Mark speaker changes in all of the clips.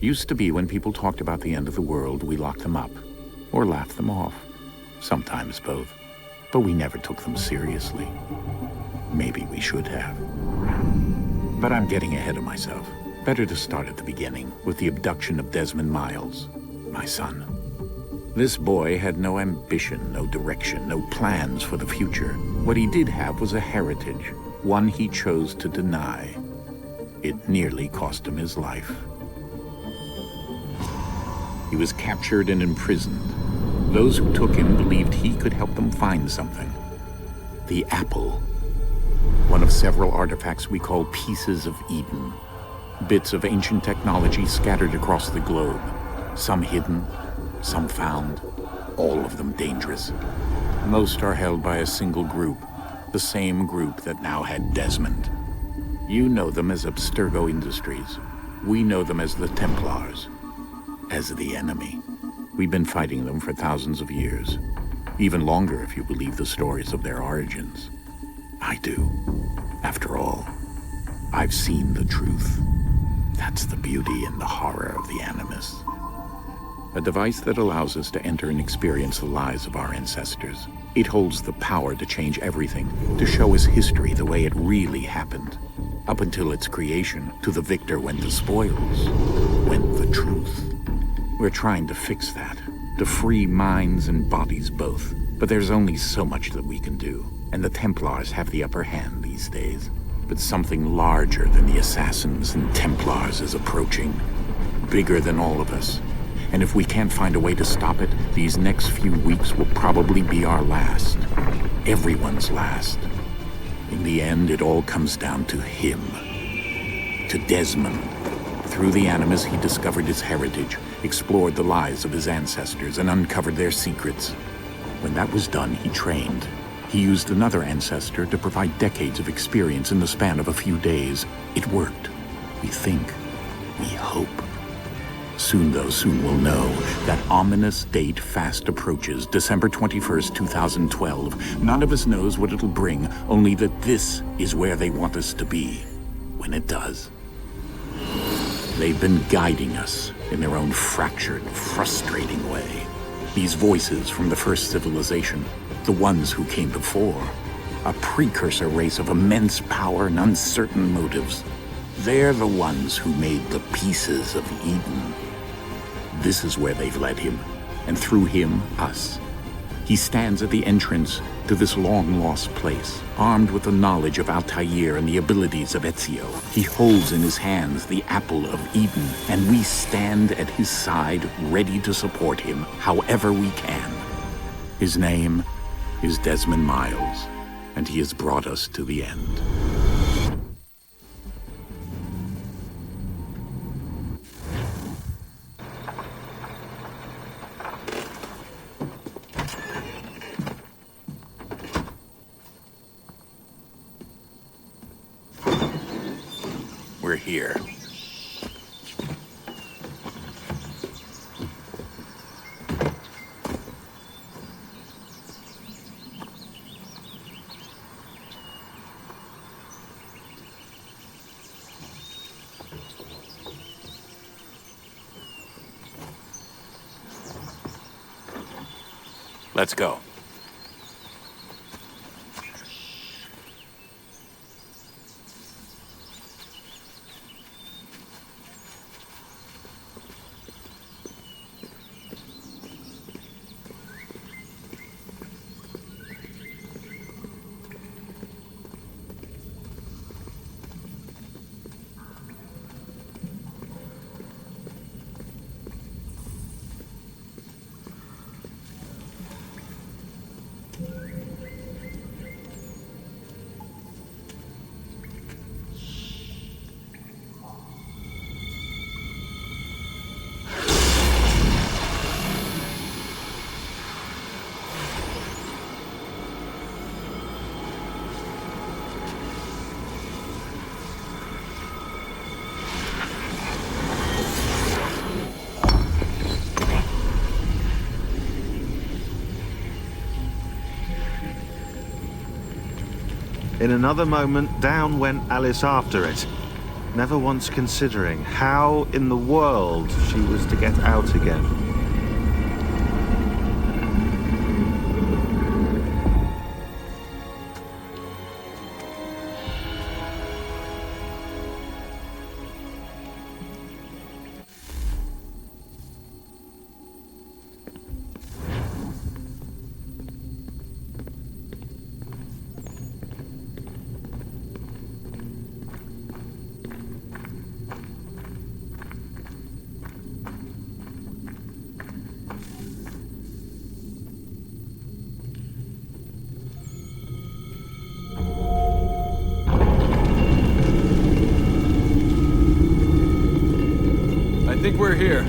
Speaker 1: Used to be when people talked about the end of the world, we locked them up. Or laughed them off. Sometimes both. But we never took them seriously. Maybe we should have. But I'm getting ahead of myself. Better to start at the beginning, with the abduction of Desmond Miles, my son. This boy had no ambition, no direction, no plans for the future. What he did have was a heritage, one he chose to deny. It nearly cost him his life. He was captured and imprisoned. Those who took him believed he could help them find something. The apple. One of several artifacts we call pieces of Eden. Bits of ancient technology scattered across the globe. Some hidden, some found, all of them dangerous. Most are held by a single group, the same group that now had Desmond. You know them as Abstergo Industries. We know them as the Templars. As the enemy. We've been fighting them for thousands of years. Even longer if you believe the stories of their origins. I do. After all, I've seen the truth. That's the beauty and the horror of the Animus. A device that allows us to enter and experience the lives of our ancestors. It holds the power to change everything, to show us history the way it really happened. Up until its creation, to the victor went the spoils, went the truth. We're trying to fix that, to free minds and bodies both. But there's only so much that we can do, and the Templars have the upper hand these days. But something larger than the Assassins and Templars is approaching, bigger than all of us. And if we can't find a way to stop it, these next few weeks will probably be our last. Everyone's last. In the end, it all comes down to him. To Desmond. Through the Animus, he discovered his heritage, explored the lives of his ancestors, and uncovered their secrets. When that was done, he trained. He used another ancestor to provide decades of experience in the span of a few days. It worked. We think. We hope. Soon we'll know. That ominous date fast approaches, December 21st, 2012. None of us knows what it'll bring, only that this is where they want us to be. When it does. They've been guiding us in their own fractured, frustrating way. These voices from the first civilization, the ones who came before, a precursor race of immense power and uncertain motives. They're the ones who made the pieces of Eden. This is where they've led him, and through him, us. He stands at the entrance to this long-lost place, armed with the knowledge of Altair and the abilities of Ezio. He holds in his hands the apple of Eden, and we stand at his side, ready to support him however we can. His name is Desmond Miles, and he has brought us to the end. We're here. Let's go.
Speaker 2: In another moment, down went Alice after it. never once considering how in the world she was to get out again.
Speaker 3: I think we're here.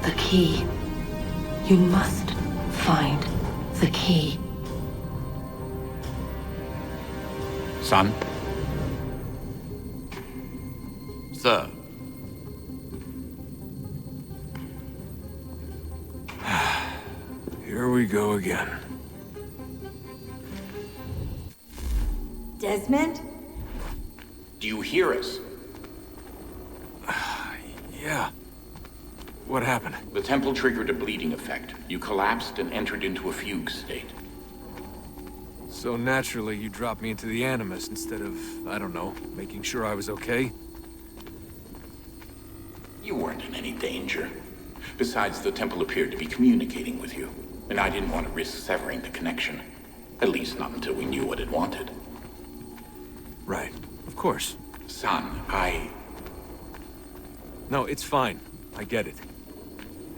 Speaker 4: The key. You must find the key.
Speaker 1: Son?
Speaker 3: Sir. Here we go again.
Speaker 5: Desmond?
Speaker 1: Do you hear us?
Speaker 3: Yeah. What happened?
Speaker 1: The temple triggered a bleeding effect. You collapsed and entered into a fugue state.
Speaker 3: So naturally, you dropped me into the Animus instead of, I don't know, making sure I was okay?
Speaker 1: You weren't in any danger. Besides, the temple appeared to be communicating with you, and I didn't want to risk severing the connection. At least not until we knew what it wanted.
Speaker 3: Right. Of course.
Speaker 1: Son,
Speaker 3: No, it's fine. I get it.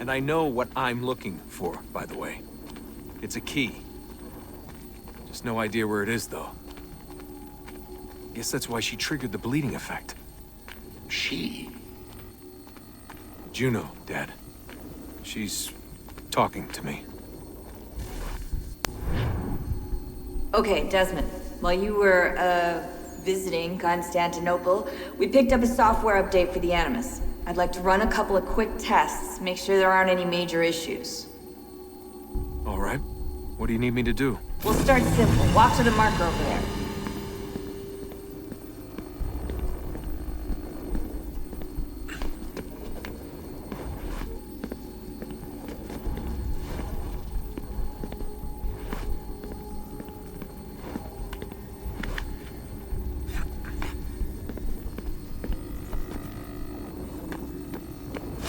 Speaker 3: And I know what I'm looking for, by the way. It's a key. Just no idea where it is, though. Guess that's why she triggered the bleeding effect.
Speaker 1: She?
Speaker 3: Juno, Dad. She's talking to me.
Speaker 5: Okay, Desmond. While you were, visiting Constantinople, we picked up a software update for the Animus. I'd like to run a couple of quick tests, make sure there aren't any major issues.
Speaker 3: All right. What do you need me to do?
Speaker 5: We'll start simple. Walk to the marker over there.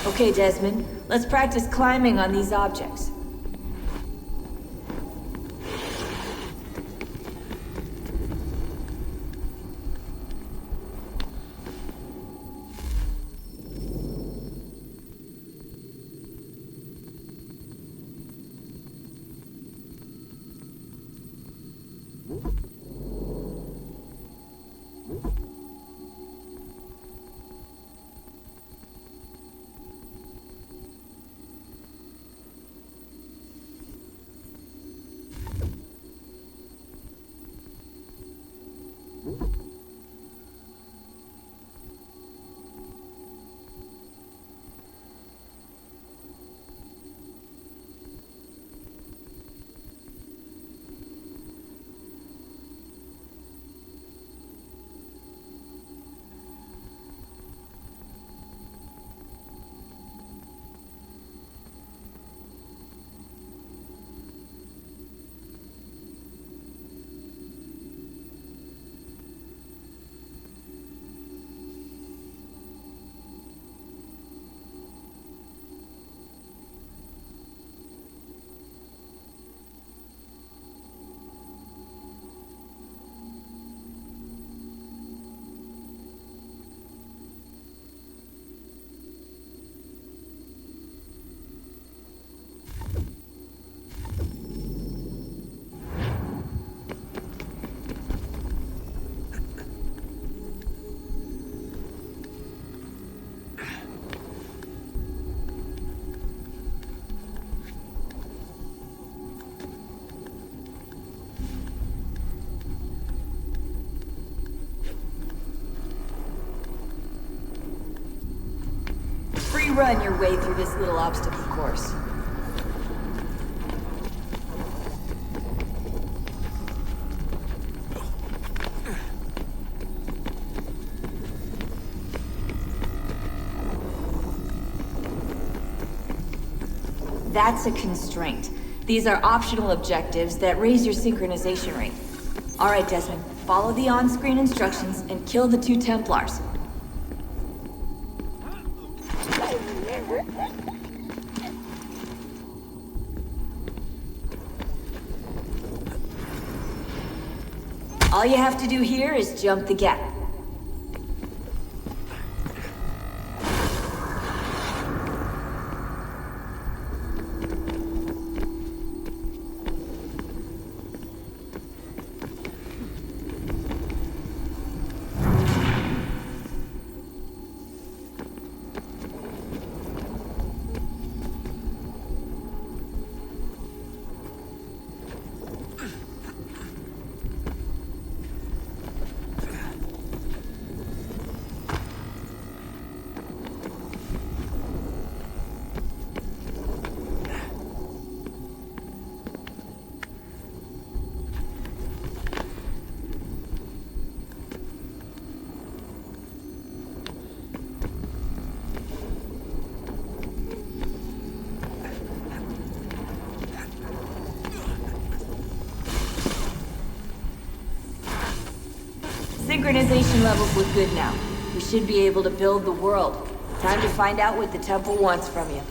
Speaker 5: Okay, Desmond. Let's practice climbing on these objects. Free run your way through this little obstacle course. That's a constraint. These are optional objectives that raise your synchronization rate. All right, Desmond, follow the on-screen instructions and kill the 2 Templars. All you have to do here is jump the gap. Synchronization levels look good now. We should be able to build the world. Time to find out what the temple wants from you.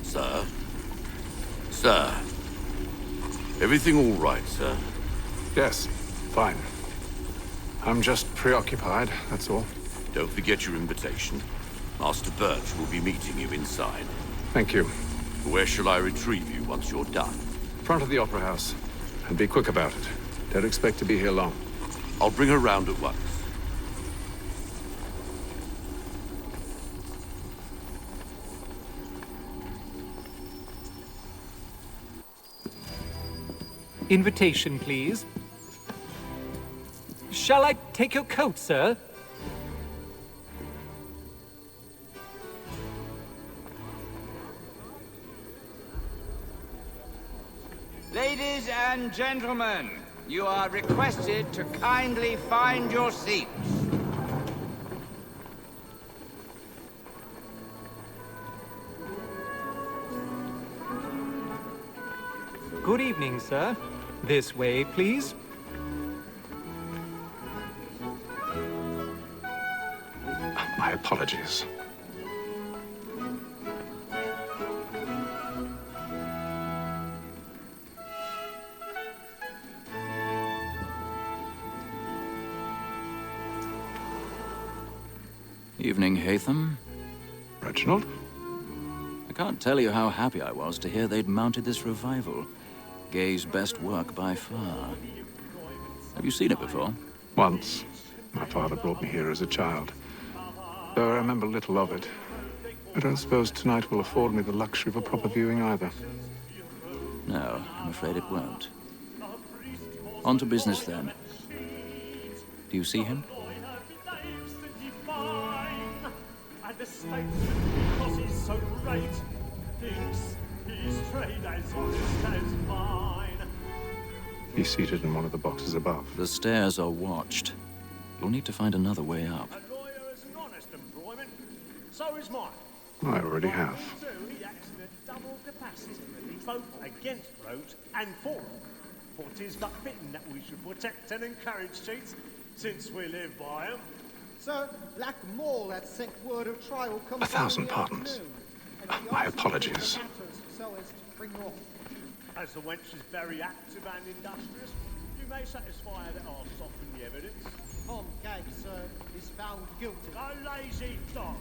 Speaker 6: Sir? Sir? Everything all right, sir?
Speaker 7: Yes, fine. I'm just preoccupied, that's all.
Speaker 6: Don't forget your invitation. Master Birch will be meeting you inside.
Speaker 7: Thank you.
Speaker 6: Where shall I retrieve you once you're done?
Speaker 7: Front of the Opera House. And be quick about it. Don't expect to be here long.
Speaker 6: I'll bring her round at once.
Speaker 8: Invitation, please. Shall I take your coat, sir?
Speaker 9: Ladies and gentlemen, you are requested to kindly find your seats.
Speaker 8: Good evening, sir. This way, please.
Speaker 7: My apologies.
Speaker 10: Evening, Hatham.
Speaker 7: Reginald?
Speaker 10: I can't tell you how happy I was to hear they'd mounted this revival. Gay's best work by far. Have you seen it before?
Speaker 7: Once. My father brought me here as a child. Though I remember little of it. I don't suppose tonight will afford me the luxury of a proper viewing either.
Speaker 10: No, I'm afraid it won't. On to business then. Do you see him?
Speaker 7: He's seated in one of the boxes above.
Speaker 10: The stairs are watched. You'll need to find another way up.
Speaker 11: So is mine.
Speaker 7: I already have.
Speaker 11: He acts in a double capacity, both against rogues and for them. For 'tis but fitting that we should protect and encourage cheats, since we live by them.
Speaker 12: Sir, Black Maul had sent word of trial comes
Speaker 7: 1,000 pardons. My apologies.
Speaker 12: So as to bring her off.
Speaker 11: As the wench is very active and industrious, you may satisfy her that I'll soften the evidence.
Speaker 12: Tom Gag, sir, is found guilty.
Speaker 11: A lazy dog.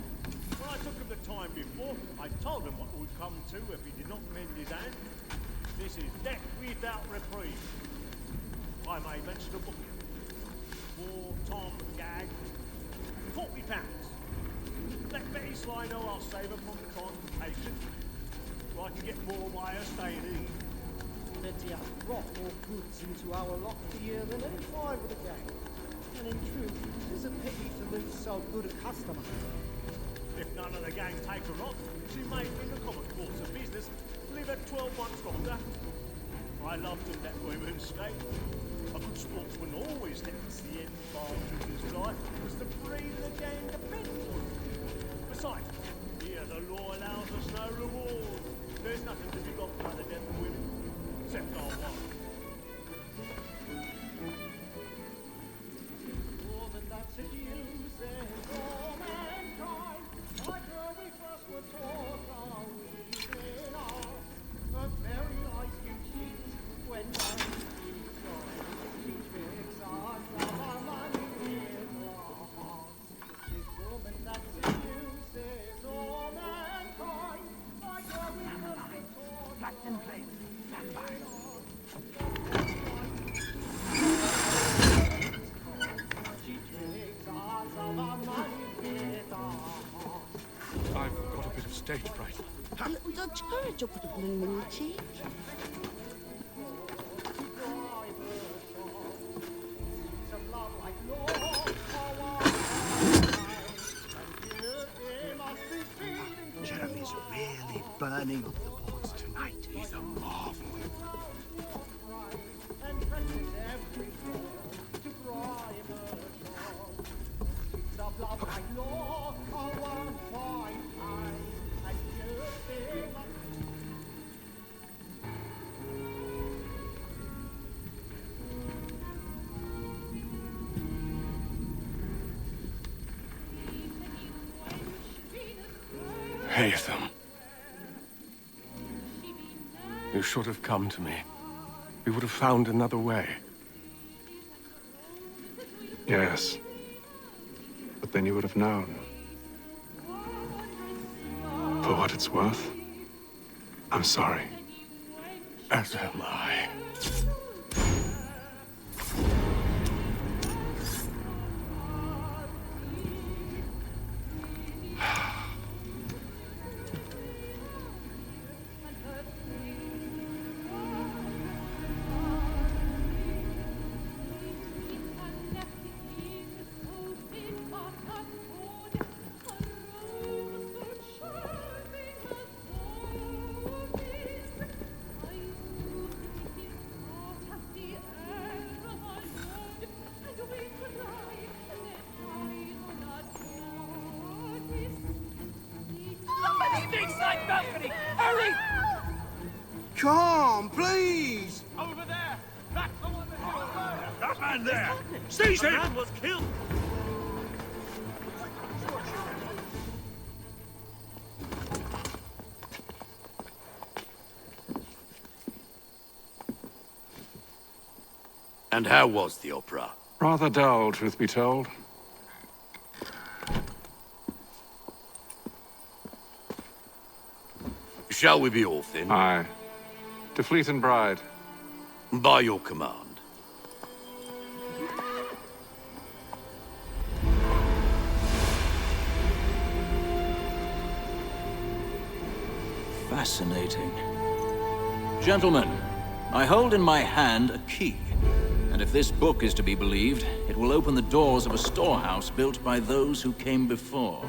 Speaker 11: When I took him the time before, I told him what would come to if he did not mend his hand. This is death without reprieve. I may mention a book. For Tom Gag, £40. Let Betty Sly know I'll save her from the consultation, so I can get more by her staying in.
Speaker 12: Betty has brought more goods into our locker here than any five of the gang. And in truth, it is a pity to lose so good a customer.
Speaker 11: If none of the gang take her on, she may, in the common course of business, live at 12 months longer. I love to let women stay. A good sportsman always lets the end part of his life was to free the gang depends on. Besides, here the law allows us no reward. There's nothing to be got by the death of women, except our wives.
Speaker 12: Woman that seduces all mankind, like her we first were taught how we did all. But very nice you cheat when money is gone. She tricks us of our money with wrongs. This woman that seduces all mankind, like her we first were taught. Black and plain, stand by.
Speaker 7: I've got a bit of stage fright.
Speaker 13: Don't you put a bloom in your cheek?
Speaker 14: Jeremy's really burning up the boards tonight. He's a marvel.
Speaker 7: Hatham. You should have come to me. We would have found another way. Yes. But then you would have known. For what it's worth, I'm sorry. As am I.
Speaker 11: Balcony! Hurry!
Speaker 14: Come, please!
Speaker 11: Over there! That's the one that...
Speaker 6: That man there! Seize him!
Speaker 11: The man was killed!
Speaker 6: And how was the opera?
Speaker 7: Rather dull, truth be told.
Speaker 6: Shall we be off then?
Speaker 7: Aye. To Fleet and Bride.
Speaker 6: By your command.
Speaker 10: Fascinating. Gentlemen, I hold in my hand a key. And if this book is to be believed, it will open the doors of a storehouse built by those who came before.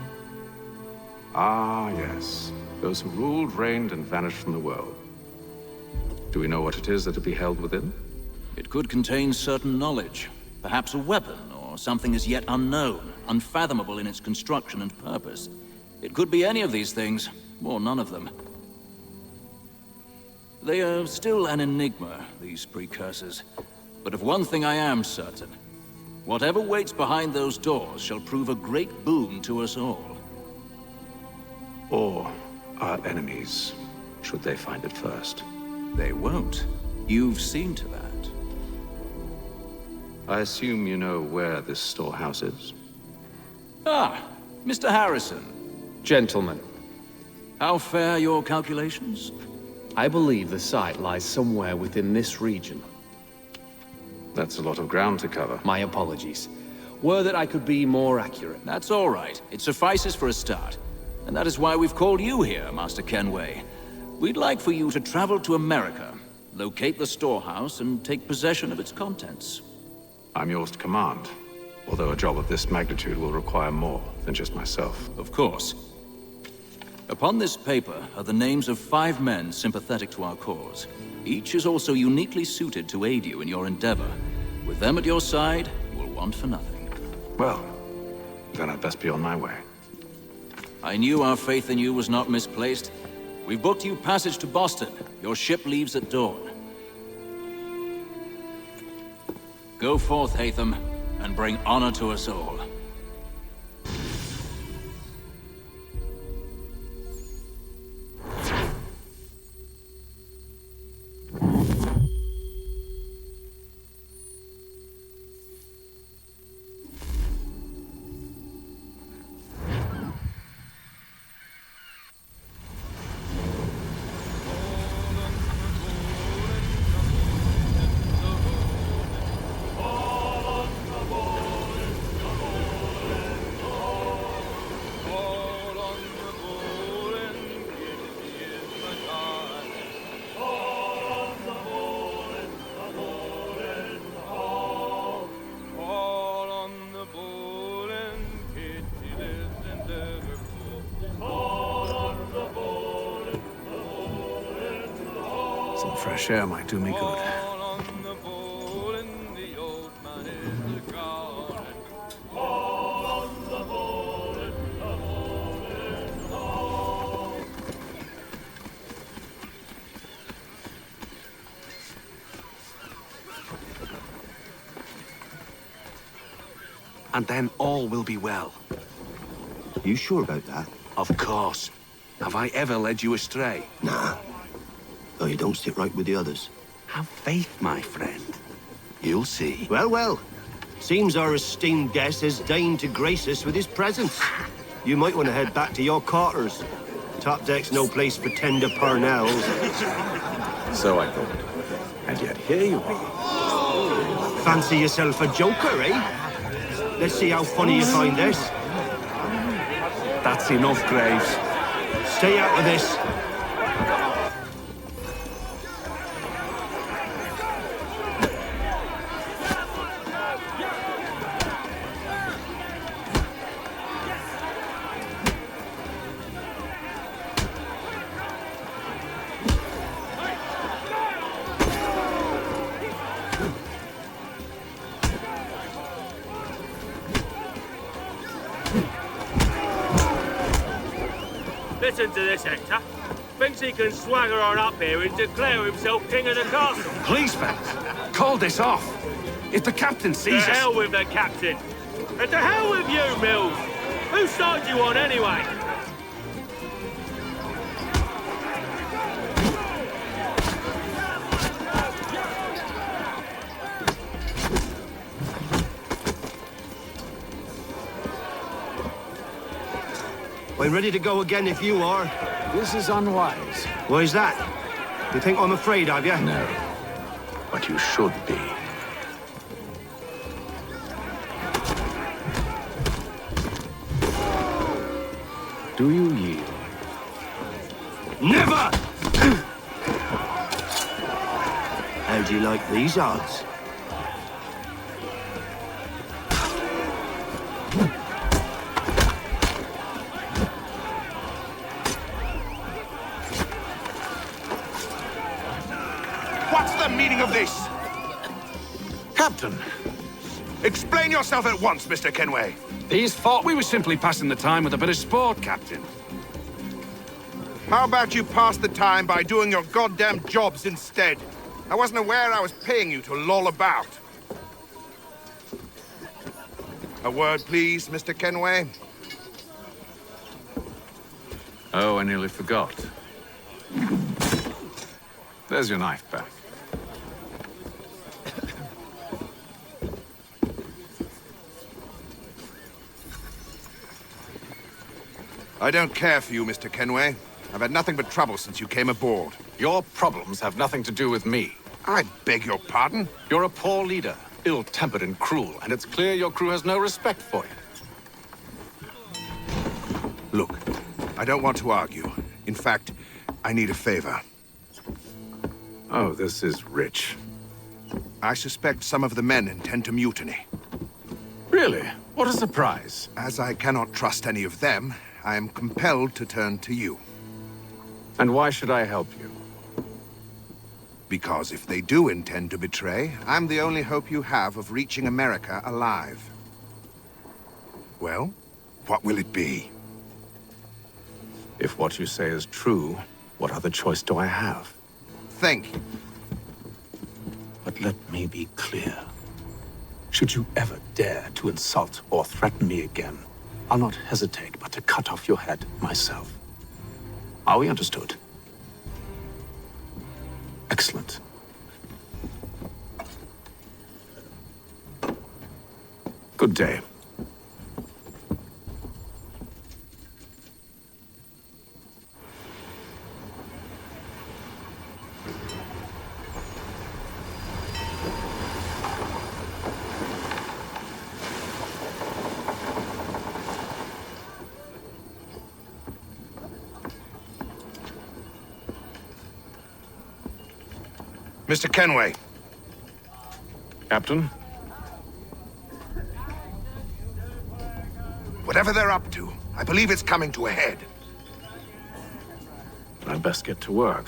Speaker 7: Ah, yes. Those who ruled, reigned, and vanished from the world. Do we know what it is that will be held within?
Speaker 10: It could contain certain knowledge. Perhaps a weapon, or something as yet unknown, unfathomable in its construction and purpose. It could be any of these things, or none of them. They are still an enigma, these precursors. But of one thing I am certain. Whatever waits behind those doors shall prove a great boon to us all.
Speaker 7: Or our enemies, should they find it first.
Speaker 10: They won't. You've seen to that.
Speaker 7: I assume you know where this storehouse is?
Speaker 10: Ah, Mr. Harrison.
Speaker 15: Gentlemen.
Speaker 10: How fare your calculations?
Speaker 15: I believe the site lies somewhere within this region.
Speaker 7: That's a lot of ground to cover.
Speaker 15: My apologies. Were that I could be more accurate.
Speaker 10: That's all right. It suffices for a start. And that is why we've called you here, Master Kenway. We'd like for you to travel to America, locate the storehouse, and take possession of its contents.
Speaker 7: I'm yours to command, although a job of this magnitude will require more than just myself.
Speaker 10: Of course. Upon this paper are the names of 5 men sympathetic to our cause. Each is also uniquely suited to aid you in your endeavor. With them at your side, you will want for nothing.
Speaker 7: Well, then I'd best be on my way.
Speaker 10: I knew our faith in you was not misplaced. We've booked you passage to Boston. Your ship leaves at dawn. Go forth, Hatham, and bring honor to us all.
Speaker 7: Some fresh air might do me good.
Speaker 14: And then all will be well.
Speaker 16: You sure about that?
Speaker 14: Of course. Have I ever led you astray?
Speaker 16: Nah. Though you don't sit right with the others.
Speaker 14: Have faith, my friend. You'll see.
Speaker 16: Well, well. Seems our esteemed guest has deigned to grace us with his presence. You might want to head back to your quarters. Top deck's no place for tender parnells.
Speaker 7: So I thought. And yet here you are.
Speaker 16: Fancy yourself a joker, eh? Let's see how funny you find this.
Speaker 14: That's enough, Graves.
Speaker 16: Stay out of this.
Speaker 11: Listen to this, Hector. Thinks he can swagger on up here and declare himself king of the castle.
Speaker 14: Please, fellas, call this off. If the captain sees us...
Speaker 11: To hell with the captain. And to hell with you, Mills. Whose side you on, anyway?
Speaker 16: I'm ready to go again if you are.
Speaker 7: This is unwise.
Speaker 16: Why is that? You think I'm afraid of you?
Speaker 7: No. But you should be. Do you yield?
Speaker 16: Never! How do you like these odds?
Speaker 17: What's the meaning of this?
Speaker 18: Captain,
Speaker 17: Explain yourself at once, Mr. Kenway.
Speaker 18: these thought we were simply passing the time with a bit of sport, Captain.
Speaker 17: How about you pass the time by doing your goddamn jobs instead? I wasn't aware I was paying you to loll about. A word, please, Mr. Kenway.
Speaker 7: Oh, I nearly forgot. There's your knife back.
Speaker 17: I don't care for you, Mr. Kenway. I've had nothing but trouble since you came aboard.
Speaker 18: Your problems have nothing to do with me.
Speaker 17: I beg your pardon?
Speaker 18: You're a poor leader, ill-tempered and cruel, and it's clear your crew has no respect for you.
Speaker 17: Look, I don't want to argue. In fact, I need a favor.
Speaker 7: Oh, this is rich.
Speaker 17: I suspect some of the men intend to mutiny.
Speaker 7: Really? What a surprise.
Speaker 17: As I cannot trust any of them, I am compelled to turn to you.
Speaker 7: And why should I help you?
Speaker 17: Because if they do intend to betray, I'm the only hope you have of reaching America alive. Well, what will it be?
Speaker 7: If what you say is true, what other choice do I have?
Speaker 17: Think.
Speaker 7: But let me be clear. Should you ever dare to insult or threaten me again, I'll not hesitate but to cut off your head myself. Are we understood? Excellent. Good day.
Speaker 17: Mr. Kenway.
Speaker 7: Captain?
Speaker 17: Whatever they're up to, I believe it's coming to a head.
Speaker 7: I'd best get to work.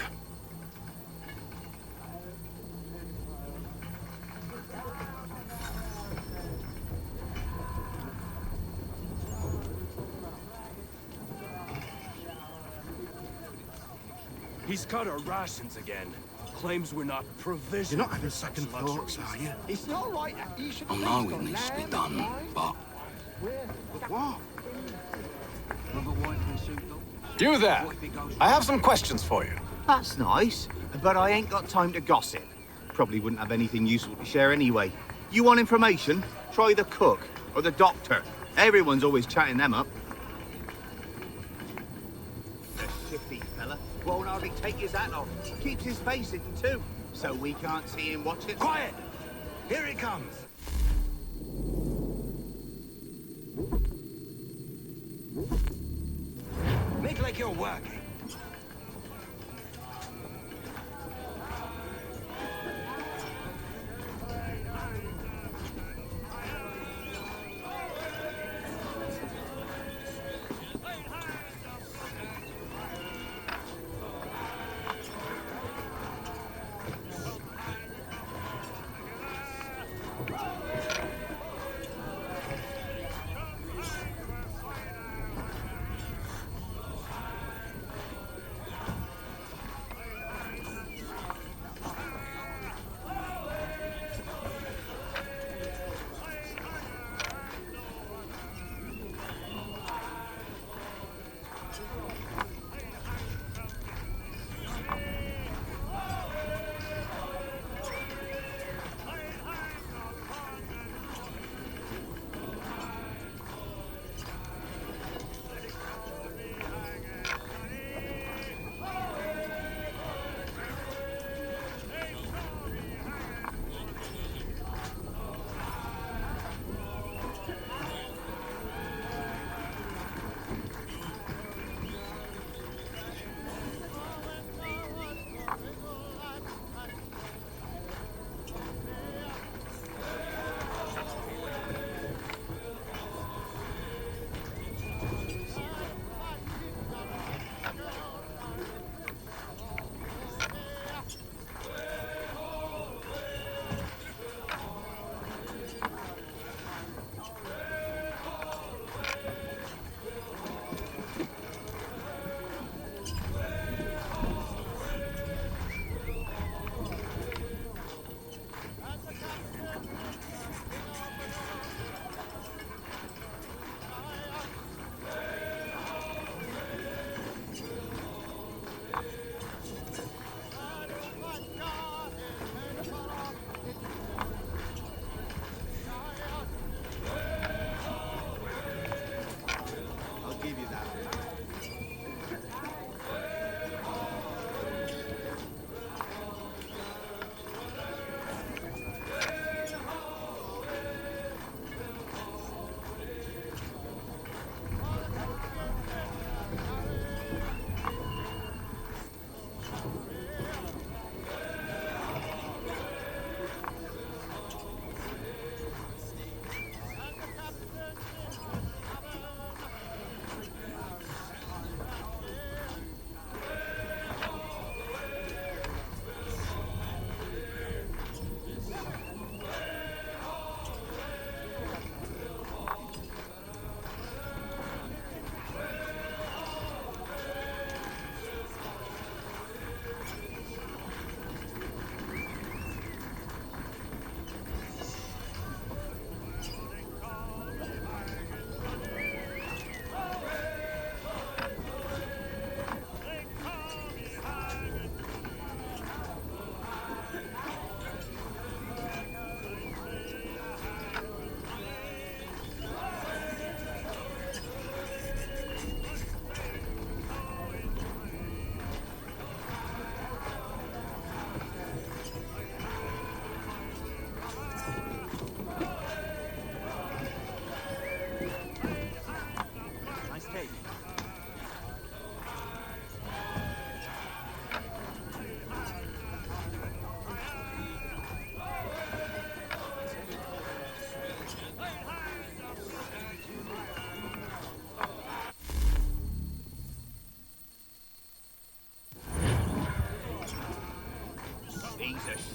Speaker 19: He's cut our rations again. Claims we're not provisioned.
Speaker 14: You're not having second thoughts, are you?
Speaker 9: It's not right. You should
Speaker 6: I know it needs to be done, but...
Speaker 14: What?
Speaker 18: You there! I have some questions for you.
Speaker 9: That's nice, but I ain't got time to gossip. Probably wouldn't have anything useful to share anyway. You want information? Try the cook or the doctor. Everyone's always chatting them up. The shifty fella won't hardly take his hat off. Keeps his face hidden too, so we can't see him watching.
Speaker 19: Quiet! Here he comes! Make like you're working.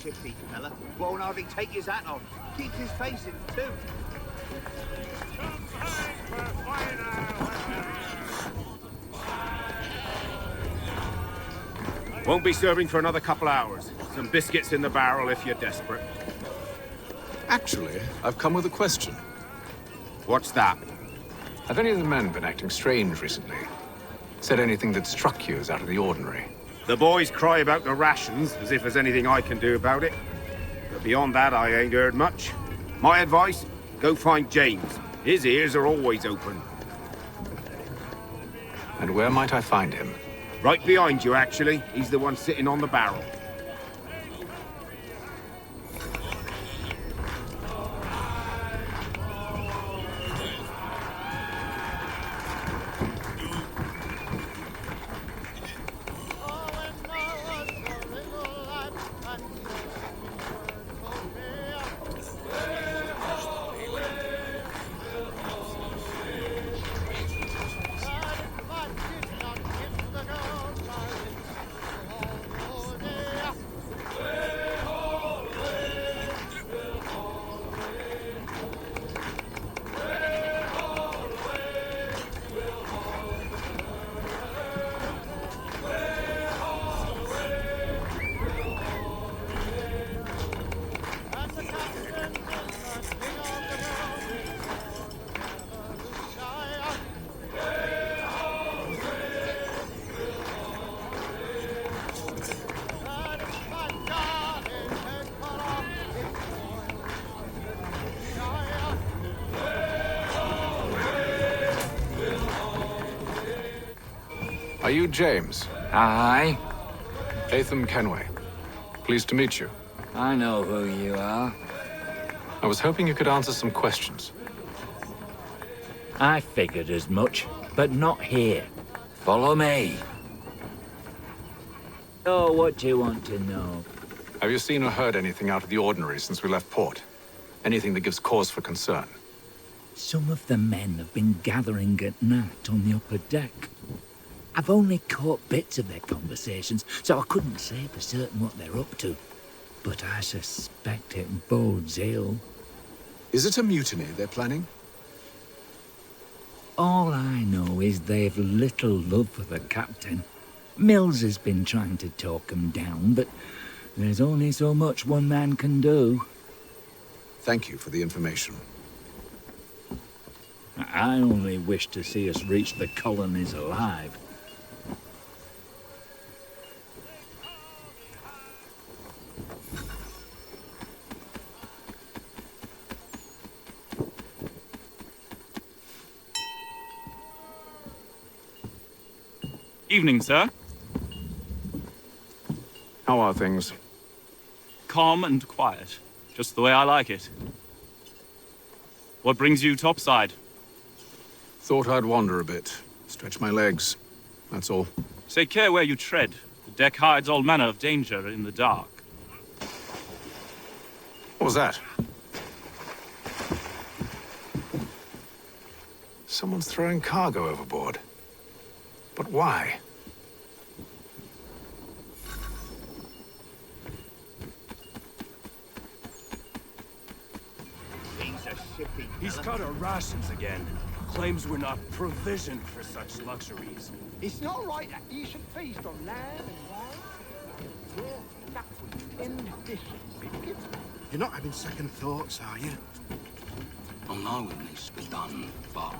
Speaker 9: shifty fella. Won't hardly take his hat off. Keeps his face in too.
Speaker 19: Won't be serving for another couple hours. Some biscuits in the barrel if you're desperate.
Speaker 18: Actually, I've come with a question.
Speaker 19: What's that?
Speaker 18: Have any of the men been acting strange recently? Said anything that struck you as out of the ordinary?
Speaker 19: The boys cry about the rations, as if there's anything I can do about it. But beyond that, I ain't heard much. My advice? Go find James. His ears are always open.
Speaker 18: And where might I find him?
Speaker 19: Right behind you, actually. He's the one sitting on the barrel.
Speaker 18: Are you James?
Speaker 20: Aye.
Speaker 18: KENWAY. Pleased to meet you.
Speaker 20: I know who you are.
Speaker 18: I was hoping you could answer some questions.
Speaker 20: I figured as much, but not here. Follow me. Oh, what do you want to know?
Speaker 18: Have you seen or heard anything out of the ordinary since we left port? Anything that gives cause for concern?
Speaker 20: Some of the men have been gathering at night on the upper deck. I've only caught bits of their conversations, so I couldn't say for certain what they're up to. But I suspect it bodes ill.
Speaker 21: Is it a mutiny they're planning?
Speaker 20: All I know is they've little love for the captain. Mills has been trying to talk him down, but there's only so much one man can do.
Speaker 21: Thank you for the information.
Speaker 20: I only wish to see us reach the colonies alive.
Speaker 22: Evening, sir.
Speaker 18: How are things?
Speaker 22: Calm and quiet. Just the way I like it. What brings you topside?
Speaker 18: Thought I'd wander a bit. Stretch my legs. That's all.
Speaker 22: Take care where you tread. The deck hides all manner of danger in the dark.
Speaker 18: What was that? Someone's throwing cargo overboard. But why?
Speaker 19: He's cut our rations again. Claims we're not provisioned for such luxuries.
Speaker 12: It's not right that you should feast on lamb and wine. Yeah, duckweed, and fish and biscuits.
Speaker 14: You're not having second thoughts, are you?
Speaker 6: I know it needs to be done, but...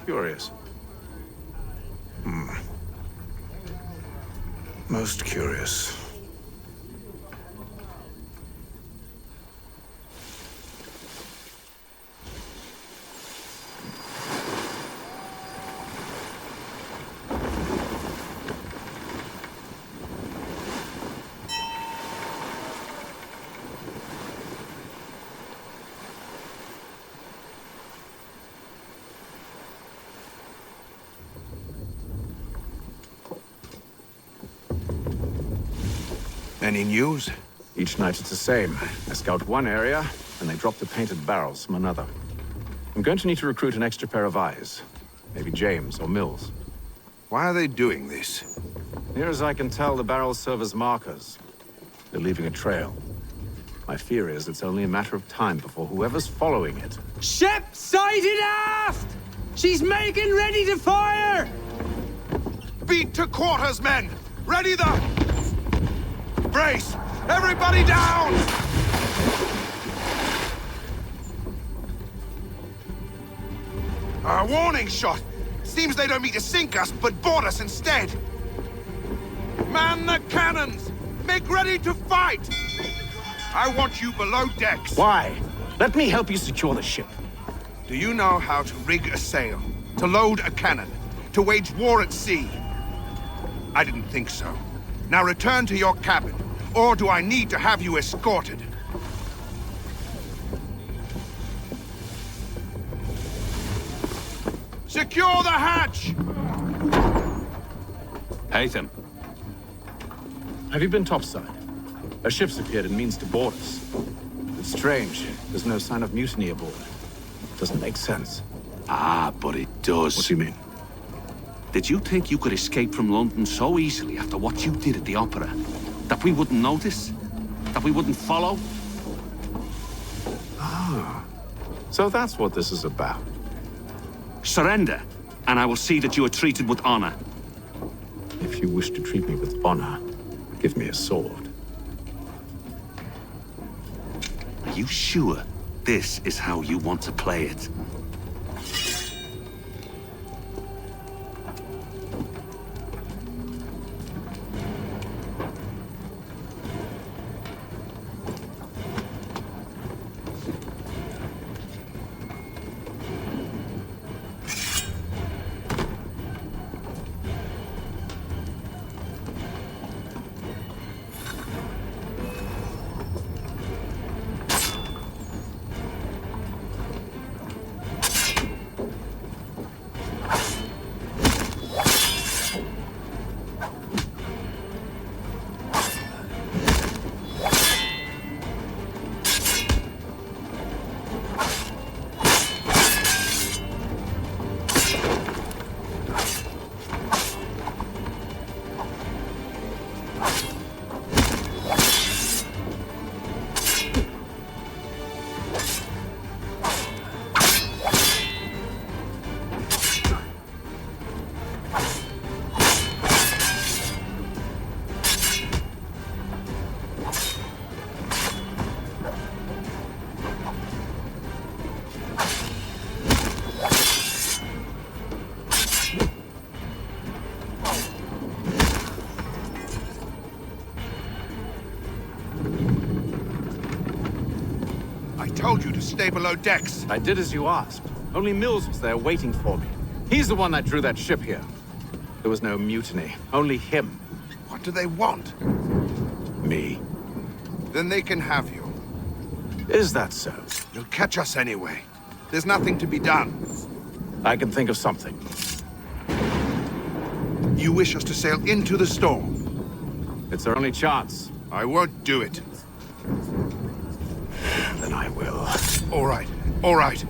Speaker 18: Curious. Most curious.
Speaker 17: Any news?
Speaker 21: Each night it's the same. I scout one area, and they drop the painted barrels from another. I'm going to need to recruit an extra pair of eyes. Maybe James or Mills.
Speaker 17: Why are they doing this?
Speaker 21: Near as I can tell, the barrels serve as markers. They're leaving a trail. My fear is it's only a matter of time before whoever's following it.
Speaker 2: Ship sighted aft! She's making ready to fire!
Speaker 17: Beat to quarters, men! Ready the... Brace! Everybody down! A warning shot! Seems they don't mean to sink us, but board us instead! Man the cannons! Make ready to fight! I want you below decks.
Speaker 21: Why? Let me help you secure the ship.
Speaker 17: Do you know how to rig a sail? To load a cannon? To wage war at sea? I didn't think so. Now return to your cabin, or do I need to have you escorted? Secure the hatch!
Speaker 18: Haytham.
Speaker 21: Have you been topside? A ship's appeared and means to board us. It's strange. There's no sign of mutiny aboard. Doesn't make sense.
Speaker 6: Ah, but it does.
Speaker 21: What do you mean?
Speaker 6: Did you think you could escape from London so easily after what you did at the opera? That we wouldn't notice? That we wouldn't follow?
Speaker 21: Ah. So that's what this is about.
Speaker 6: Surrender, and I will see that you are treated with honor.
Speaker 21: If you wish to treat me with honor, give me a sword.
Speaker 6: Are you sure this is how you want to play it?
Speaker 17: Told you to stay below decks.
Speaker 21: I did as you asked. Only Mills was there waiting for me. He's the one that drew that ship here. There was no mutiny, only him.
Speaker 17: What do they want?
Speaker 21: Me.
Speaker 17: Then they can have you.
Speaker 21: Is that so?
Speaker 17: You'll catch us anyway. There's nothing to be done.
Speaker 21: I can think of something.
Speaker 17: You wish us to sail into the storm?
Speaker 21: It's our only chance.
Speaker 17: I won't do it.
Speaker 21: Then I will.
Speaker 17: All right. All right.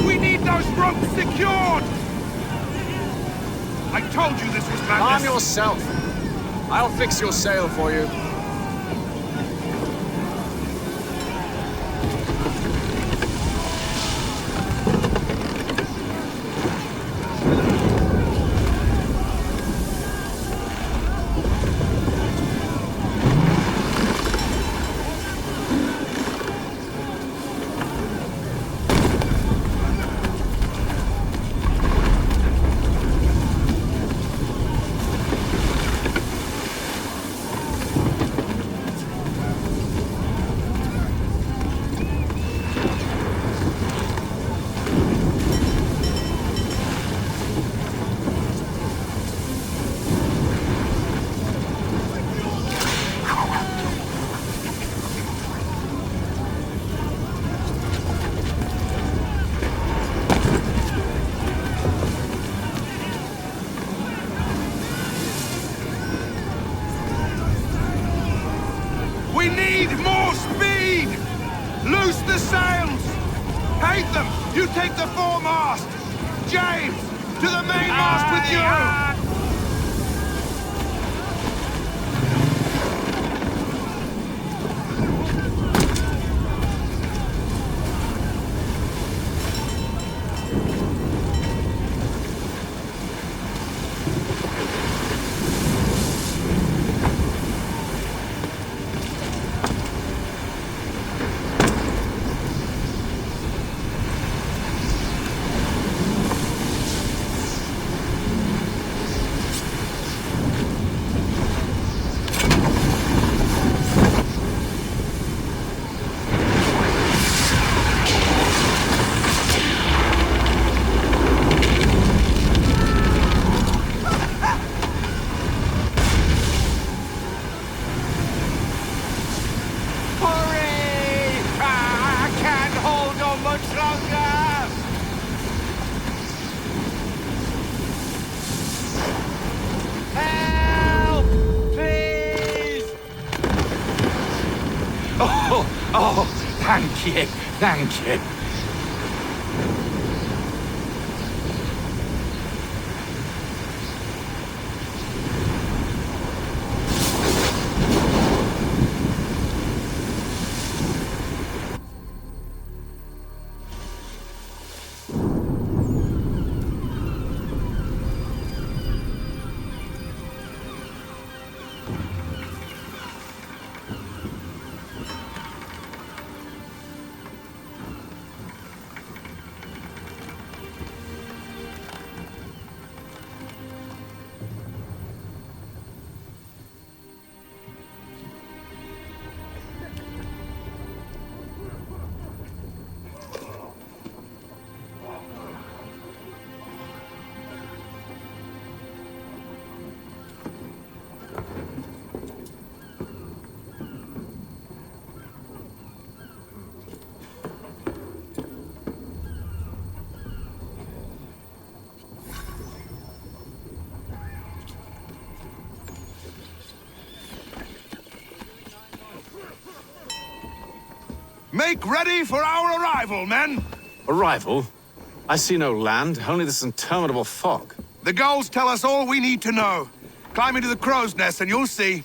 Speaker 17: We need those ropes secured! I told you this was madness!
Speaker 15: Calm yourself. I'll fix your sail for you.
Speaker 17: speed! Loose the sails! Haytham, you take the foremast! James, to the mainmast with you!
Speaker 1: Oh, thank you, thank you.
Speaker 17: Make ready for our arrival, men!
Speaker 21: Arrival? I see no land, only this interminable fog.
Speaker 17: The gulls tell us all we need to know. Climb into the crow's nest and you'll see.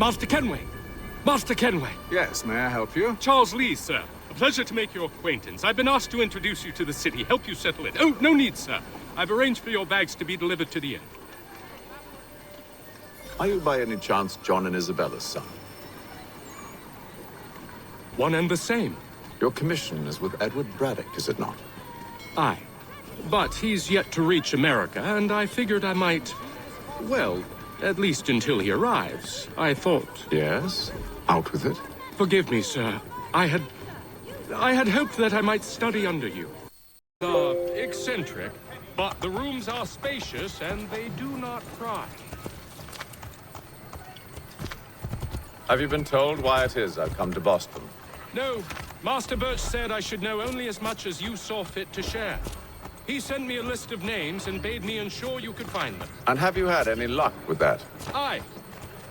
Speaker 4: Master Kenway! Master Kenway!
Speaker 18: Yes, may I help you?
Speaker 4: Charles Lee, sir. A pleasure to make your acquaintance. I've been asked to introduce you to the city, help you settle it. Oh, no need, sir. I've arranged for your bags to be delivered to the inn.
Speaker 18: Are you by any chance John and Isabella's son?
Speaker 4: One and the same.
Speaker 18: Your commission is with Edward Braddock, is it not?
Speaker 4: Aye. But he's yet to reach America, and I figured I might, well, At least until he arrives, I thought.
Speaker 18: Yes? Out with it.
Speaker 4: Forgive me, sir. I had hoped that I might study under you. Eccentric, but the rooms are spacious and they do not pry.
Speaker 18: Have you been told why it is I've come to Boston?
Speaker 4: No, Master Birch said I should know only as much as you saw fit to share. He sent me a list of names and bade me ensure you could find them.
Speaker 18: And have you had any luck with that?
Speaker 4: Aye.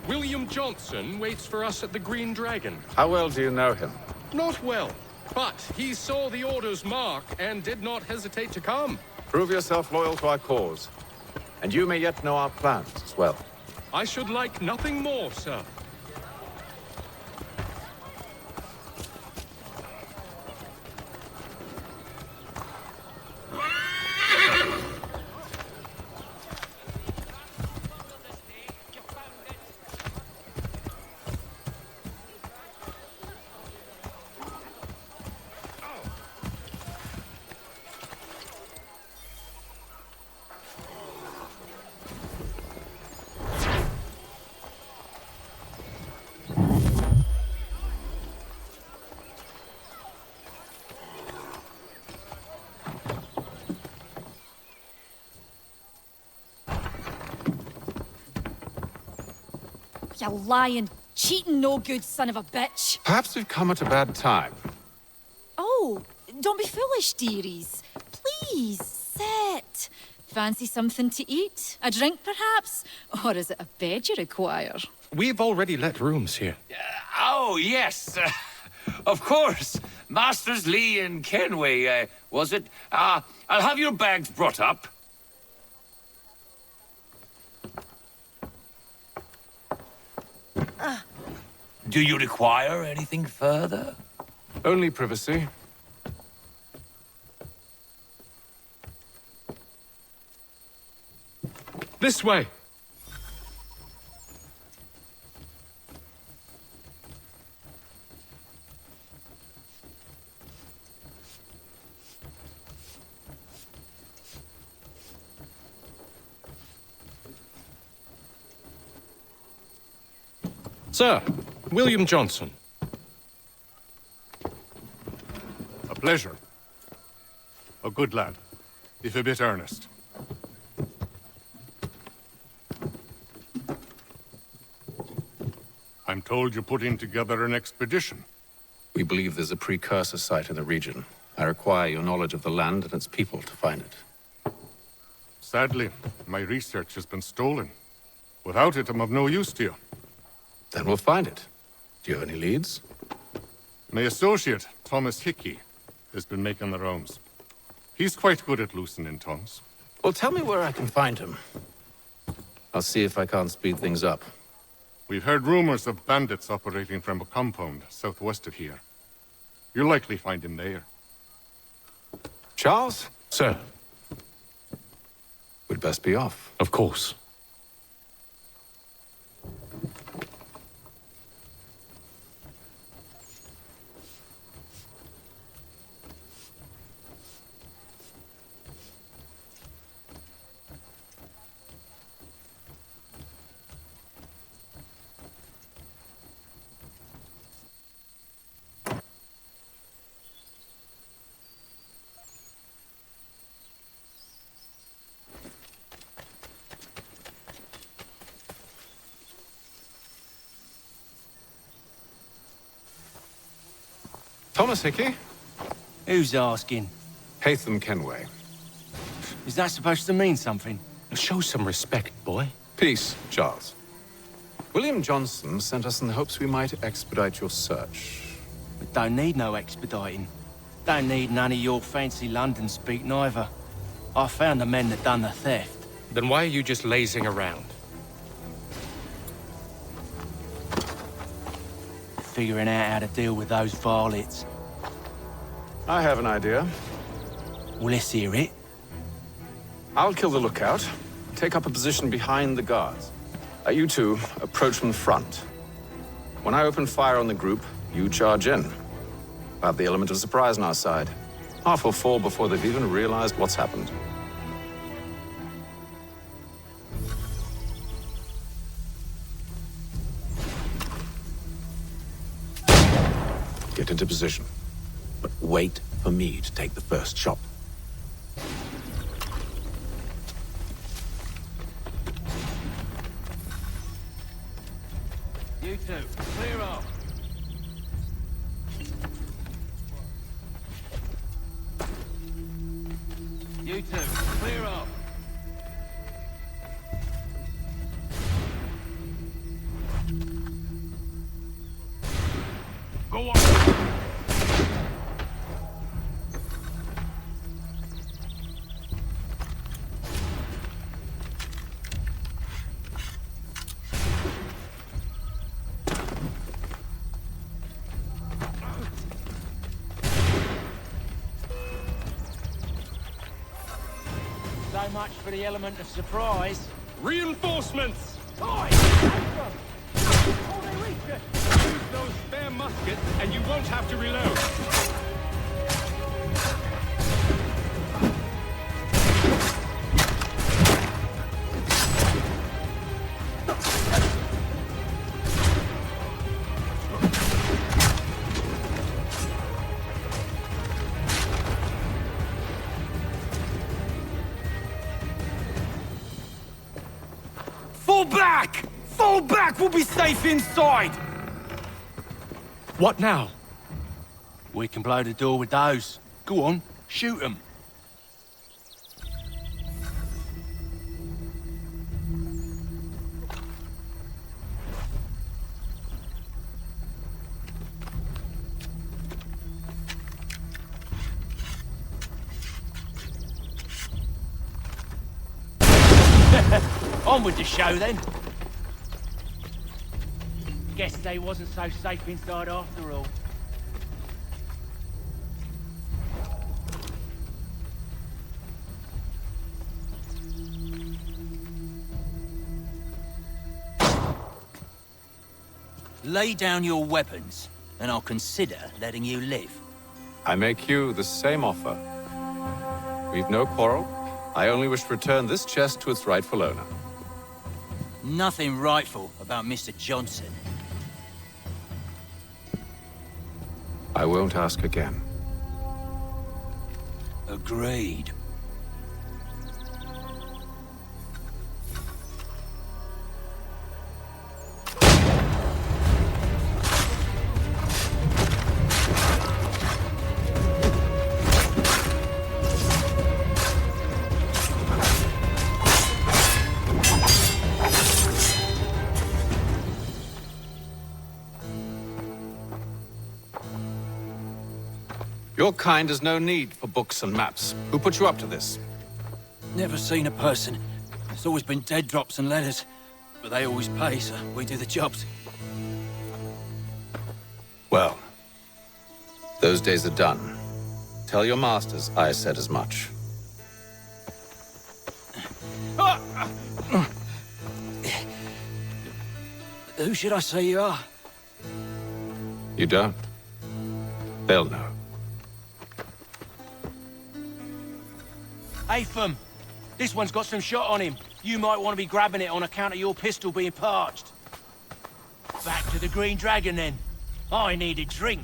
Speaker 4: William Johnson waits for us at the Green Dragon.
Speaker 18: How well do you know him?
Speaker 4: Not well, but he saw the order's mark and did not hesitate to come.
Speaker 18: Prove yourself loyal to our cause, and you may yet know our plans as well.
Speaker 4: I should like nothing more, sir.
Speaker 3: You lying, cheating, no good son of a bitch.
Speaker 18: Perhaps we've come at a bad time.
Speaker 3: Oh, don't be foolish, dearies. Please, sit. Fancy something to eat? A drink, perhaps? Or is it a bed you require?
Speaker 4: We've already let rooms here.
Speaker 1: Oh, yes. Of course. Masters Lee and Kenway, was it? I'll have your bags brought up. Do you require anything further?
Speaker 18: Only privacy.
Speaker 4: This way. Sir, William Johnson.
Speaker 5: A pleasure. A good lad, if a bit earnest. I'm told you're putting together an expedition.
Speaker 18: We believe there's a precursor site in the region. I require your knowledge of the land and its people to find it.
Speaker 5: Sadly, my research has been stolen. Without it, I'm of no use to you.
Speaker 18: Then we'll find it. Do you have any leads?
Speaker 5: My associate, Thomas Hickey, has been making the rounds. He's quite good at loosening tongues.
Speaker 18: Well, tell me where I can find him. I'll see if I can't speed things up.
Speaker 5: We've heard rumors of bandits operating from a compound southwest of here. You'll likely find him there.
Speaker 18: Charles?
Speaker 4: Sir.
Speaker 18: We'd best be off.
Speaker 4: Of course.
Speaker 18: Thomas Hickey?
Speaker 23: Who's asking?
Speaker 18: Haytham Kenway.
Speaker 23: Is that supposed to mean something?
Speaker 4: Show some respect, boy.
Speaker 18: Peace, Charles. William Johnson sent us in the hopes we might expedite your search.
Speaker 23: We don't need no expediting. Don't need none of your fancy London speak neither. I found the men that done the theft.
Speaker 4: Then why are you just lazing around?
Speaker 23: Figuring out how to deal with those varlets.
Speaker 18: I have an idea.
Speaker 23: Well, let's hear it.
Speaker 18: I'll kill the lookout, take up a position behind the guards. You two approach from the front. When I open fire on the group, you charge in. We'll have the element of surprise on our side. Half will fall before they've even realized what's happened.
Speaker 21: into position. But wait for me to take the first shot.
Speaker 23: You two, clear off. You two, clear off.
Speaker 19: Go on.
Speaker 23: So much for the element of surprise.
Speaker 4: Reinforcements!
Speaker 23: Oi!
Speaker 4: Use those spare muskets, and you won't have to reload.
Speaker 23: Fall back! Fall back! We'll be safe inside! What now? We can blow the door with those. Go on, shoot them. On with the show then. Guess they wasn't so safe inside after all.
Speaker 8: Lay down your weapons, and I'll consider letting you live.
Speaker 18: I make you the same offer. We've no quarrel. I only wish to return this chest to its rightful owner.
Speaker 8: Nothing rightful about Mr. Johnson.
Speaker 18: I won't ask again.
Speaker 8: Agreed.
Speaker 18: Your kind has no need for books and maps. Who put you up to this?
Speaker 8: Never seen a person. It's always been dead drops and letters. But they always pay, so we do the jobs.
Speaker 18: Well, those days are done. Tell your masters I said as much.
Speaker 8: Who should I say you are?
Speaker 18: You don't? They'll know.
Speaker 23: Atham, this one's got some shot on him. You might want to be grabbing it on account of your pistol being parched. Back to the Green Dragon, then. I need a drink.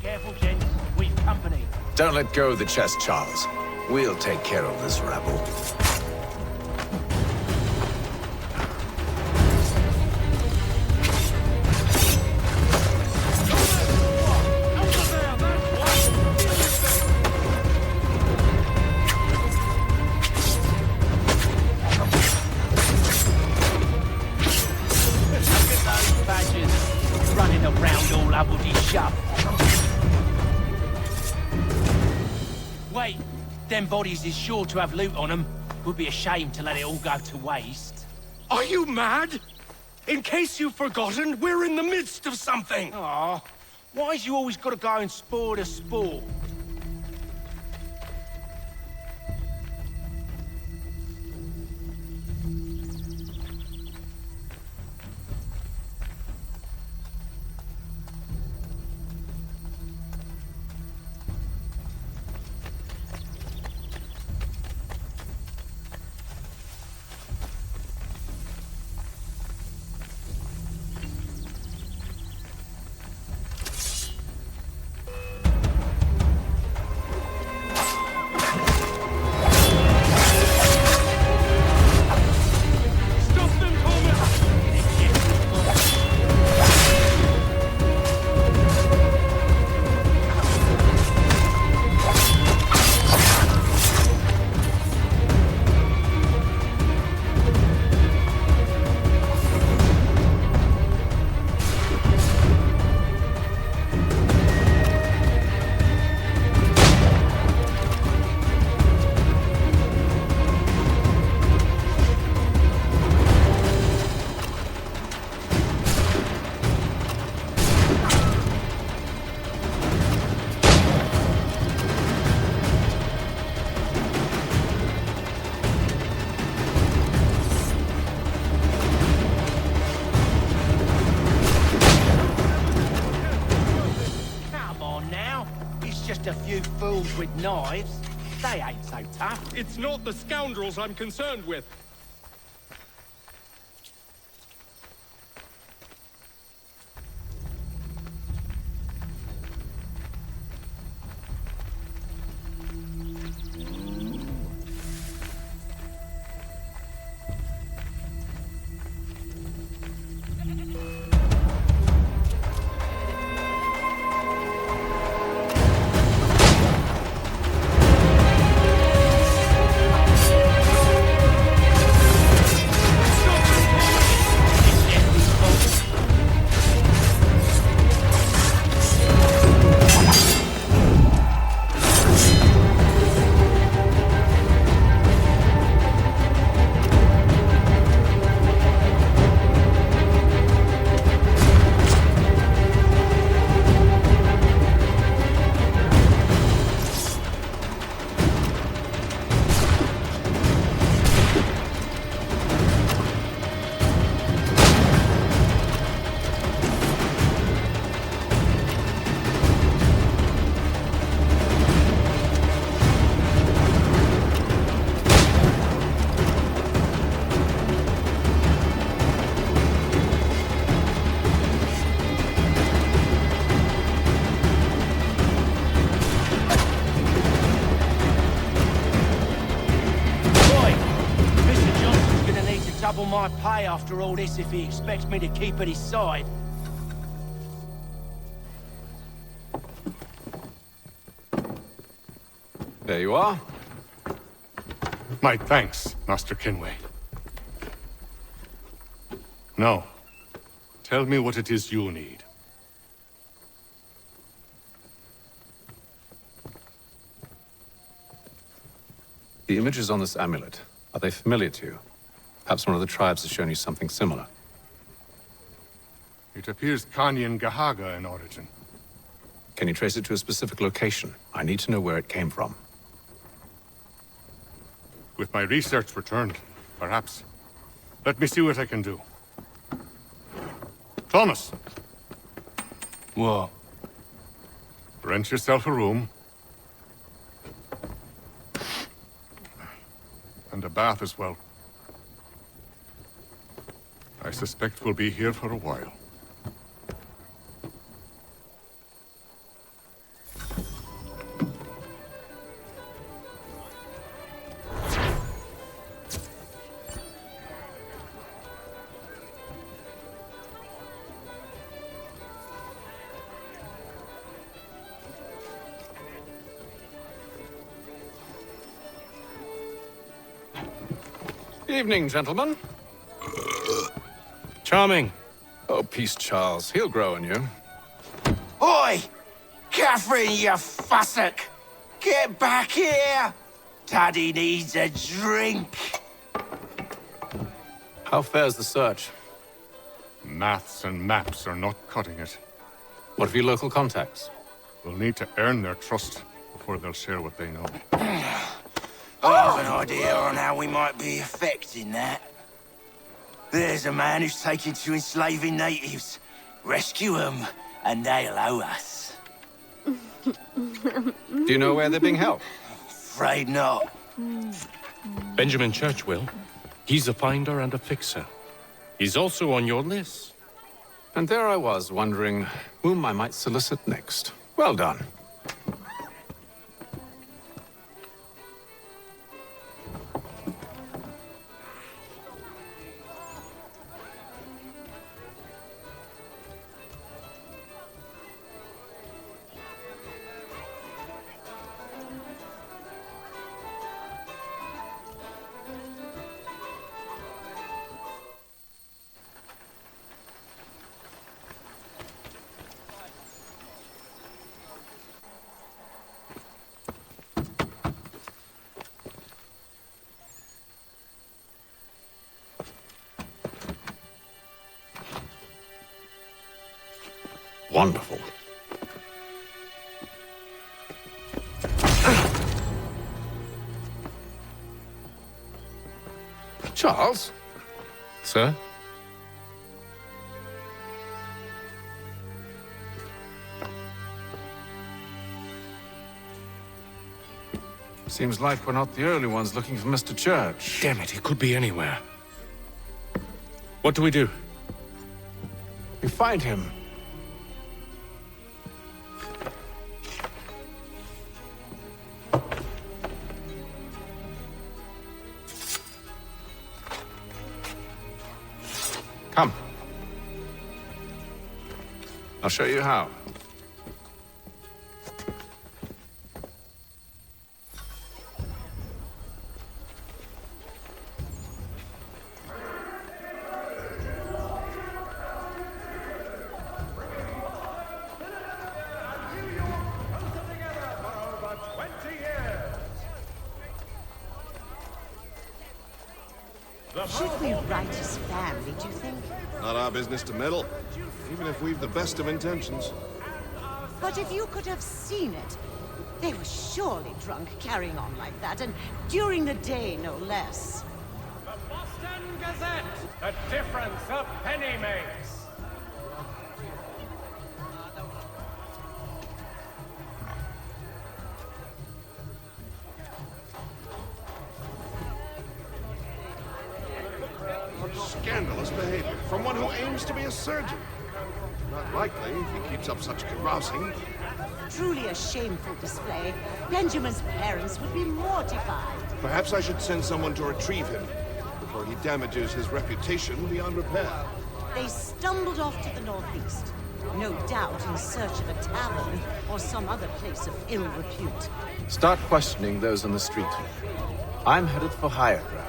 Speaker 23: Careful, gents. We've company.
Speaker 21: Don't let go of the chest, Charles. We'll take care of this rabble.
Speaker 23: Running around all bloody shop. Wait, them bodies is sure to have loot on them. Would be a shame to let it all go to waste.
Speaker 19: Are you mad? In case you've forgotten, we're in the midst of something.
Speaker 23: Aw, why's you always got to go and spoil the sport? fools with knives. They ain't so tough.
Speaker 4: It's not the scoundrels I'm concerned with.
Speaker 23: Double my pay after all this if he expects me to keep at his side.
Speaker 18: There you are.
Speaker 5: My thanks, Master Kenway. Now, tell me what it is you need.
Speaker 18: The images on this amulet, are they familiar to you? Perhaps one of the tribes has shown you something similar.
Speaker 5: It appears Kanyan Gahaga in origin.
Speaker 18: Can you trace it to a specific location? I need to know where it came from.
Speaker 5: With my research returned, perhaps. Let me see what I can do. Thomas!
Speaker 2: What?
Speaker 5: Rent yourself a room. And a bath as well. I suspect we'll be here for a while.
Speaker 18: Evening, gentlemen.
Speaker 4: Charming.
Speaker 18: Oh, peace, Charles. He'll grow on you.
Speaker 23: Oi! Catherine, you fussock! Get back here! Daddy needs a drink.
Speaker 18: How fares the search?
Speaker 5: Maths and maps are not cutting it.
Speaker 18: What of your local contacts?
Speaker 5: We'll need to earn their trust before they'll share what they know.
Speaker 23: I have an idea on how we might be affecting that. There's a man who's taken to enslaving natives. Rescue them, and they'll owe us.
Speaker 18: Do you know where they're being held?
Speaker 23: Afraid not.
Speaker 4: Benjamin Churchwill. He's a finder and a fixer. He's also on your list.
Speaker 18: And there I was, wondering whom I might solicit next. Well done. Wonderful. Charles?
Speaker 4: Sir?
Speaker 18: Seems like we're not the only ones looking for Mr. Church.
Speaker 4: Damn it, he could be anywhere. What do we do?
Speaker 18: We find him. Come. I'll show you how.
Speaker 10: Should we write his family, do you think?
Speaker 11: Not our business to meddle, even if we've the best of intentions.
Speaker 10: But if you could have seen it, they were surely drunk carrying on like that, and during the day, no less.
Speaker 12: The Boston Gazette, the difference a penny makes.
Speaker 11: Scandalous behavior from one who aims to be a surgeon. Not likely if he keeps up such carousing.
Speaker 10: Truly a shameful display. Benjamin's parents would be mortified.
Speaker 11: Perhaps I should send someone to retrieve him before he damages his reputation beyond repair.
Speaker 10: They stumbled off to the northeast, no doubt in search of a tavern or some other place of ill repute.
Speaker 18: Start questioning those on the street. I'm headed for higher ground.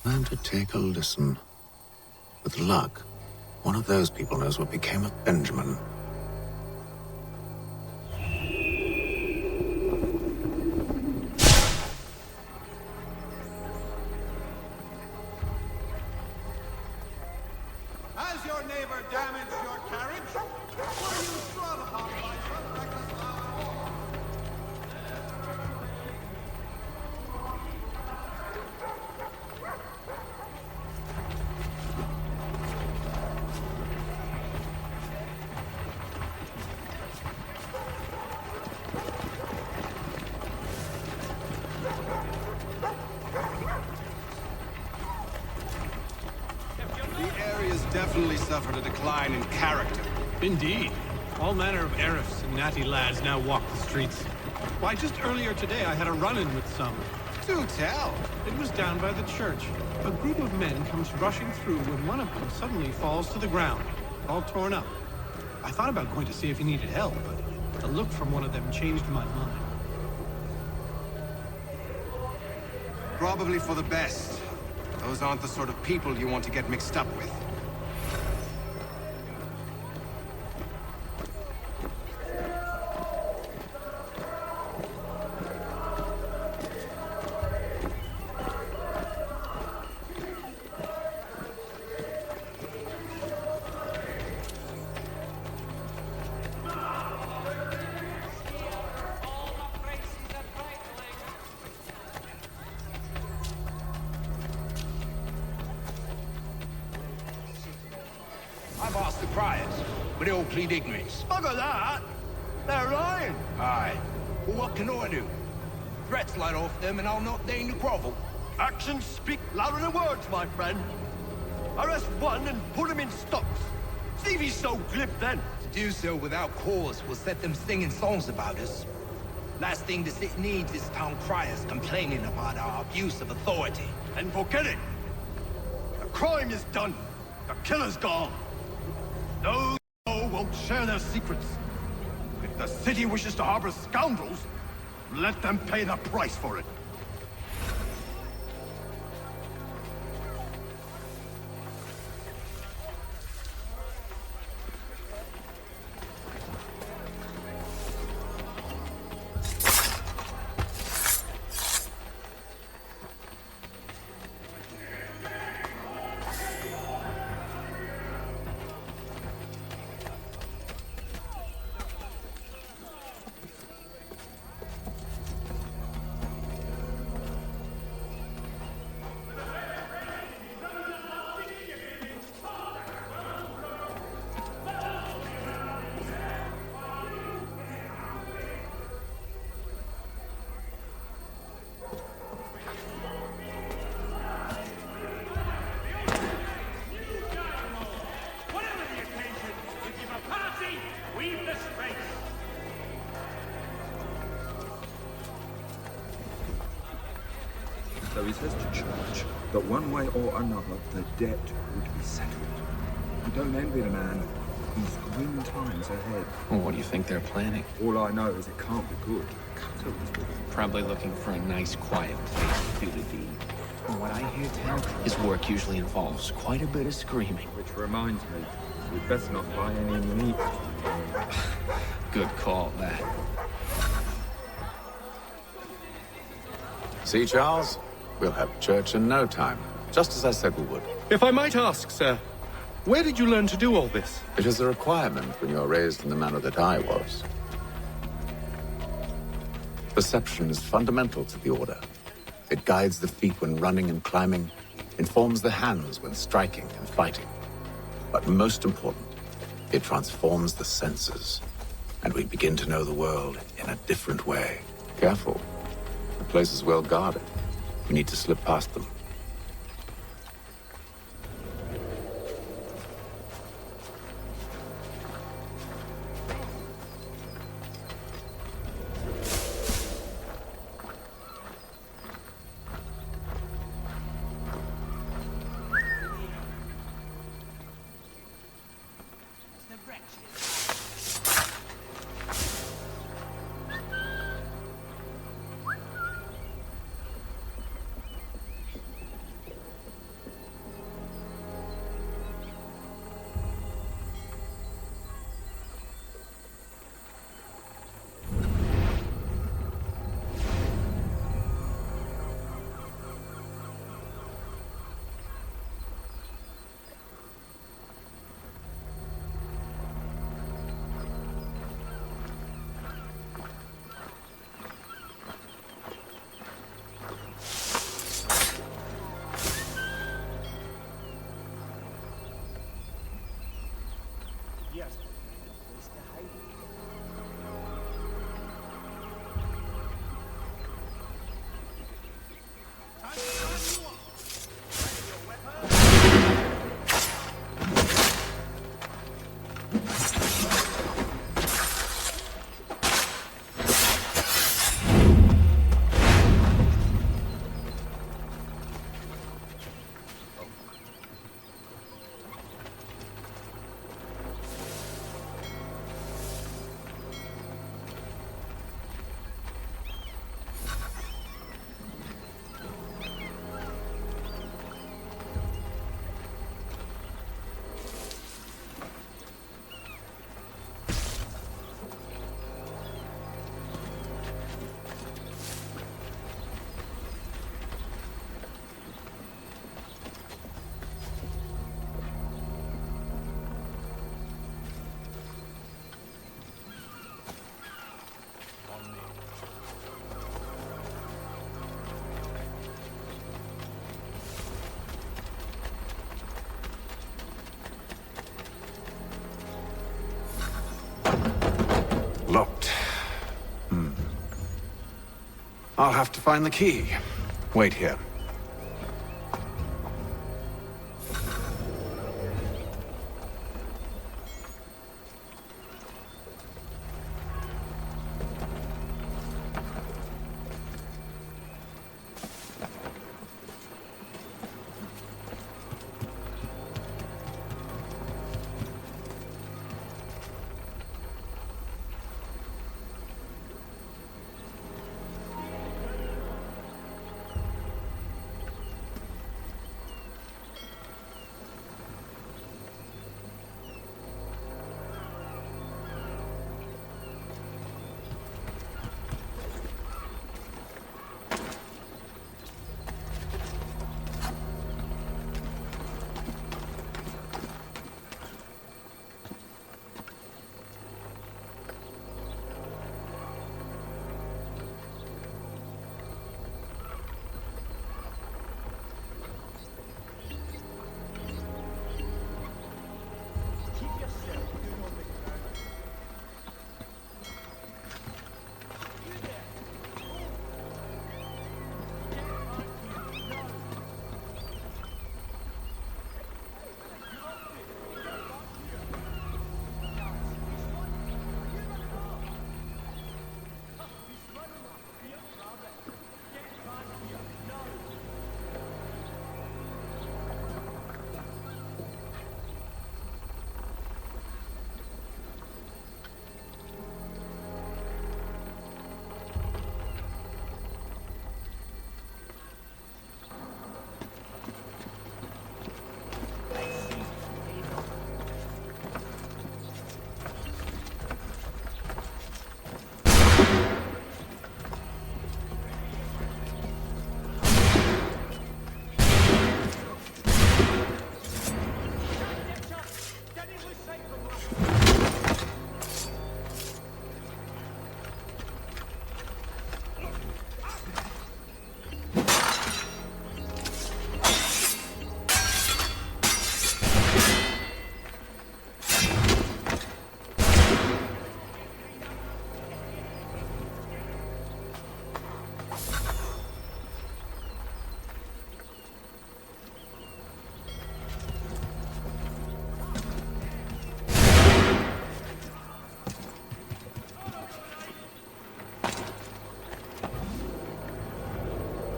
Speaker 7: Time to take a listen. With luck, one of those people knows what became of Benjamin.
Speaker 12: Has your neighbor damaged your carriage? Were you trod upon by some reckless outlaw?
Speaker 13: The area's definitely suffered a decline in character.
Speaker 21: Indeed.
Speaker 9: All manner of Arifs and natty lads now walk the streets. Why, just earlier today I had a run-in with some. Do tell! It was down by the church. A group of men comes rushing through when one of them suddenly falls to the ground, all torn up. I thought about going to see if he needed help, but the look from one of them changed my mind.
Speaker 13: Probably for the best. Those aren't the sort of people you want to get mixed up with.
Speaker 14: I've asked the criers, but they all plead ignorance.
Speaker 16: Bugger that! They're lying!
Speaker 14: Aye. Well, what can I do? Threats light off them and I'll not deign to grovel.
Speaker 16: Actions speak louder than words, my friend. Arrest one and put him in stocks. See if he's so glib then.
Speaker 14: To do so without cause will set them singing songs about us. Last thing the city needs is town criers complaining about our abuse of authority.
Speaker 16: And forget it. The crime is done. The killer's gone. Those who won't share their secrets. If the city wishes to harbor scoundrels, let them pay the price for it.
Speaker 24: So he says to church that one way or another the debt would be settled. I don't envy the man. He's grim times ahead.
Speaker 15: Well, what do you think they're planning?
Speaker 24: All I know is it can't be good.
Speaker 15: Probably looking for a nice, quiet place to do the deed. From what I hear tell, his work usually involves quite a bit of screaming.
Speaker 24: Which reminds me, we'd best not buy any meat.
Speaker 15: Good call, that.
Speaker 18: See, Charles? We'll have church in no time, just as I said we would.
Speaker 4: If I might ask, sir, where did you learn to do all this?
Speaker 18: It is a requirement when you're raised in the manner that I was. Perception is fundamental to the Order. It guides the feet when running and climbing, informs the hands when striking and fighting. But most important, it transforms the senses, and we begin to know the world in a different way. Careful. The place is well guarded. We need to slip past them.
Speaker 21: I'll have to find the key. Wait here.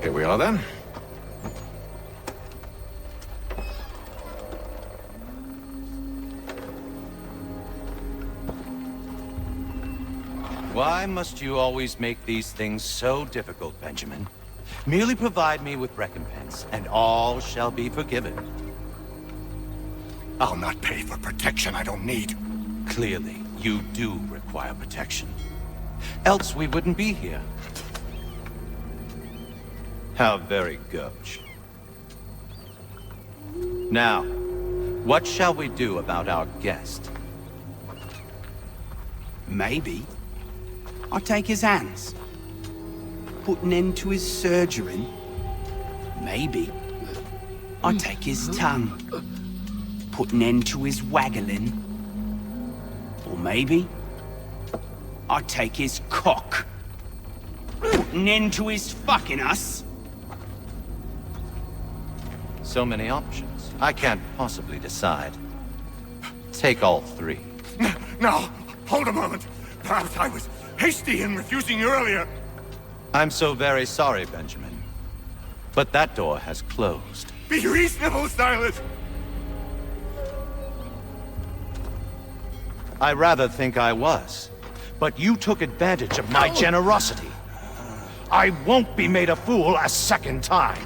Speaker 21: Here we are then.
Speaker 6: Why must you always make these things so difficult, Benjamin? Merely provide me with recompense, and all shall be forgiven.
Speaker 17: I'll not pay for protection I don't need.
Speaker 6: Clearly, you do require protection. Else we wouldn't be here. How very gauche. Now, what shall we do about our guest?
Speaker 20: Maybe I'll take his hands. Put an end to his surgering. Maybe I'll take his tongue. Put an end to his waggling. Or maybe I'll take his cock. Put an end to his fucking us.
Speaker 6: So many options. I can't possibly decide. Take all three.
Speaker 17: No, hold a moment. Perhaps I was hasty in refusing you earlier.
Speaker 6: I'm so very sorry, Benjamin. But that door has closed.
Speaker 17: Be reasonable, Silas.
Speaker 6: I rather think I was. But you took advantage of my generosity. I won't be made a fool a second time.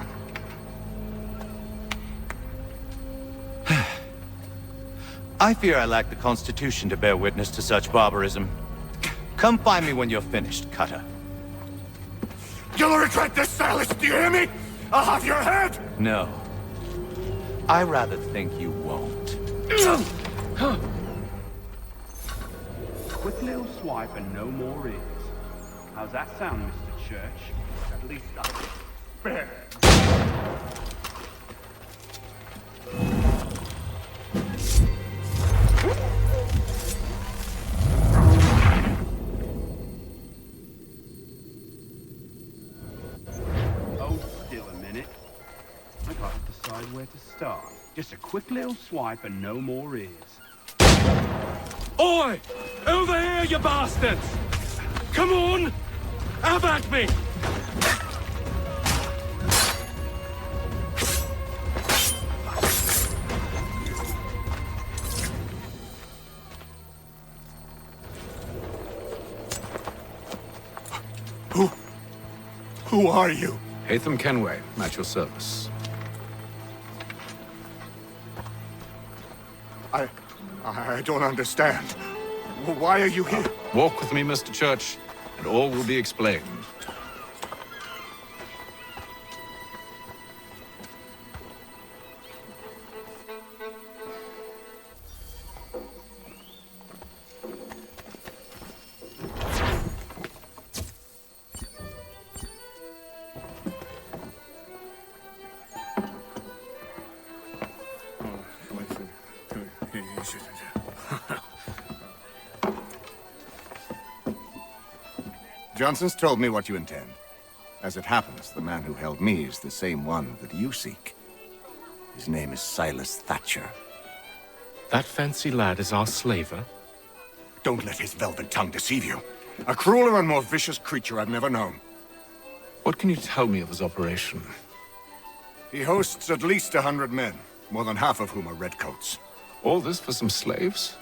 Speaker 6: I fear I lack the constitution to bear witness to such barbarism. Come find me when you're finished, Cutter.
Speaker 17: You'll regret this, Silas, do you hear me? I'll have your head!
Speaker 6: No. I rather think you won't.
Speaker 22: Quick little swipe and no more is. How's that sound, Mr. Church? At least I... Bear. where to start. Just a quick little swipe and no more is.
Speaker 4: Oi! Over here, you bastards! Come on! Have at me!
Speaker 17: Who are you?
Speaker 21: Hatham Kenway, at your service.
Speaker 17: I don't understand. Why are you here?
Speaker 21: Walk with me, Mr. Church, and all will be explained.
Speaker 1: Johnson's told me what you intend. As it happens, the man who held me is the same one that you seek. His name is Silas Thatcher.
Speaker 4: That fancy lad is our slaver?
Speaker 17: Don't let his velvet tongue deceive you. A crueler and more vicious creature I've never known.
Speaker 21: What can you tell me of his operation?
Speaker 17: He hosts at least 100 men, more than half of whom are redcoats.
Speaker 21: All this for some slaves?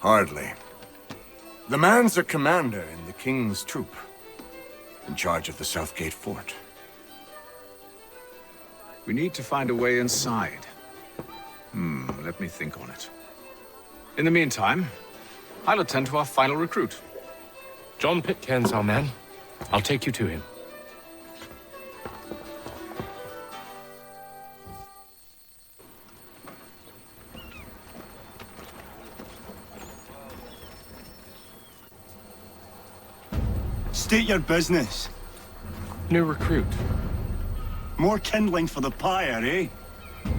Speaker 17: Hardly. The man's a commander in the King's troop, in charge of the Southgate Fort.
Speaker 21: We need to find a way inside. Let me think on it. In the meantime, I'll attend to our final recruit.
Speaker 4: John Pitcairn's our man. I'll take you to him.
Speaker 3: State your business.
Speaker 4: New recruit.
Speaker 3: More kindling for the pyre, eh?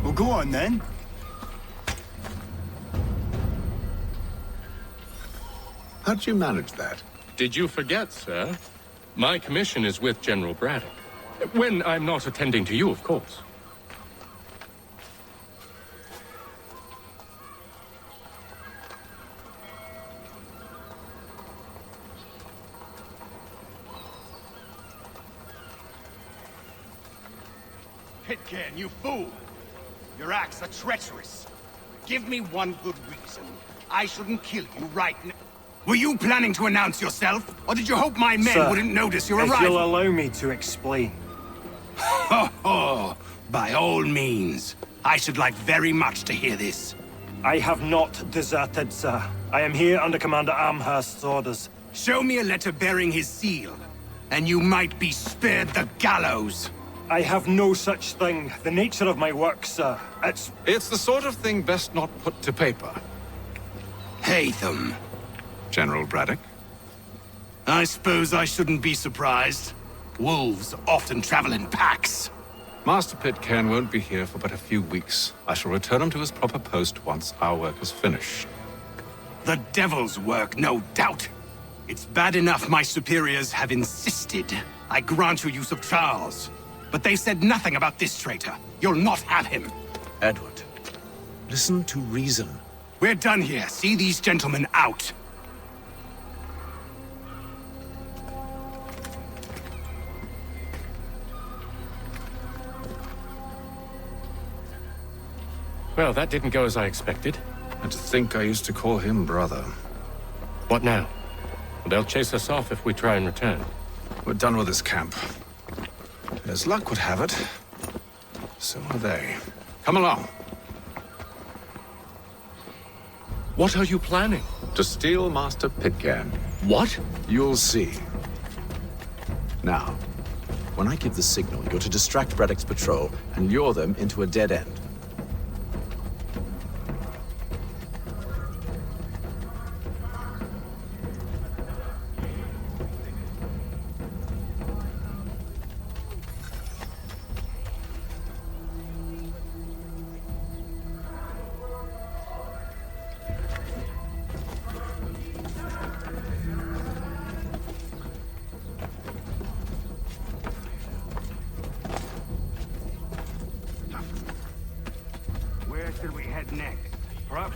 Speaker 3: Well, go on then.
Speaker 21: How'd you manage that?
Speaker 4: Did you forget, sir? My commission is with General Braddock. When I'm not attending to you, of course.
Speaker 6: Pitcairn, you fool! Your acts are treacherous. Give me one good reason I shouldn't kill you right now. Were you planning to announce yourself, or did you hope my men
Speaker 8: Sir,
Speaker 6: wouldn't notice your
Speaker 8: if
Speaker 6: arrival?
Speaker 8: you'll allow me to explain.
Speaker 6: Oh, by all means. I should like very much to hear this.
Speaker 8: I have not deserted, sir. I am here under Commander Amherst's orders.
Speaker 6: Show me a letter bearing his seal, and you might be spared the gallows.
Speaker 8: I have no such thing. The nature of my work, sir,
Speaker 21: It's the sort of thing best not put to paper.
Speaker 6: Hatham.
Speaker 21: General Braddock?
Speaker 6: I suppose I shouldn't be surprised. Wolves often travel in packs.
Speaker 21: Master Pitcairn won't be here for but a few weeks. I shall return him to his proper post once our work is finished.
Speaker 6: The devil's work, no doubt. It's bad enough my superiors have insisted I grant you use of Charles. But they said nothing about this traitor. You'll not have him.
Speaker 21: Edward, listen to reason.
Speaker 6: We're done here. See these gentlemen out.
Speaker 4: Well, that didn't go as I expected.
Speaker 21: And to think I used to call him brother.
Speaker 4: What now? They'll chase us off if we try and return.
Speaker 21: We're done with this camp. As luck would have it, so are they. Come along.
Speaker 4: What are you planning?
Speaker 21: To steal Master Pitcairn.
Speaker 4: What?
Speaker 21: You'll see. Now, when I give the signal, you're to distract Braddock's patrol and lure them into a dead end.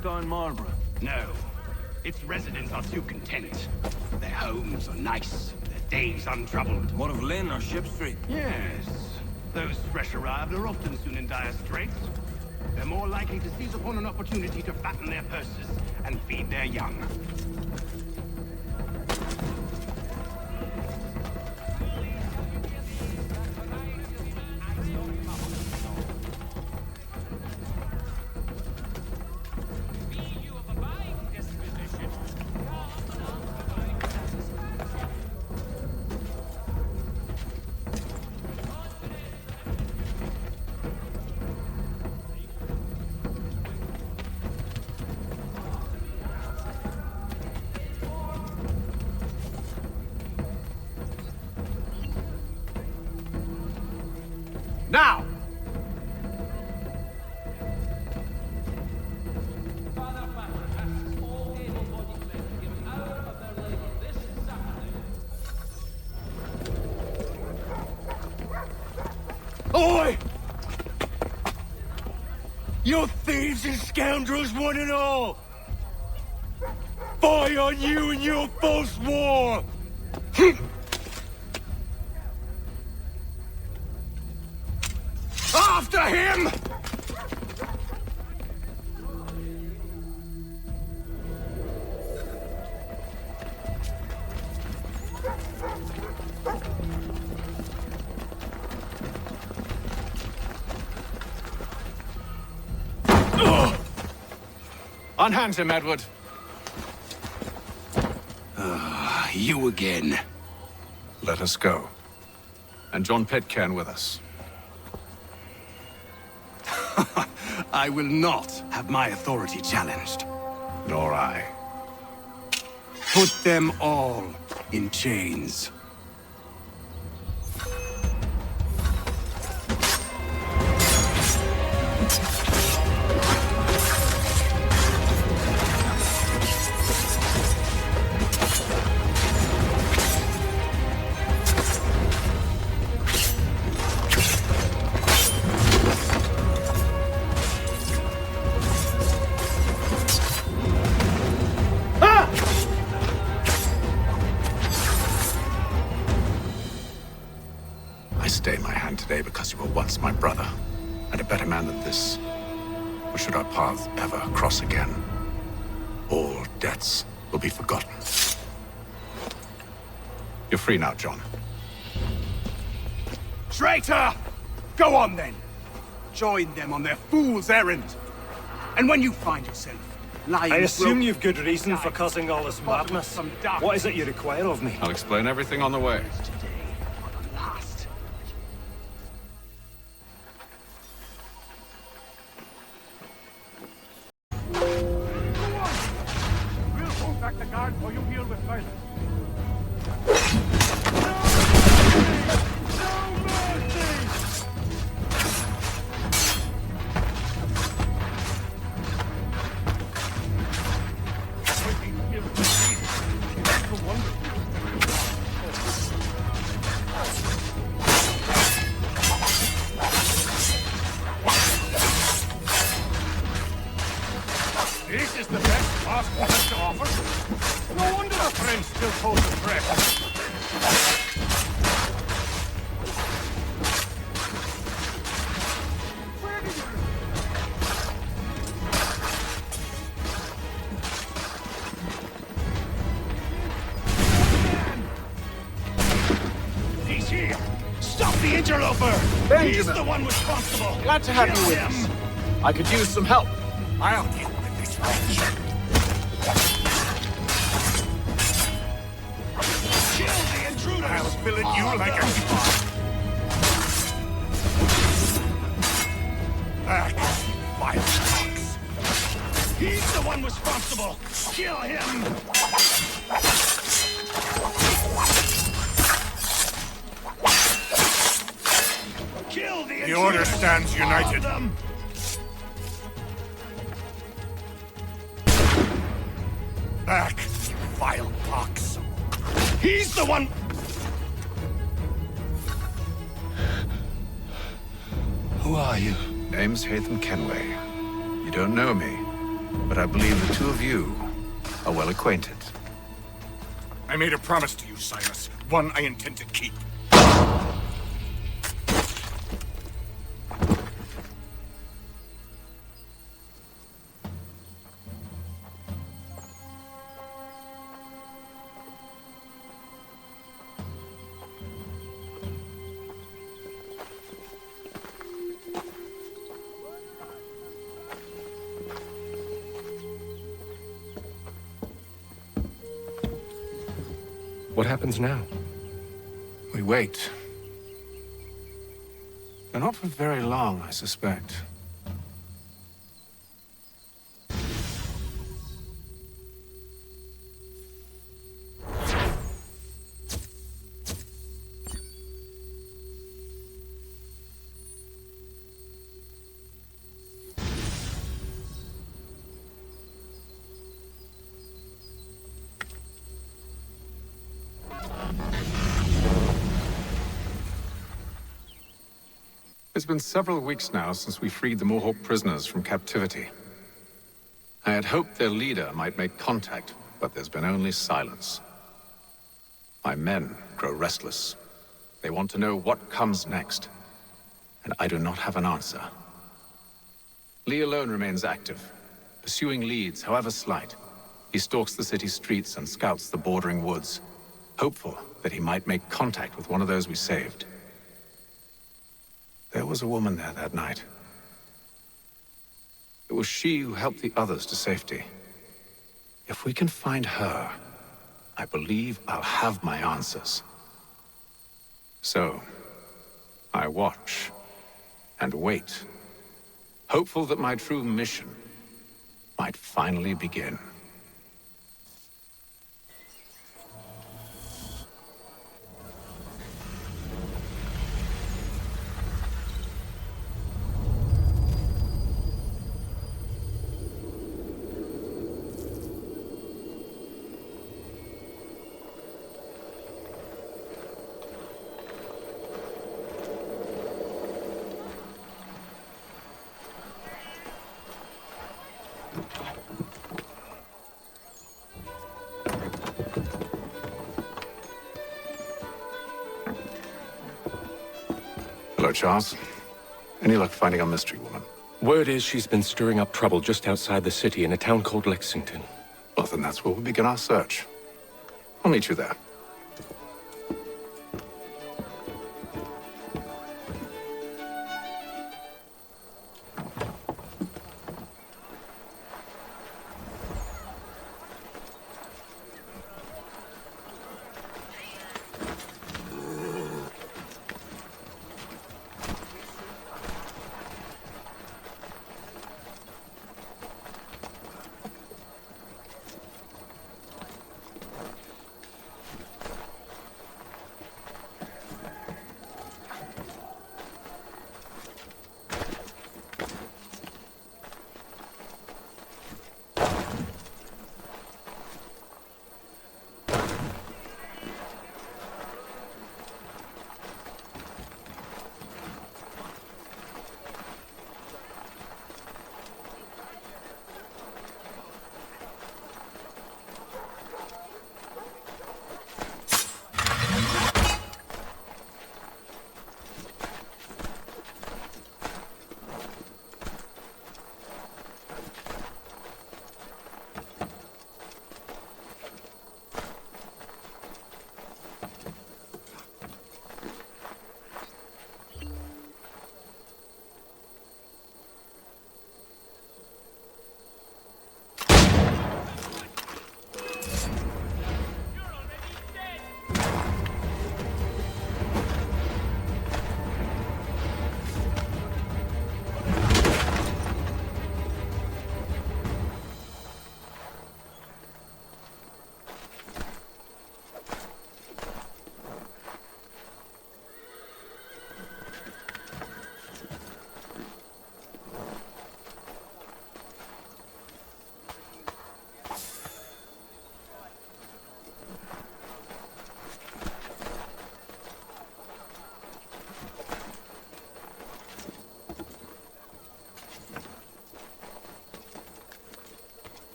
Speaker 16: clandestine Marlborough?
Speaker 6: No. Its residents are too content. Their homes are nice, their days untroubled.
Speaker 16: What of Lynn or Ship Street?
Speaker 6: Yes. Those fresh arrived are often soon in dire straits. They're more likely to seize upon an opportunity to fatten their purses and feed their young.
Speaker 16: Now! Oi! You thieves and scoundrels, one and all! Fie on you and your false war! After him!
Speaker 18: Unhand him, Edward.
Speaker 6: You again.
Speaker 18: Let us go. And John Pitcairn with us.
Speaker 6: I will not have my authority challenged.
Speaker 18: Nor I.
Speaker 6: Put them all in chains.
Speaker 18: Today because you were once my brother, and a better man than this. Or should our paths ever cross again, all debts will be forgotten. You're free now, John.
Speaker 6: Traitor! Go on then! Join them on their fool's errand. And when you find yourself lying...
Speaker 8: I assume you've good reason for causing all this madness. What is it you require of me?
Speaker 18: I'll explain everything on the way.
Speaker 16: The guard or you deal with violence. This is the best Boston has to offer. No wonder the French still pose a threat. He's here! Stop the interloper!
Speaker 21: Benjamin.
Speaker 16: He's the one responsible!
Speaker 21: Glad to have
Speaker 16: Kill
Speaker 21: you with
Speaker 16: him.
Speaker 21: us. I could use some help.
Speaker 16: I'll deal with this wretch. Kill the intruder! I'll billet you like a dog. Back, vile fox. He's the one responsible. Kill him. Kill the intruder.
Speaker 11: The Order stands united. Back, you vile pox.
Speaker 16: He's the one...
Speaker 18: Who are you? Name's Hatham Kenway. You don't know me, but I believe the two of you are well acquainted.
Speaker 17: I made a promise to you, Silas. One I intend to keep.
Speaker 4: What happens now?
Speaker 18: We wait. But not for very long, I suspect. It's been several weeks now since we freed the Mohawk prisoners from captivity. I had hoped their leader might make contact, but there's been only silence. My men grow restless. They want to know what comes next, and I do not have an answer. Lee alone remains active, pursuing leads, however slight. He stalks the city streets and scouts the bordering woods, hopeful that he might make contact with one of those we saved. There was a woman there that night. It was she who helped the others to safety. If we can find her, I believe I'll have my answers. So, I watch and wait, hopeful that my true mission might finally begin. Hello, Charles. Any luck finding our mystery woman?
Speaker 4: Word is she's been stirring up trouble just outside the city in a town called Lexington.
Speaker 18: Well, then that's where we'll begin our search. I'll meet you there.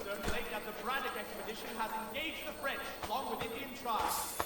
Speaker 2: circulate that the Braddock expedition has engaged the French, along with Indian tribes.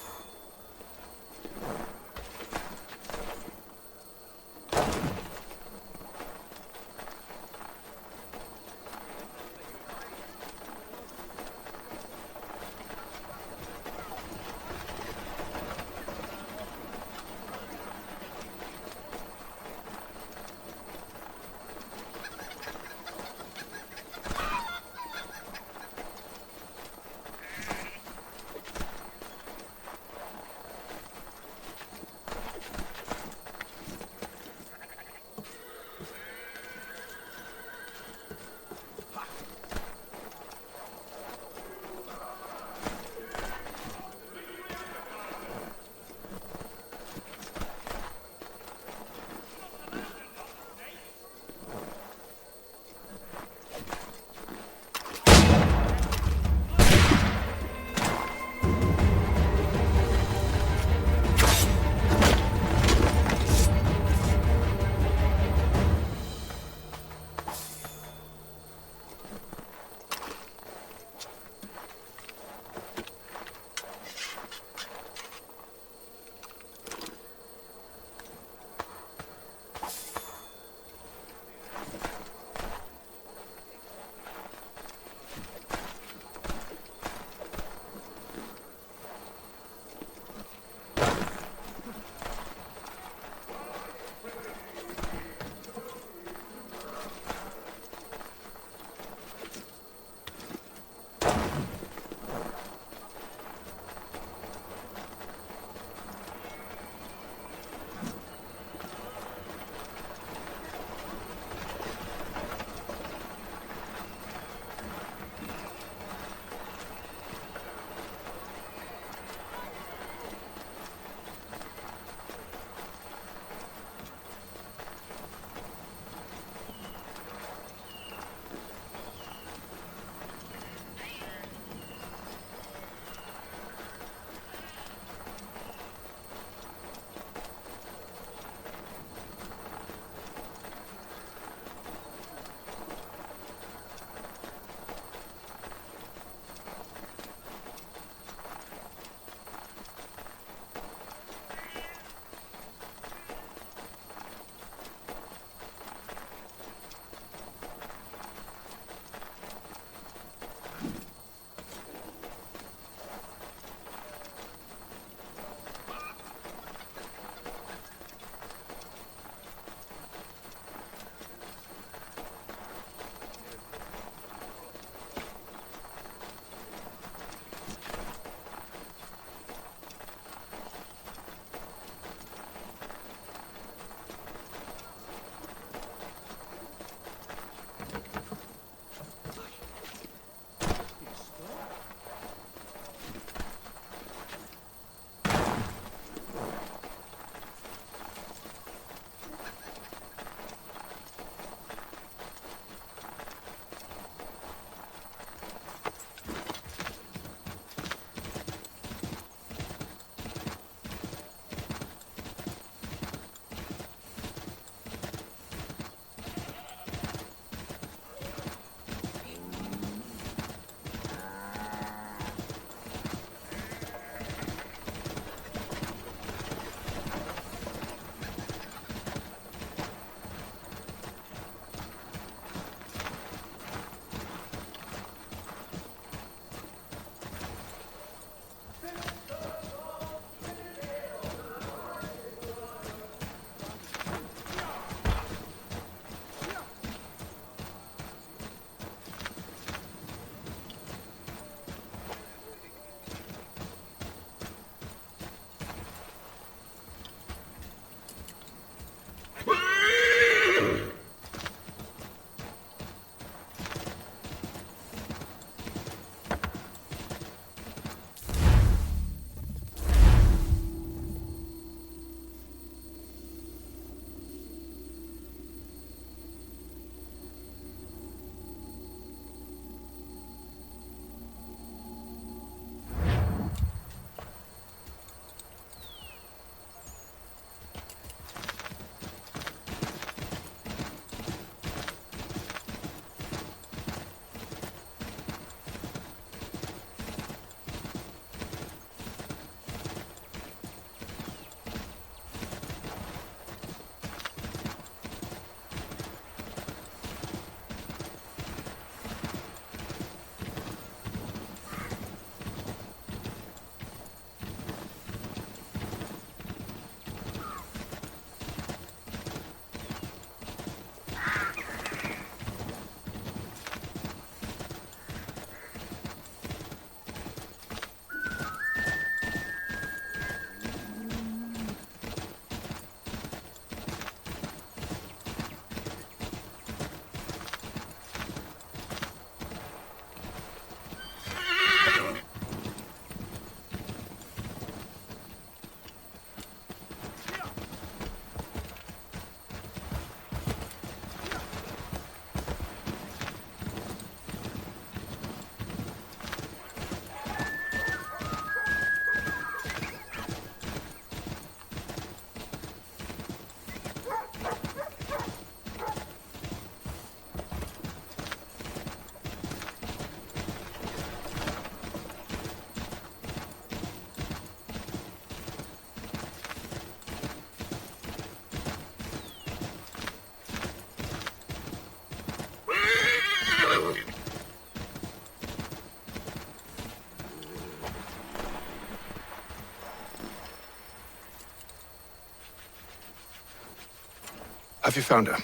Speaker 18: Have you found her?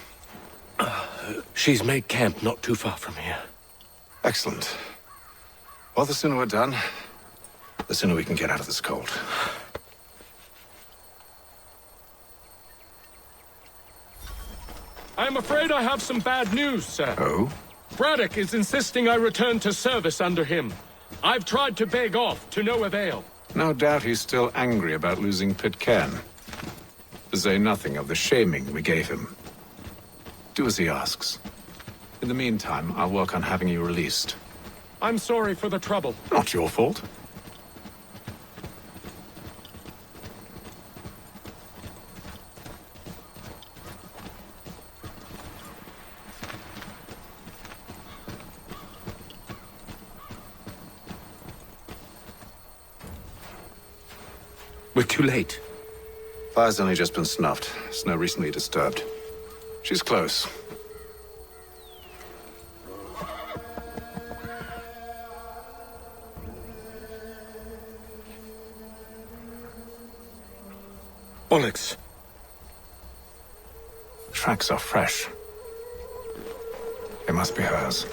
Speaker 4: She's made camp not too far from here.
Speaker 18: Excellent. Well, the sooner we're done, the sooner we can get out of this cold.
Speaker 4: I'm afraid I have some bad news, sir.
Speaker 18: Oh?
Speaker 4: Braddock is insisting I return to service under him. I've tried to beg off, to no avail.
Speaker 18: No doubt he's still angry about losing Pitcairn. To say nothing of the shaming we gave him. Do as he asks. In the meantime, I'll work on having you released.
Speaker 4: I'm sorry for the trouble.
Speaker 18: Not your fault.
Speaker 4: We're too late.
Speaker 18: Fire's only just been snuffed. Snow recently disturbed. She's close.
Speaker 4: Bullets.
Speaker 18: Tracks are fresh. They must be hers.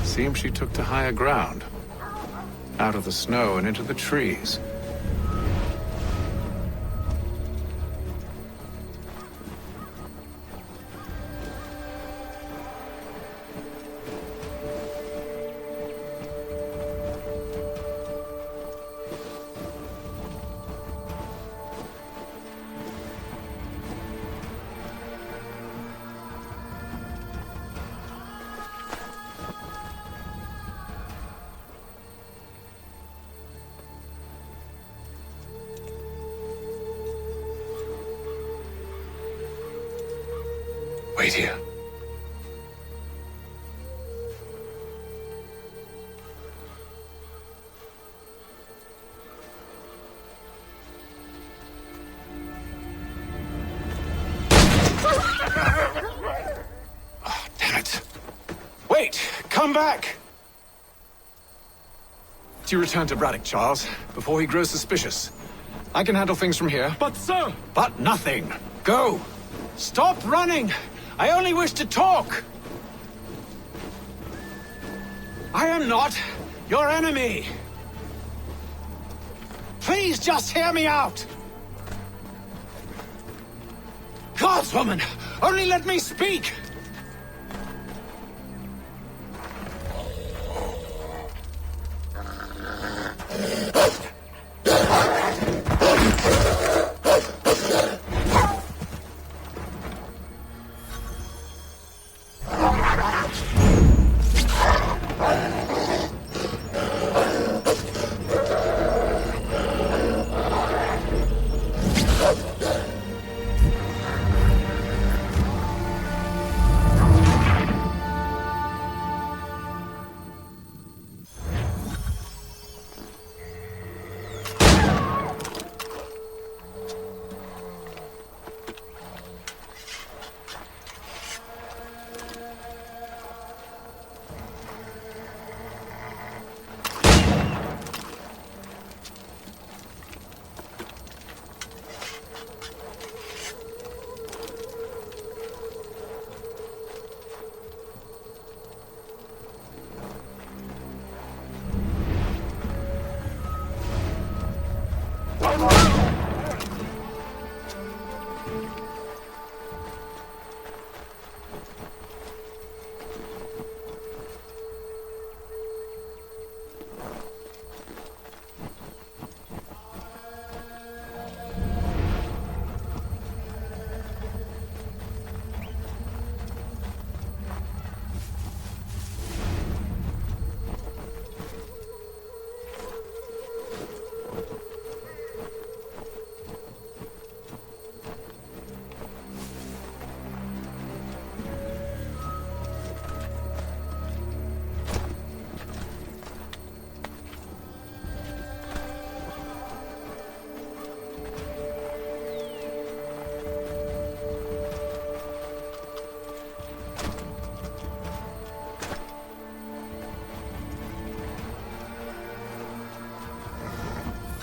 Speaker 18: Seems she took to higher ground. Out of the snow and into the trees.
Speaker 4: Wait here.
Speaker 18: Oh, damn it. Wait! Come back! Do you return to Braddock, Charles, before he grows suspicious? I can handle things from here.
Speaker 4: But, sir!
Speaker 18: But nothing. Go! Stop running! I only wish to talk! I am not your enemy! Please just hear me out! Godswoman, only let me speak!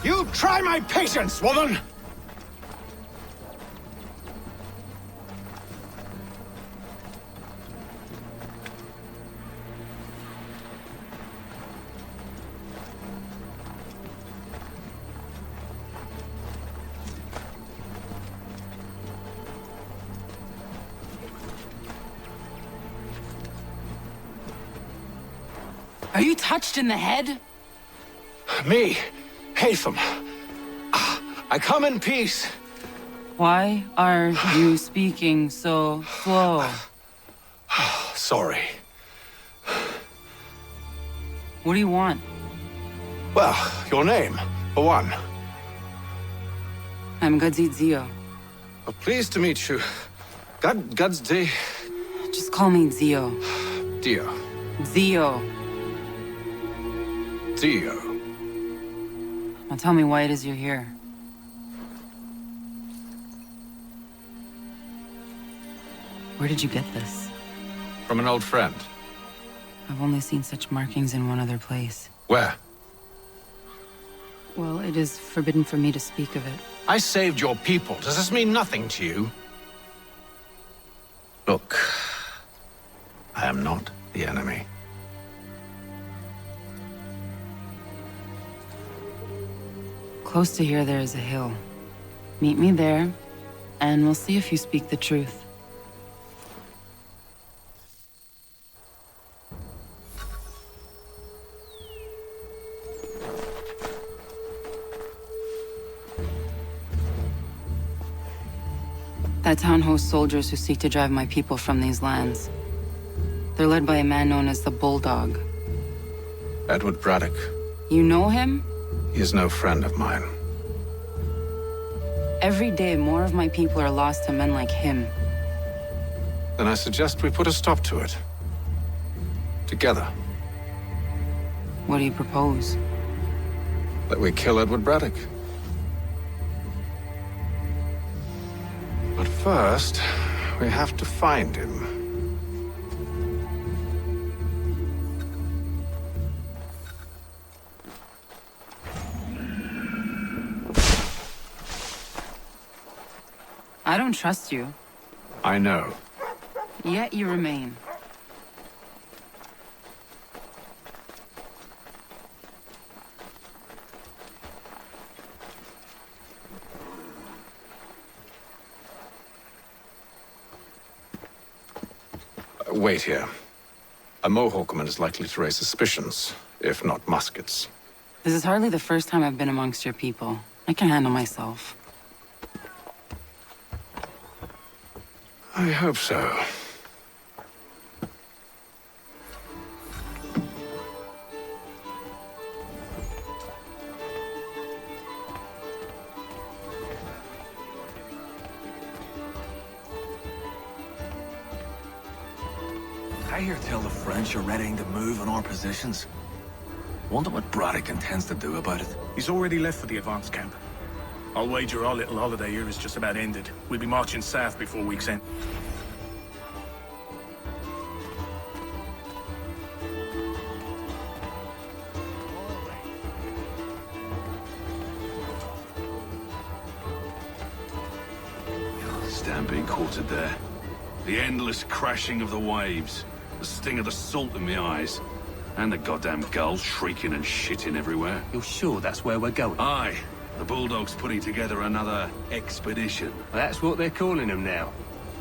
Speaker 18: You try my patience, woman!
Speaker 5: Are you touched in the head?
Speaker 18: Me, Hatham. I come in peace.
Speaker 5: Why are you speaking so slow?
Speaker 18: Sorry.
Speaker 5: What do you want?
Speaker 18: Well, your name, for one.
Speaker 5: I'm Gadzit Zio.
Speaker 18: Oh, pleased to meet you. Gadsdi.
Speaker 5: Just call me Zio.
Speaker 18: Dio.
Speaker 5: Zio.
Speaker 18: Dio.
Speaker 5: Now tell me why it is you're here. Where did you get this?
Speaker 18: From an old friend.
Speaker 5: I've only seen such markings in one other place.
Speaker 18: Where?
Speaker 5: Well, it is forbidden for me to speak of it.
Speaker 18: I saved your people. Does this mean nothing to you? Look, I am not the enemy.
Speaker 5: Close to here, there is a hill. Meet me there, and we'll see if you speak the truth. That town hosts soldiers who seek to drive my people from these lands. They're led by a man known as the Bulldog.
Speaker 18: Edward Braddock.
Speaker 5: You know him?
Speaker 18: He is no friend of mine.
Speaker 5: Every day, more of my people are lost to men like him.
Speaker 18: Then I suggest we put a stop to it. Together.
Speaker 5: What do you propose?
Speaker 18: That we kill Edward Braddock. But first, we have to find him.
Speaker 5: I don't trust you.
Speaker 18: I know.
Speaker 5: Yet you remain.
Speaker 18: Wait here. A Mohawkman is likely to raise suspicions, if not muskets.
Speaker 5: This is hardly the first time I've been amongst your people. I can handle myself.
Speaker 18: I hope so.
Speaker 10: I hear tell the French are readying to move on our positions. Wonder what Braddock intends to do about it.
Speaker 19: He's already left for the advance camp. I'll wager our little holiday here is just about ended. We'll be marching south before week's end.
Speaker 23: Stan being quartered there. The endless crashing of the waves. The sting of the salt in my eyes. And the goddamn gulls shrieking and shitting everywhere.
Speaker 25: You're sure that's where we're going?
Speaker 23: Aye. The Bulldog's putting together another expedition.
Speaker 25: That's what they're calling them now.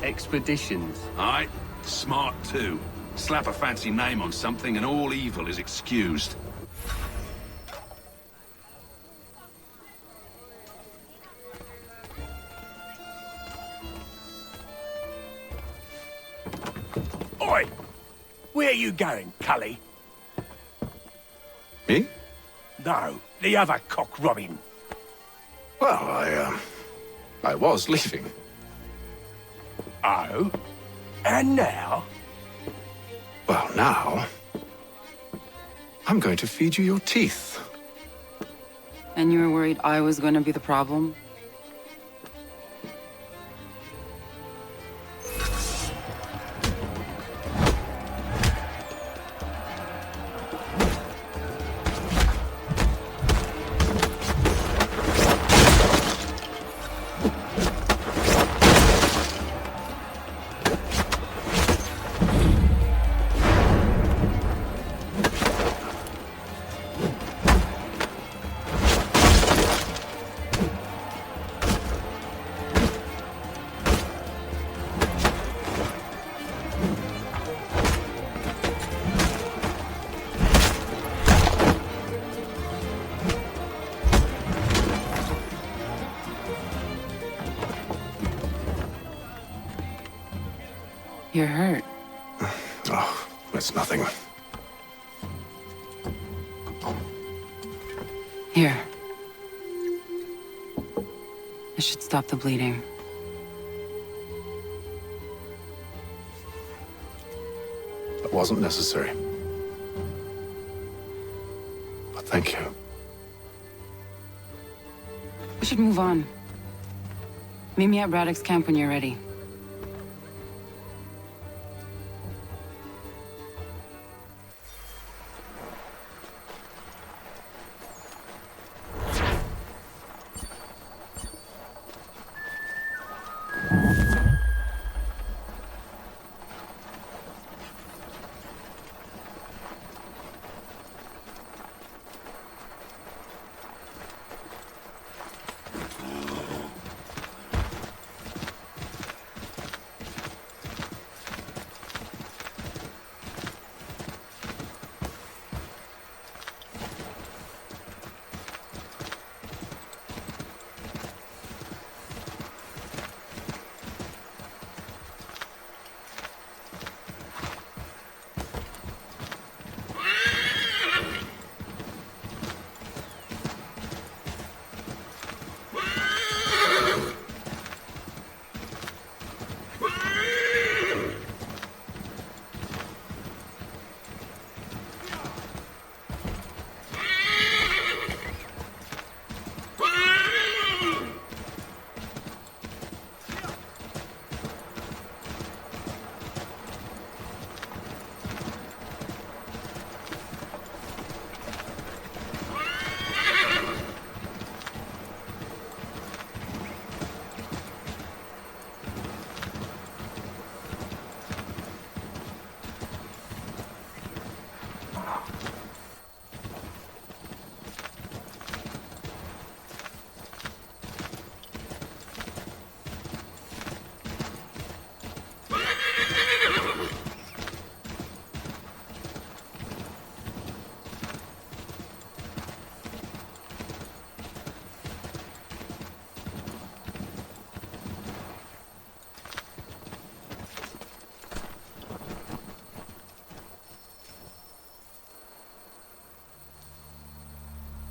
Speaker 25: Expeditions.
Speaker 23: Aye. Smart too. Slap a fancy name on something and all evil is excused.
Speaker 26: Oi! Where you going, Cully?
Speaker 18: Me?
Speaker 26: No, the other cock Robin.
Speaker 18: Well, I was leaving.
Speaker 26: Oh? And now?
Speaker 18: Well, now... I'm going to feed you your teeth.
Speaker 5: And you were worried I was going to be the problem? You're hurt.
Speaker 18: Oh, it's nothing.
Speaker 5: Here. This should stop the bleeding.
Speaker 18: That wasn't necessary. But thank you.
Speaker 5: We should move on. Meet me at Braddock's camp when you're ready.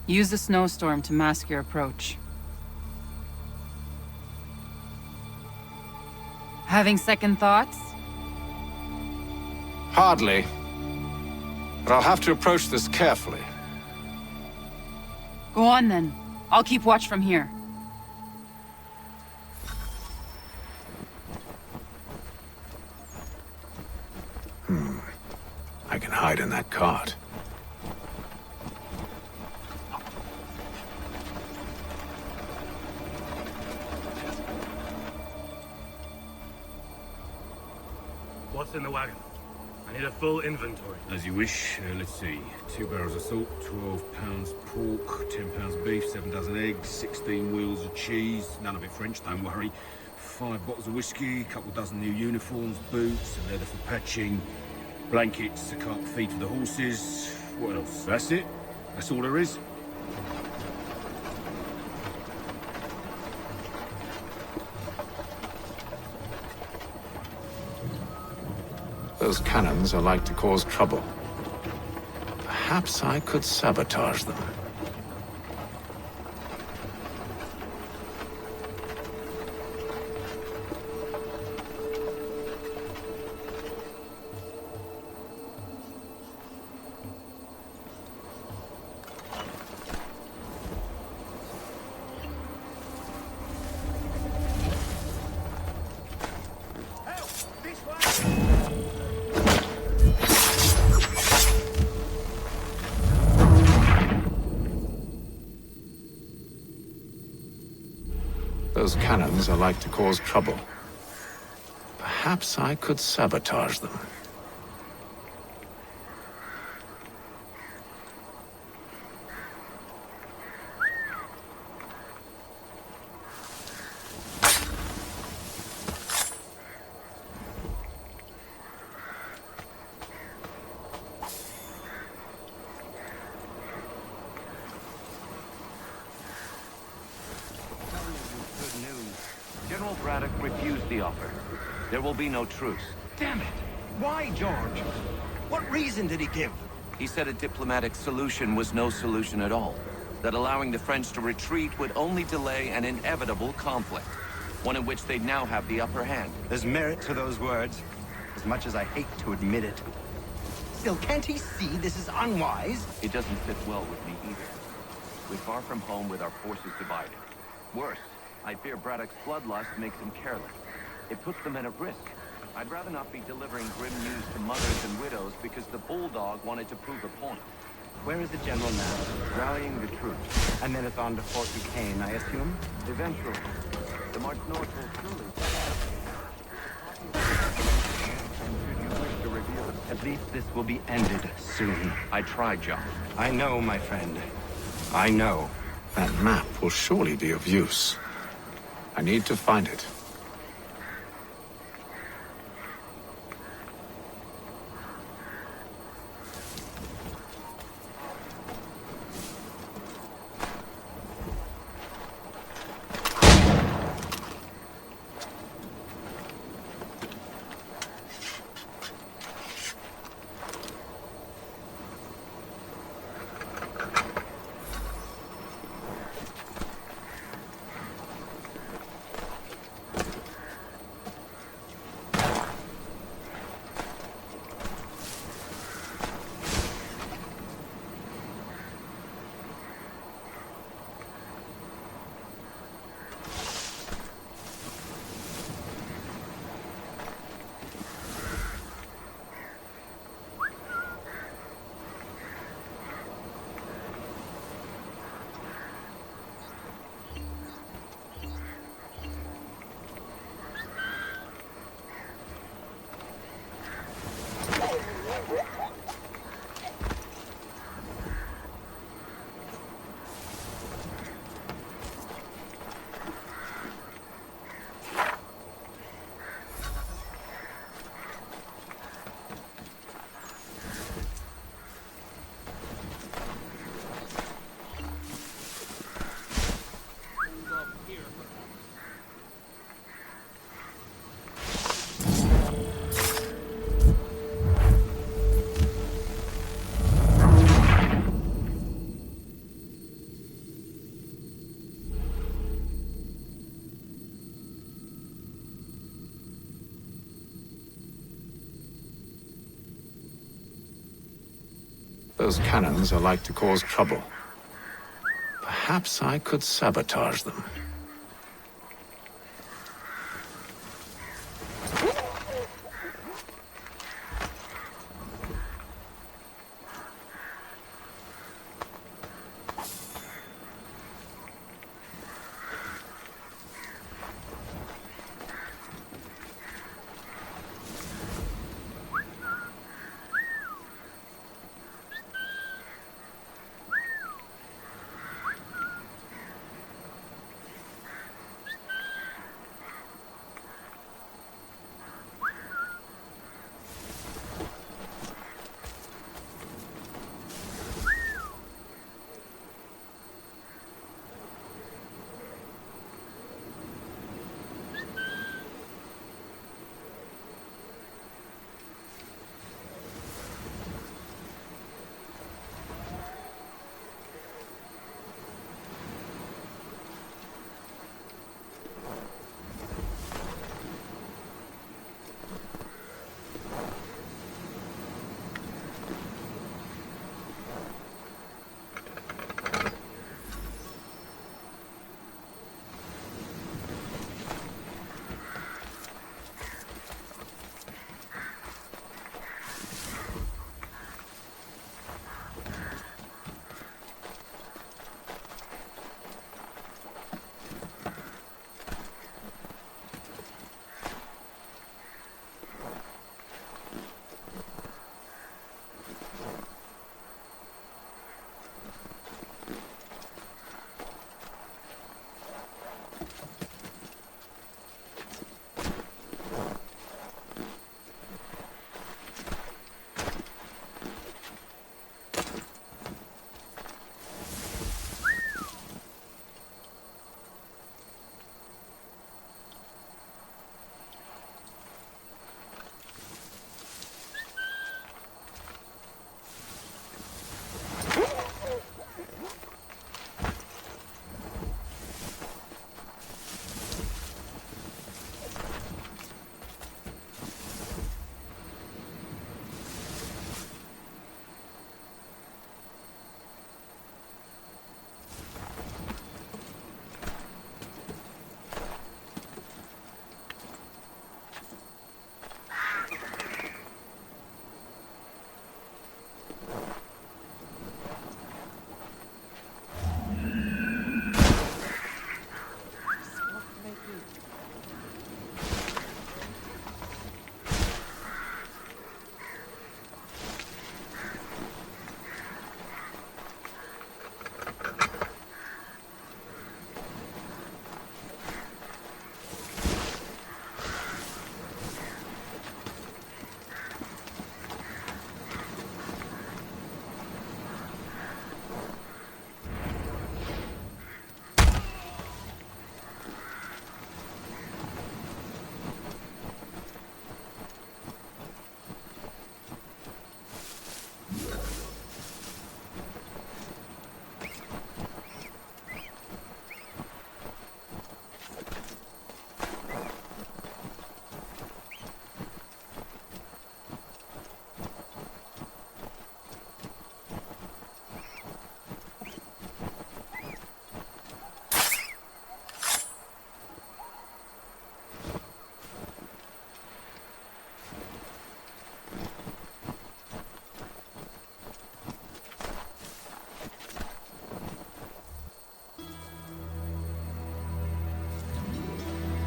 Speaker 5: Use the snowstorm to mask your approach. Having second thoughts?
Speaker 18: Hardly. But I'll have to approach this carefully.
Speaker 5: Go on then. I'll keep watch from here.
Speaker 18: I can hide in that cart.
Speaker 7: What's in the wagon? I need a full inventory.
Speaker 23: As you wish. Let's see. 2 barrels of salt, 12 pounds pork, 10 pounds beef, 7 dozen eggs, 16 wheels of cheese. None of it French, don't worry. 5 bottles of whiskey, a couple dozen new uniforms, boots, and leather for patching, blankets, a cart feed for the horses. What else? That's it? That's all there is?
Speaker 18: Those cannons are like to cause trouble. Perhaps I could sabotage them. Those cannons are like to cause trouble. Perhaps I could sabotage them.
Speaker 9: General Braddock refused the offer. There will be no truce.
Speaker 16: Damn it! Why, George? What reason did he give?
Speaker 9: He said a diplomatic solution was no solution at all. That allowing the French to retreat would only delay an inevitable conflict. One in which they'd now have the upper hand.
Speaker 20: There's merit to those words, as much as I hate to admit it. Still, can't he see this is unwise?
Speaker 9: It doesn't fit well with me either. We're far from home with our forces divided. Worse, I fear Braddock's bloodlust makes him careless. It puts the men at risk. I'd rather not be delivering grim news to mothers and widows because the bulldog wanted to prove a point.
Speaker 20: Where is the general now?
Speaker 9: Rallying the troops.
Speaker 20: And then it's on to Fort Duquesne, I assume?
Speaker 9: Eventually. The march north will truly... And should you wish to reveal it,
Speaker 20: at least this will be ended soon.
Speaker 9: I tried, John.
Speaker 20: I know, my friend. I know.
Speaker 18: That map will surely be of use. I need to find it. Those cannons are like to cause trouble. Perhaps I could sabotage them.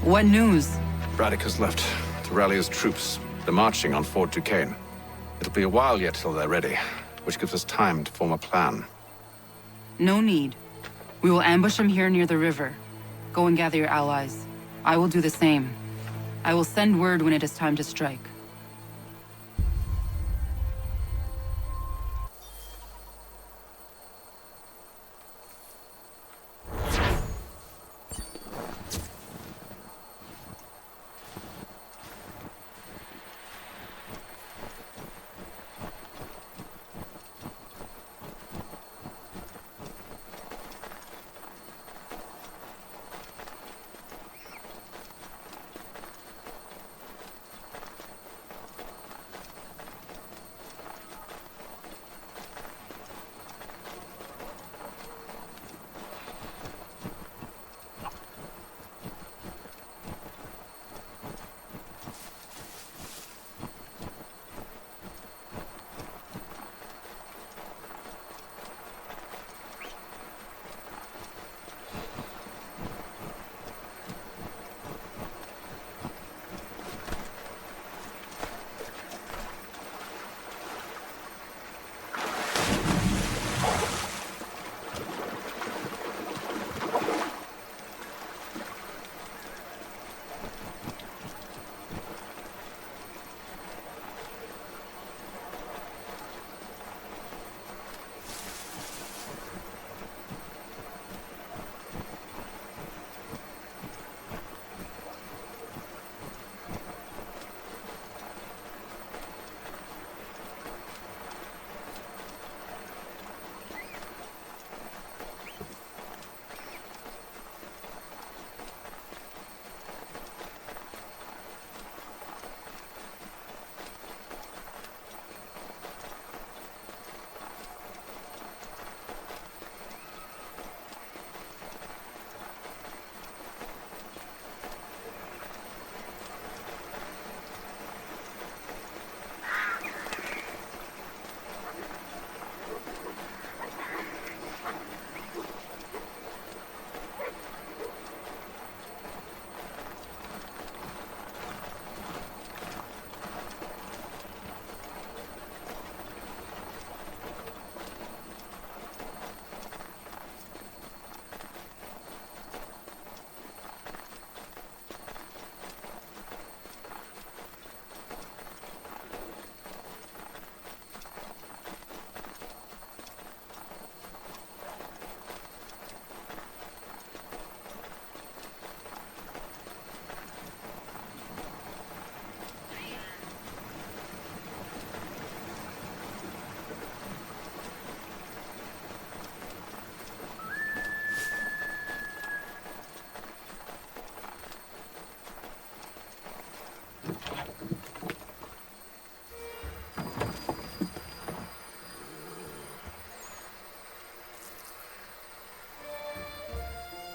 Speaker 5: What news?
Speaker 18: Braddock has left to rally his troops. They're marching on Fort Duquesne. It'll be a while yet till they're ready, which gives us time to form a plan.
Speaker 5: No need. We will ambush them here near the river. Go and gather your allies. I will do the same. I will send word when it is time to strike.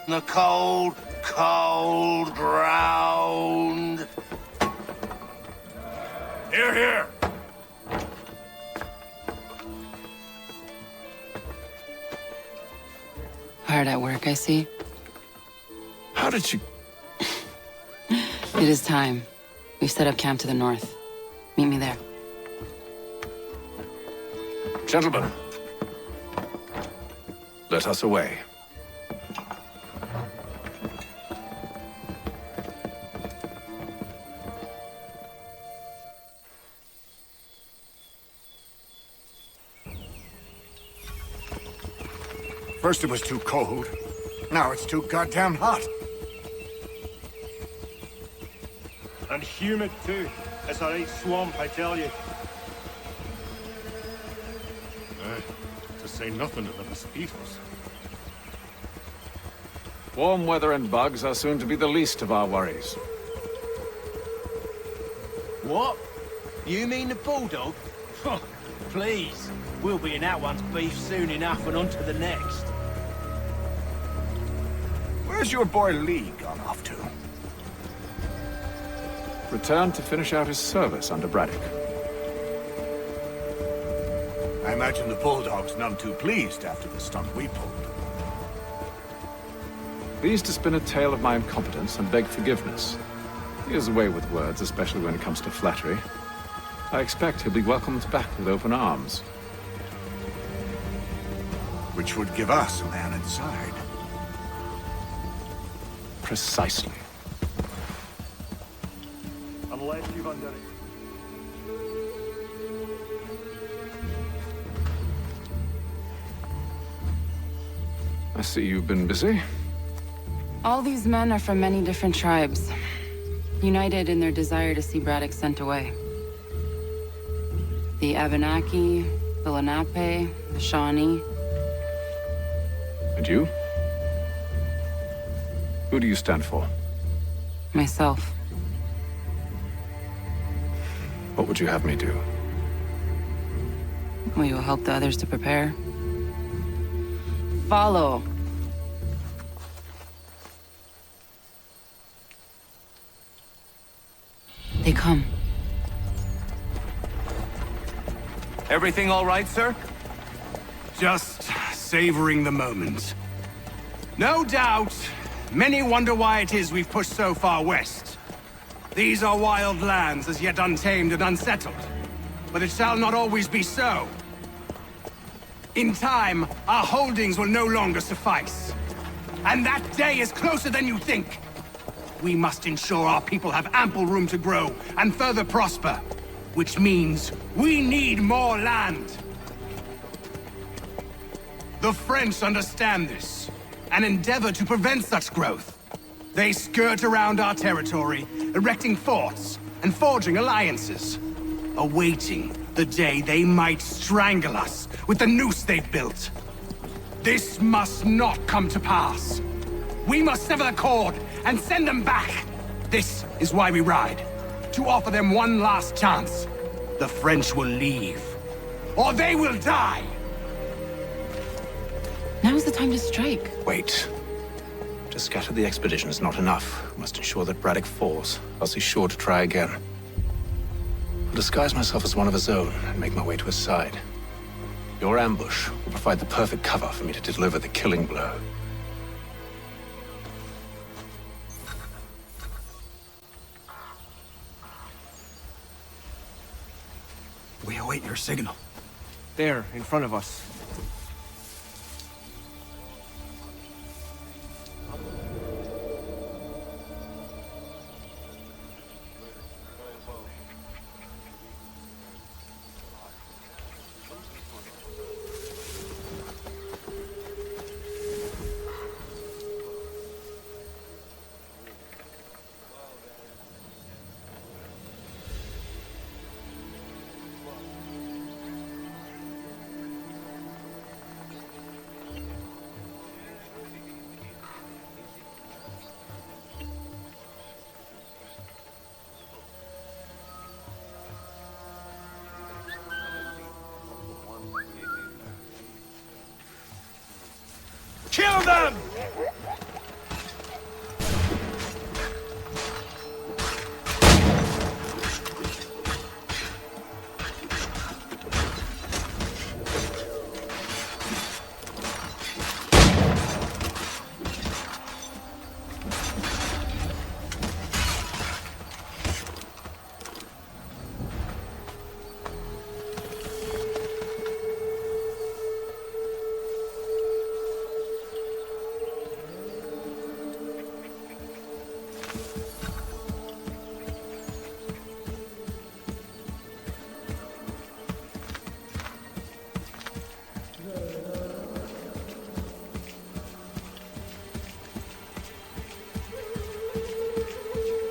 Speaker 26: The cold, cold ground.
Speaker 3: Here, here.
Speaker 5: Hard at work, I see.
Speaker 18: How did you...
Speaker 5: It is time. We've set up camp to the north. Meet me there.
Speaker 18: Gentlemen, let us away.
Speaker 1: First it was too cold. Now it's too goddamn hot.
Speaker 8: And humid too. It's a right swamp, I tell you.
Speaker 19: To say nothing of the mosquitoes.
Speaker 18: Warm weather and bugs are soon to be the least of our worries.
Speaker 20: What? You mean the bulldog? Please. We'll be in that one's beef soon enough and on to the next.
Speaker 1: Where's your boy Lee gone off to?
Speaker 18: Returned to finish out his service under Braddock.
Speaker 1: I imagine the Bulldog's none too pleased after the stunt we pulled.
Speaker 21: Pleased to spin a tale of my incompetence and beg forgiveness. He has a way with words, especially when it comes to flattery. I expect he'll be welcomed back with open arms.
Speaker 17: Which would give us a man inside.
Speaker 21: Precisely.
Speaker 8: Unless you've undone it.
Speaker 21: I see you've been busy.
Speaker 5: All these men are from many different tribes, united in their desire to see Braddock sent away. The Abenaki, the Lenape, the Shawnee.
Speaker 21: And you? Who do you stand for?
Speaker 5: Myself.
Speaker 21: What would you have me do?
Speaker 5: Will you help the others to prepare? Follow. They come.
Speaker 6: Everything all right, sir? Just savoring the moment. No doubt, many wonder why it is we've pushed so far west. These are wild lands, as yet untamed and unsettled. But it shall not always be so. In time, our holdings will no longer suffice. And that day is closer than you think. We must ensure our people have ample room to grow and further prosper. Which means we need more land. The French understand this, and endeavor to prevent such growth. They skirt around our territory, erecting forts and forging alliances, awaiting the day they might strangle us with the noose they've built. This must not come to pass. We must sever the cord and send them back. This is why we ride. To offer them one last chance. The French will leave, or they will die!
Speaker 5: Now's the time to strike.
Speaker 21: Wait. To scatter the expedition is not enough. We must ensure that Braddock falls, else he's sure to try again. I'll disguise myself as one of his own and make my way to his side. Your ambush will provide the perfect cover for me to deliver the killing blow.
Speaker 20: We await your signal.
Speaker 12: There, in front of us.
Speaker 16: Kill them!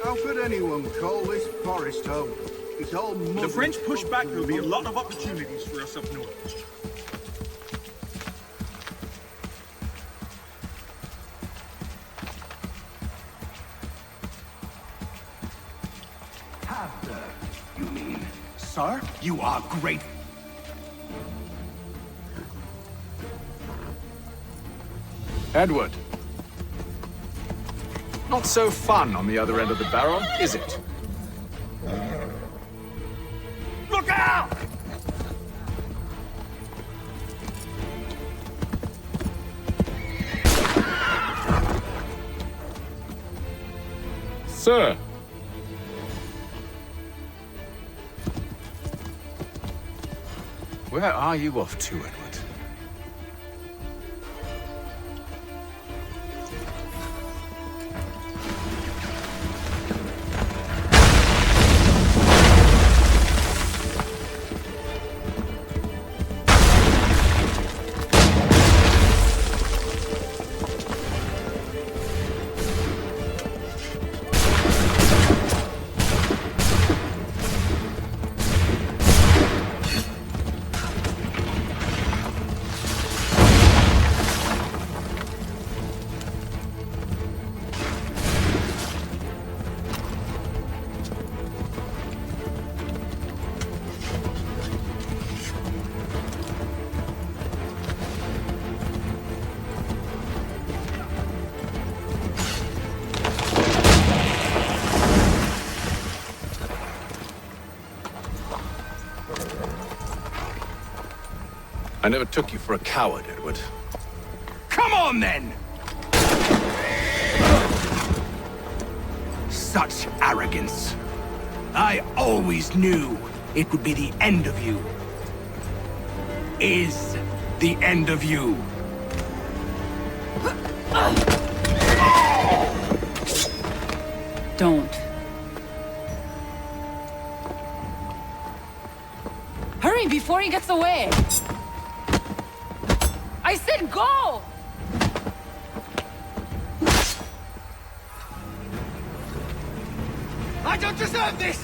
Speaker 11: How could anyone call this forest home? It's all mud.
Speaker 2: If the French push back, there'll be a lot of opportunities for us up north.
Speaker 6: You mean? Sir, you are great.
Speaker 21: Edward. Not so fun on the other end of the barrel, is it?
Speaker 16: Look out!
Speaker 18: sir. Where are you off to, Edward? I never took you for a coward, Edward.
Speaker 20: Come on, then! Such arrogance. I always knew it would be the end of you. Is the end of you.
Speaker 5: Don't. Hurry before he gets away! I said go!
Speaker 20: I don't deserve this!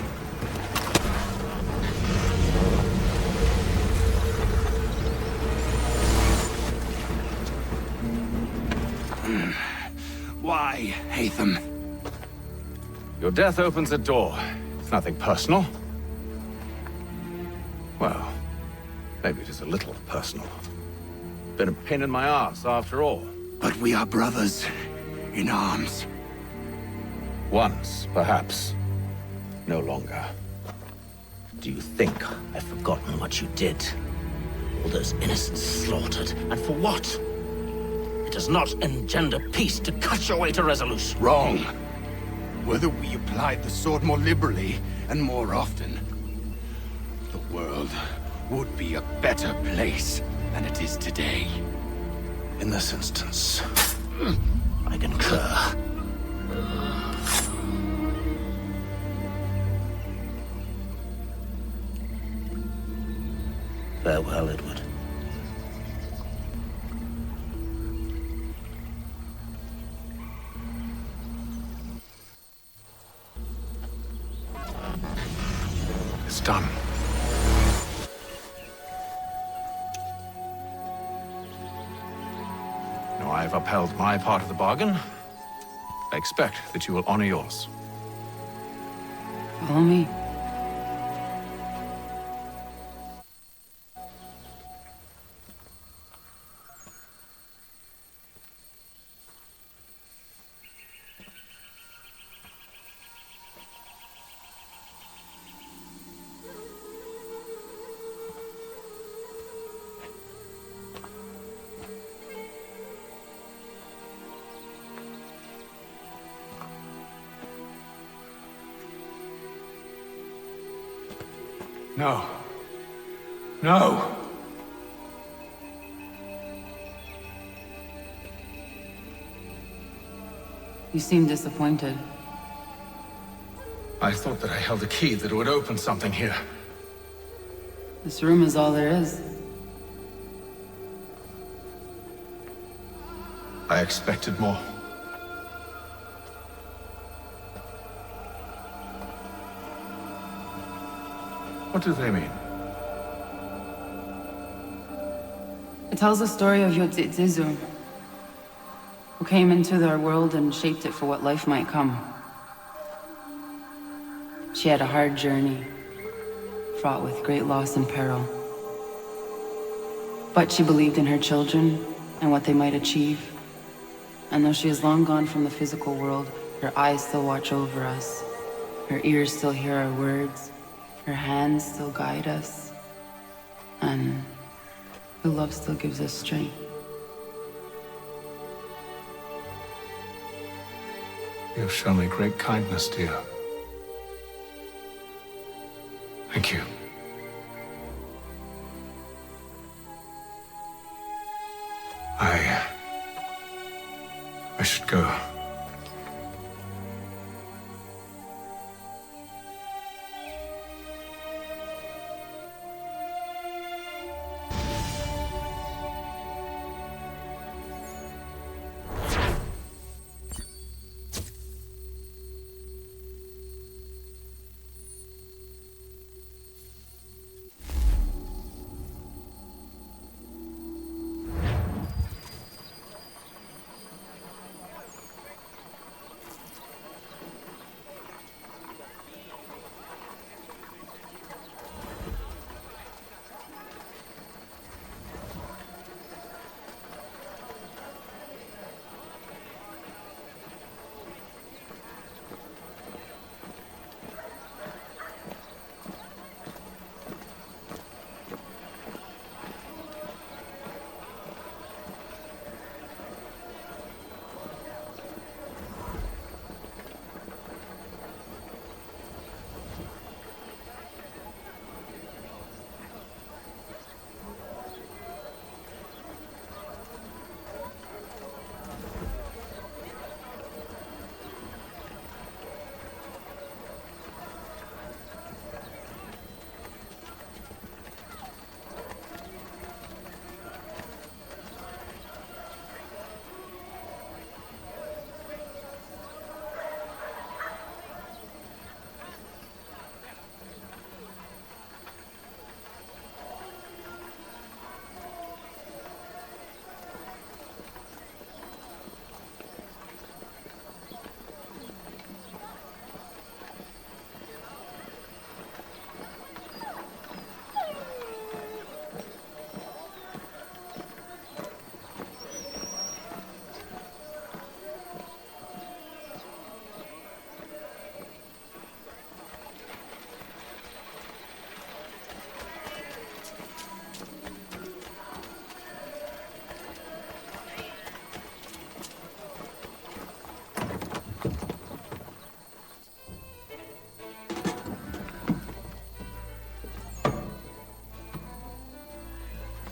Speaker 20: Why, Hatham?
Speaker 18: Your death opens a door. It's nothing personal. Well, maybe it is a little personal. Been a pain in my ass, after all.
Speaker 20: But we are brothers in arms.
Speaker 18: Once, perhaps. No longer.
Speaker 4: Do you think I've forgotten what you did? All those innocents slaughtered, and for what? It does not engender peace to cut your way to resolution.
Speaker 20: Wrong. Whether we applied the sword more liberally and more often, the world would be a better place than it is today.
Speaker 4: In this instance, I concur. Farewell, Edward.
Speaker 18: It's done. Now I have upheld my part of the bargain. I expect that you will honor yours.
Speaker 5: Follow me.
Speaker 18: No. No!
Speaker 5: You seem disappointed.
Speaker 18: I thought that I held a key that would open something here.
Speaker 5: This room is all there is.
Speaker 18: I expected more. What do they mean?
Speaker 5: It tells the story of Yotzitzizu, who came into our world and shaped it for what life might come. She had a hard journey, fraught with great loss and peril. But she believed in her children and what they might achieve. And though she is long gone from the physical world, her eyes still watch over us. Her ears still hear our words. Her hands still guide us. And her love still gives us strength.
Speaker 21: You have shown me great kindness, dear. Thank you. I should go.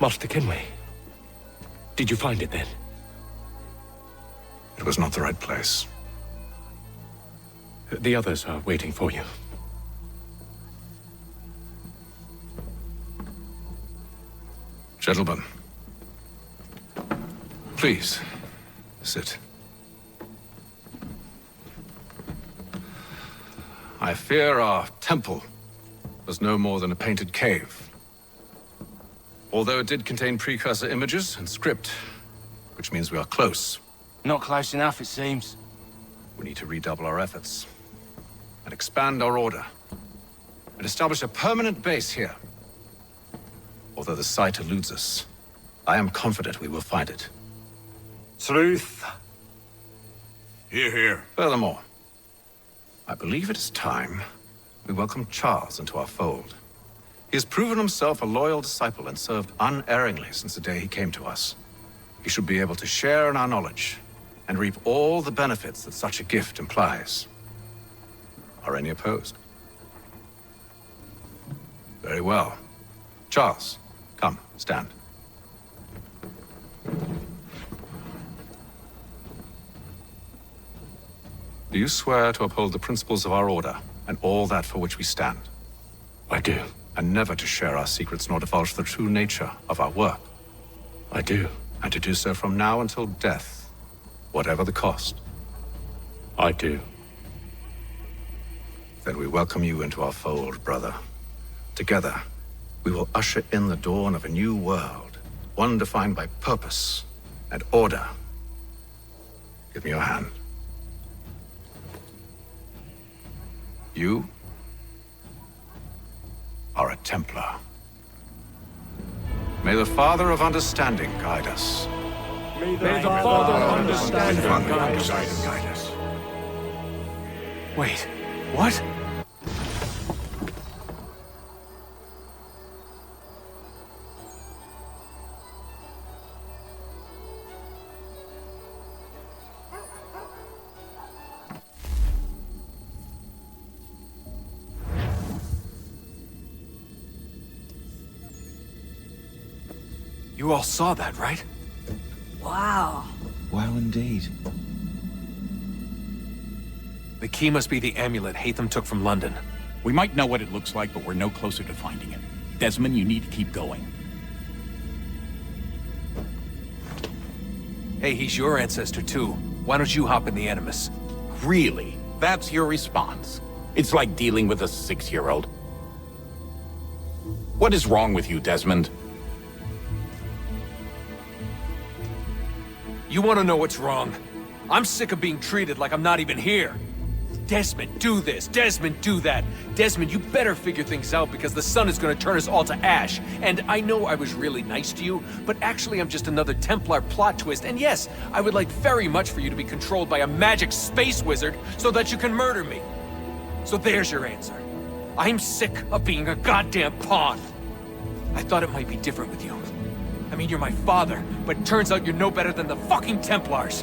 Speaker 21: Master Kenway, did you find it then? It was not the right place. The others are waiting for you. Gentlemen, please, sit. I fear our temple was no more than a painted cave. Although it did contain precursor images and script, which means we are close.
Speaker 20: Not close enough, it seems.
Speaker 21: We need to redouble our efforts and expand our order and establish a permanent base here. Although the site eludes us, I am confident we will find it.
Speaker 8: Truth.
Speaker 21: Hear, hear. Furthermore, I believe it is time we welcome Charles into our fold. He has proven himself a loyal disciple and served unerringly since the day he came to us. He should be able to share in our knowledge and reap all the benefits that such a gift implies. Are any opposed? Very well. Charles, come, stand. Do you swear to uphold the principles of our order and all that for which we stand? I do. And never to share our secrets nor divulge the true nature of our work? I do. And to do so from now until death, whatever the cost? I do. Then we welcome you into our fold, brother. Together, we will usher in the dawn of a new world, one defined by purpose and order. Give me your hand. You are a Templar. May the Father of Understanding guide us.
Speaker 8: May the Father of Understanding guide us.
Speaker 21: Wait, what?
Speaker 12: You all saw that, right?
Speaker 10: Wow.
Speaker 12: Wow, indeed. The key must be the amulet Hatham took from London.
Speaker 13: We might know what it looks like, but we're no closer to finding it. Desmond, you need to keep going.
Speaker 12: Hey, he's your ancestor too. Why don't you hop in the Animus?
Speaker 13: Really? That's your response? It's like dealing with a 6-year-old. What is wrong with you, Desmond?
Speaker 12: You want to know what's wrong? I'm sick of being treated like I'm not even here. Desmond, do this. Desmond, do that. Desmond, you better figure things out because the sun is going to turn us all to ash. And I know I was really nice to you, but actually I'm just another Templar plot twist. And yes, I would like very much for you to be controlled by a magic space wizard so that you can murder me. So there's your answer. I'm sick of being a goddamn pawn. I thought it might be different with you. I mean, you're my father, but it turns out you're no better than the fucking Templars.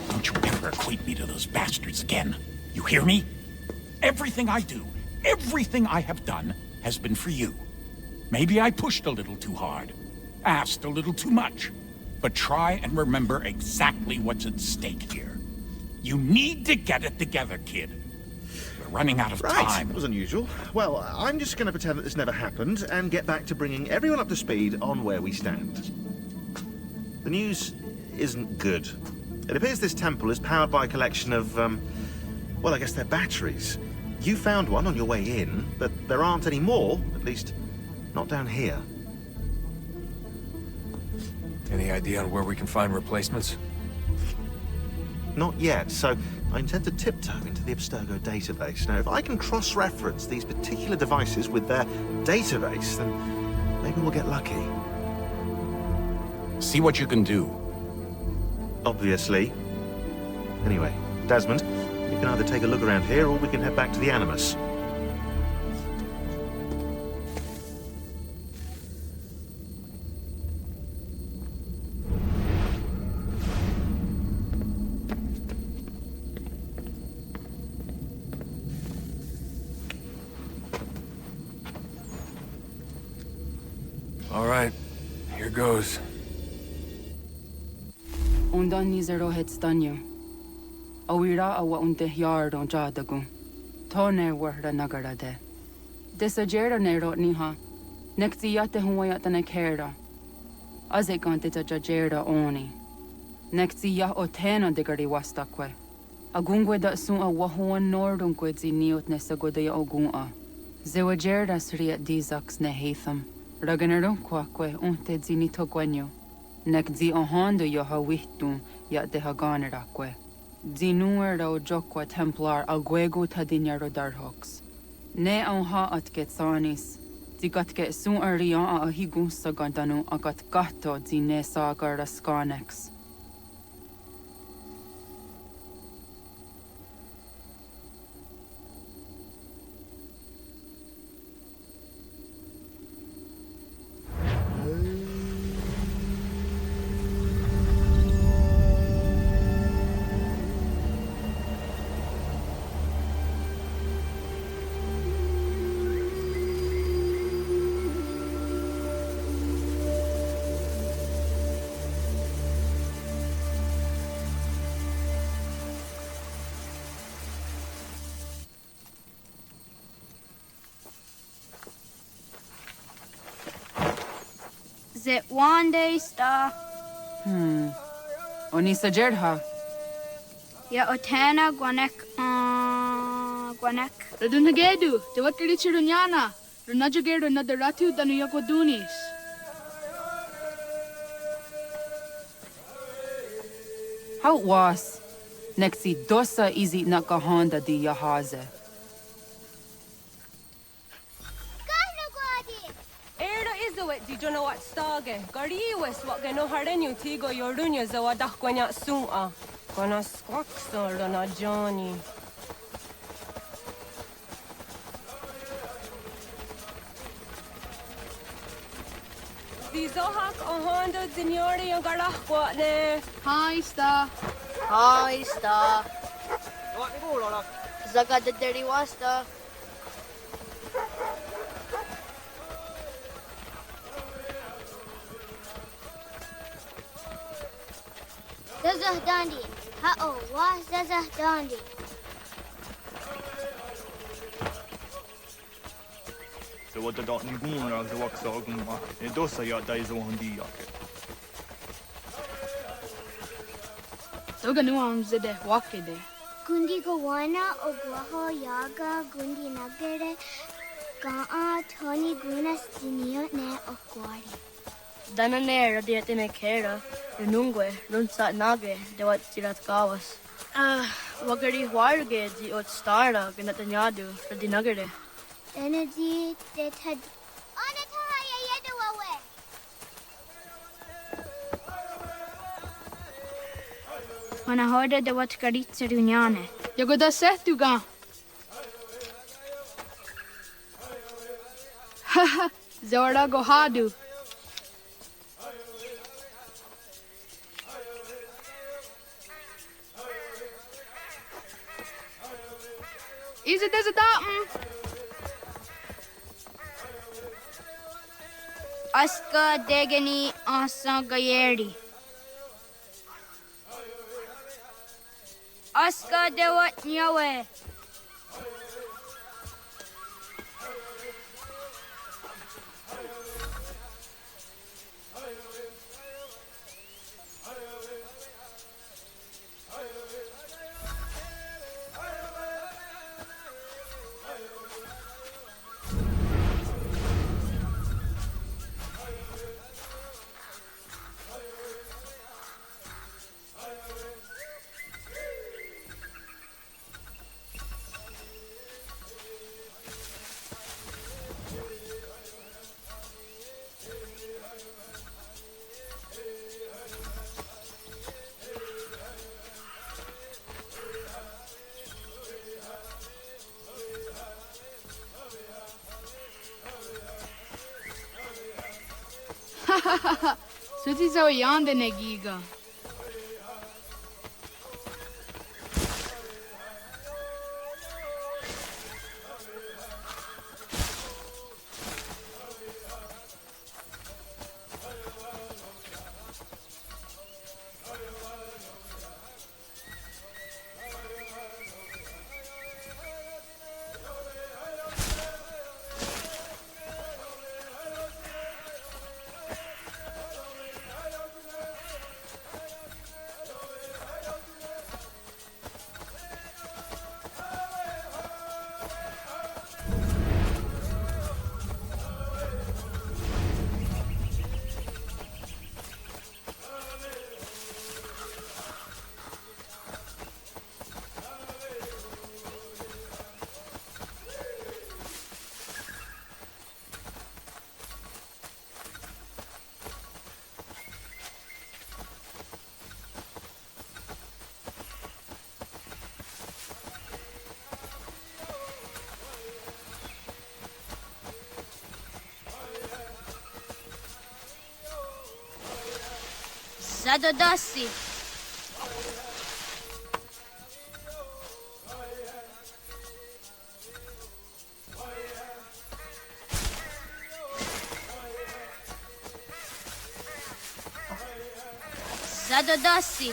Speaker 13: Don't you ever equate me to those bastards again. You hear me? Everything I do, everything I have done, has been for you. Maybe I pushed a little too hard, asked a little too much, but try and remember exactly what's at stake here. You need to get it together, kid. We're running out of time.
Speaker 14: That was unusual. Well, I'm just going to pretend that this never happened and get back to bringing everyone up to speed on where we stand. The news isn't good. It appears this temple is powered by a collection of, well, I guess they're batteries. You found one on your way in, but there aren't any more, at least not down here.
Speaker 12: Any idea on where we can find replacements?
Speaker 14: Not yet, so I intend to tiptoe into the Abstergo database. Now, if I can cross-reference these particular devices with their database, then maybe we'll get lucky.
Speaker 13: See what you can do.
Speaker 14: Obviously. Anyway, Desmond, we can either take a look around here or we can head back to the Animus.
Speaker 12: All right, here goes.
Speaker 5: Undan nizero het stanyo. Awira awa unte yard on jadagu. Tone warda nagarade. Desajera nero niha. Nekti yate huayata nekera. Azekante ta jajera oni. Nekti ya otena digari wastakwe. Agungwe da sun a wahuan nordungwe zi niot nesagoda ya ogunga. Zewajerda sriat dizaks ne Hatham. Raganero kwakwe unte zi nito gwenyo. Nek zi ohando yo ha wihtu ya de ha ganerakwe. Zi nuer o jokwa Templar agwego tadinyaro darhoks. Ne on ha at getsanis. Zi gatke sun arian a higun sagandanu agat gatto zi ne sagar raskanex.
Speaker 15: It one day star.
Speaker 5: Onisa Jerdha.
Speaker 15: Ya otena guanek guanek.
Speaker 22: Radunagedu, the wakarichi runyana. Runajagedu another ratu than yagodunis.
Speaker 5: How was? Nexi dosa izi nakahanda di yahaze.
Speaker 24: Di jono wat stage. Gari wes wat geno harenu tigo yorunya zawadah kwanya suma. Kona squaxor na Johnny. Di zohak ahondo dinyori yung garah kwatne.
Speaker 22: Hi, Sta.
Speaker 15: Hi, Sta. Zaga de deri wasta. Zazah Dandi. Ha-oh, wa Zazah Dandi.
Speaker 3: So what the dot and goon are the wax organ, and those are your days on the yake.
Speaker 22: So ganuam zede wakede.
Speaker 15: Gundi Gawana Ogwaho Yaga Gundi Nagere Gaa Tony Gunas Dinio Ne Okwari.
Speaker 7: Danane radiate me kera, Runungwe, Runsat Nage, de wat Tirat Gawas. Wagari Warge, the Ot Stara, Ganatanyadu, Radinagere.
Speaker 15: Energy that had. Onataya Yedawawe. When I heard the what Karitsa Dunyane.
Speaker 22: Yagoda Setuga. Haha, Zora Gohadu. Is it as a datum?
Speaker 15: Aska Degani Asa Gayeri. Aska Dewat Nyawe.
Speaker 22: Suti zo yande negiga.
Speaker 15: Zadodasi. Zadodasi.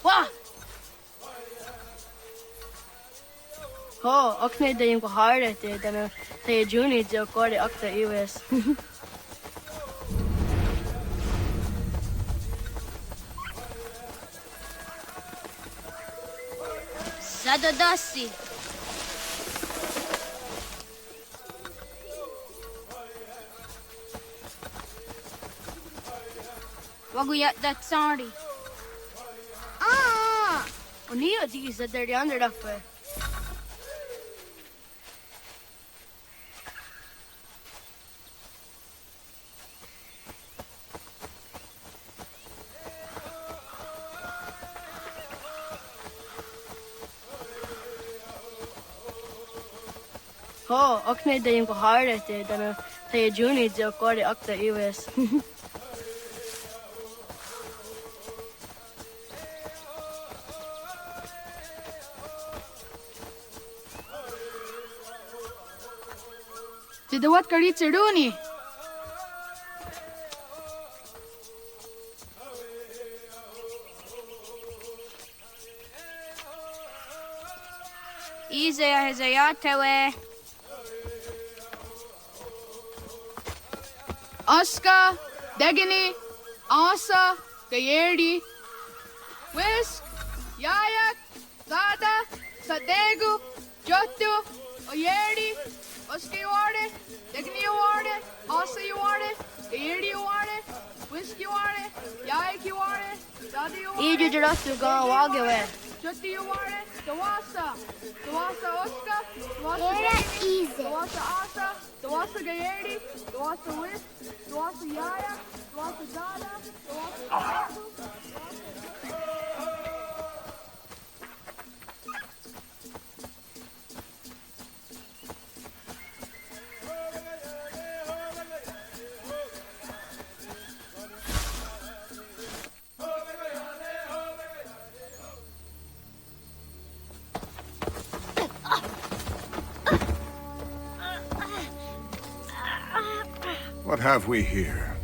Speaker 7: Wah! Oh, akne de yung kahare te dana te juni jo kore akta iwes.
Speaker 15: Zadodasi. Waguyat that sorry.
Speaker 7: Ah! Uniyo di sa dari under dafe. Oh, akne de yung kahare te dana te juni jo kore akta iwes.
Speaker 22: Didawat kari tsiruni.
Speaker 15: Isaiah Hezayatewe.
Speaker 22: Aska, Degini, Asa, Gayerdi, Whisk, Yayak, Zada, Sadegu, Jotu, Oyerdi, Oski Warde, Degini Warde, Asa Warde, Gayerdi Warde, Whisk Warde, Yayak Warde, Zada Warde.
Speaker 7: Iju Jurasu Gan Wagawe.
Speaker 22: Jotu Warde, Dawasa, Dawasa Oska, Dawasa
Speaker 15: Era
Speaker 22: Degini,
Speaker 15: easy.
Speaker 22: Dawasa Asa, Dawasa Gayerdi, Dawasa Whisk, Dawasa Yaya, Dawasa Zada, Dawasa
Speaker 17: What have we here?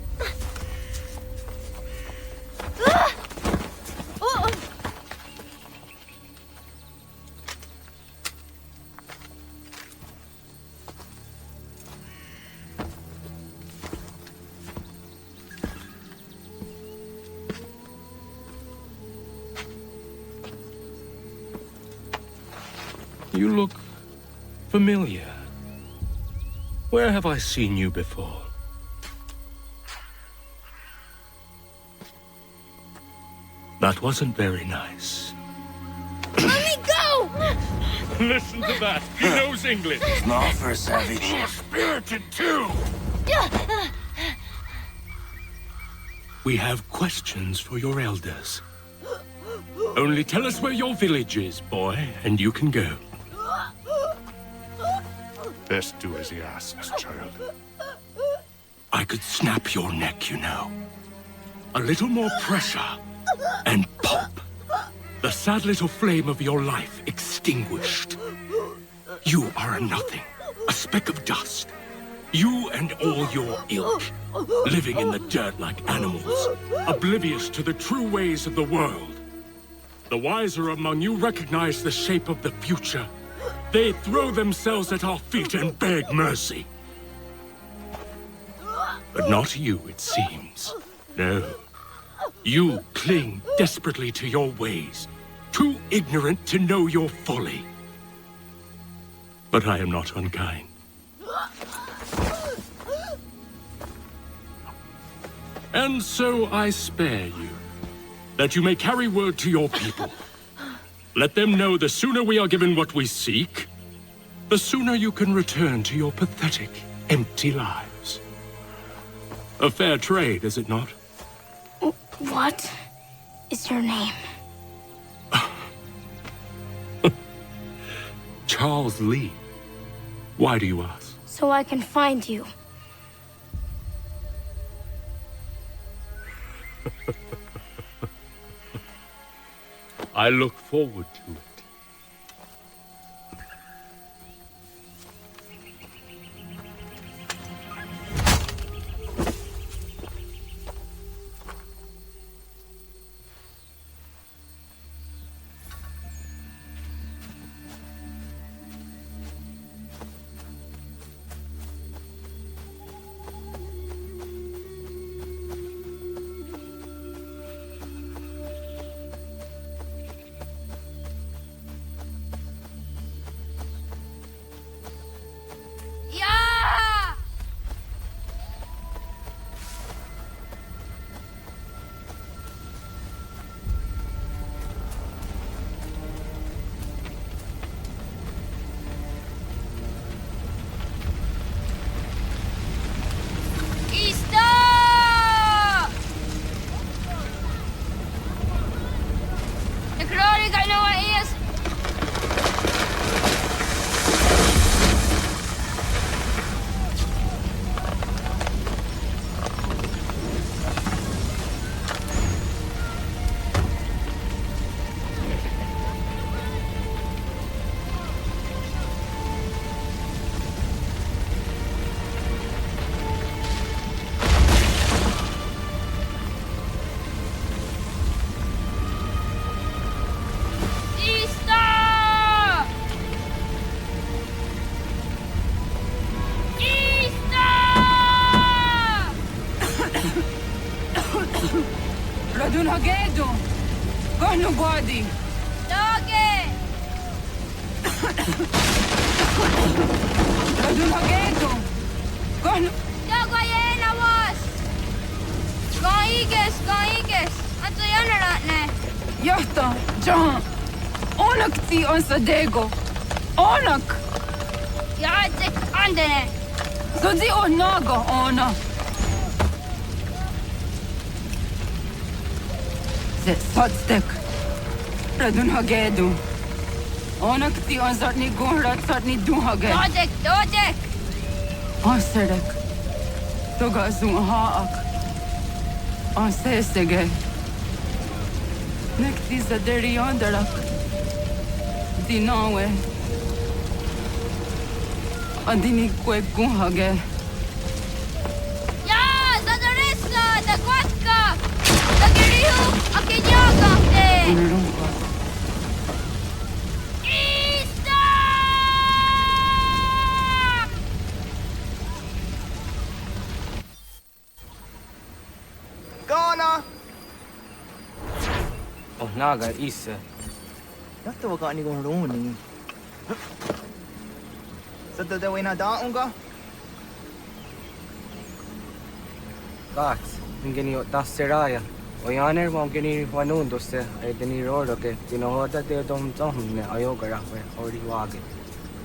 Speaker 1: You look familiar. Where have I seen you before? That wasn't very nice.
Speaker 15: Let me go!
Speaker 1: Listen to that. He knows English.
Speaker 4: Small for a savage.
Speaker 1: You're spirited too. We have questions for your elders. Only tell us where your village is, boy, and you can go.
Speaker 9: Best do as he asks, child.
Speaker 1: I could snap your neck, you know. A little more pressure, and pop. The sad little flame of your life extinguished. You are a nothing, a speck of dust. You and all your ilk, living in the dirt like animals, oblivious to the true ways of the world. The wiser among you recognize the shape of the future. They throw themselves at our feet and beg mercy. But not you, it seems. No. You cling desperately to your ways, too ignorant to know your folly. But I am not unkind. And so I spare you, that you may carry word to your people. Let them know the sooner we are given what we seek, the sooner you can return to your pathetic, empty lives. A fair trade, is it not?
Speaker 15: What is your name?
Speaker 1: Charles Lee. Why do you ask?
Speaker 15: So I can find you.
Speaker 1: I look forward to it.
Speaker 5: Radun hagedo. Kohnu gwadi.
Speaker 15: Doge!
Speaker 5: Radun hagedo. Kohnu.
Speaker 15: Dogo yena was! Kaiges! Anto janaratne!
Speaker 5: Johta, John. Onak ti on sadego. Onak!
Speaker 15: Jaatsik andene!
Speaker 5: Zodzi onago ona. Se sotstek. Radun hagedu. Onak ti on zartni gunrat zartni duhage.
Speaker 15: Dodek!
Speaker 5: Aserek. Toga zun haak. Asesege. Nekti zaderi ondarak. Dinawe. Andini kwe gunhage.
Speaker 15: Ja, zadaresa, da głatka! Da gerihu, a kenyaga te!
Speaker 5: Unarunga.
Speaker 15: Isa!
Speaker 3: Gana!
Speaker 2: Oh, naga isa.
Speaker 3: Yatta wa gani gon roni. Sadda da wena da unga?
Speaker 2: Gats, ingeni o tasseraya. O yaner mo ingeni wanun doste ay deni roro ke tinohoda de dom ne ayoga rahwe ori wage.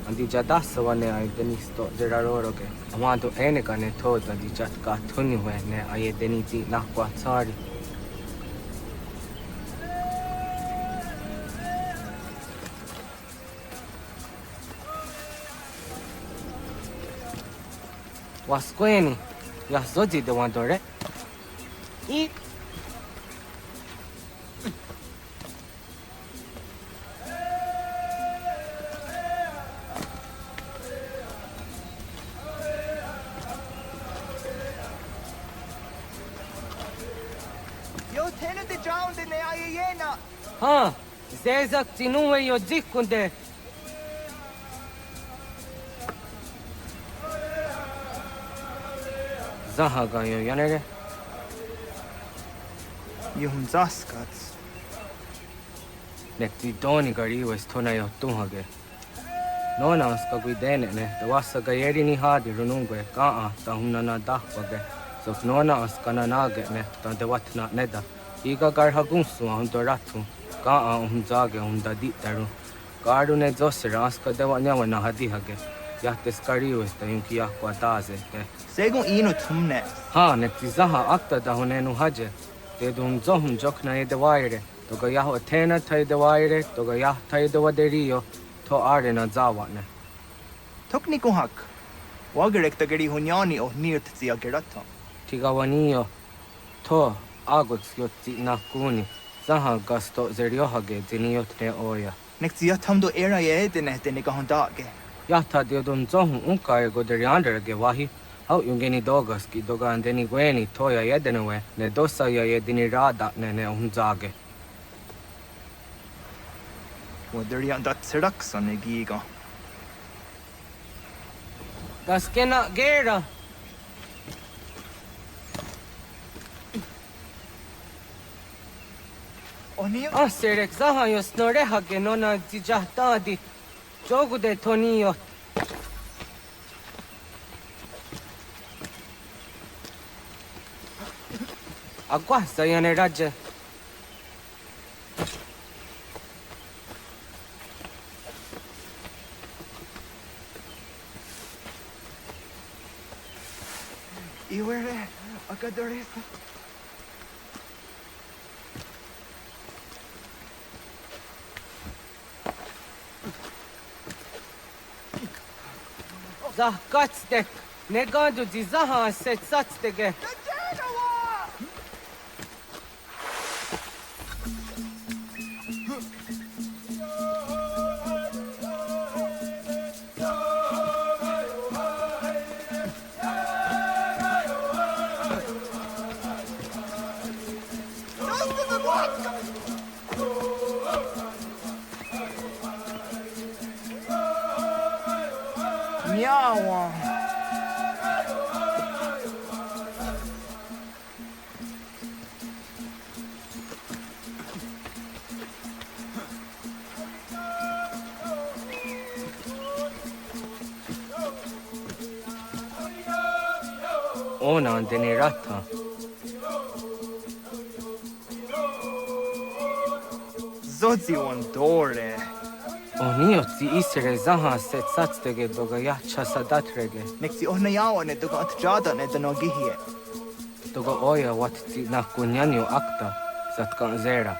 Speaker 2: Andi jadas wane ay deni sto jera roro ke. Amanto ene kane thoda di jat ka thuni hwe ne ay deni ti nakwa tsari. Wasqueni, ya zoji de wandore. I.
Speaker 3: Yo tene de drowned in the ayena.
Speaker 2: Ha, zezak tinuwe yo jikunde. Zahaga yo yanere.
Speaker 3: Yuhum zaskats.
Speaker 2: Nekti doni gari was tona yo tuhage. Nona uska guidene ne, the wasa gayeri ni hadi runungwe, kaa ta humna na dahwage. So nona uska na nage ne, ta de watna neda. Iga garhagunsu hunto ratu, kaa zage da ditaru. Gardu ne zosera uska de wanyawa na hadihage. Yahtes karius ta yunki yahwa taze te.
Speaker 3: Segun ino tumne.
Speaker 2: Ha, nekti zaha akta da hunenu haje. Te dun zohum jokna e de waire. Toga yaho atena tai de waire, toga yah tai de waderio. To are na zawatne.
Speaker 3: Tokni kuhak. Wagerek ta geri hunyani o nirt zia gerata.
Speaker 2: Tigawanio. To agots yotti na kuni. Zaha gasto zeriohage ziniotne oya.
Speaker 3: Nek zia tamdo era ye dene dene gahondage.
Speaker 2: Yahta de dun zohum unka e goderianderge wahi. Hau yungeni dogas ki doga andeni gweni toya yedenewe. Ne dosa ya yedini rada ne unzage.
Speaker 3: Waderian dat seraksa ne giga.
Speaker 2: Gaskena gera. Serek zaha yo snorehage nona zijahtadi. Jogu de tonio. Agua sayane raje.
Speaker 3: Iwere akadoresa.
Speaker 2: Zah katstek. Negadu di zaha set satstege.
Speaker 3: Miawa.
Speaker 2: ona andeni ratha.
Speaker 6: Zodzi on dore.
Speaker 2: Onio ti isere zaha set satstege doga yacha sadatrege.
Speaker 6: Nexi ohnayawa ne doga atjada ne danogihie.
Speaker 2: Doga oya wat ti nakunyanyo akta satkan zera.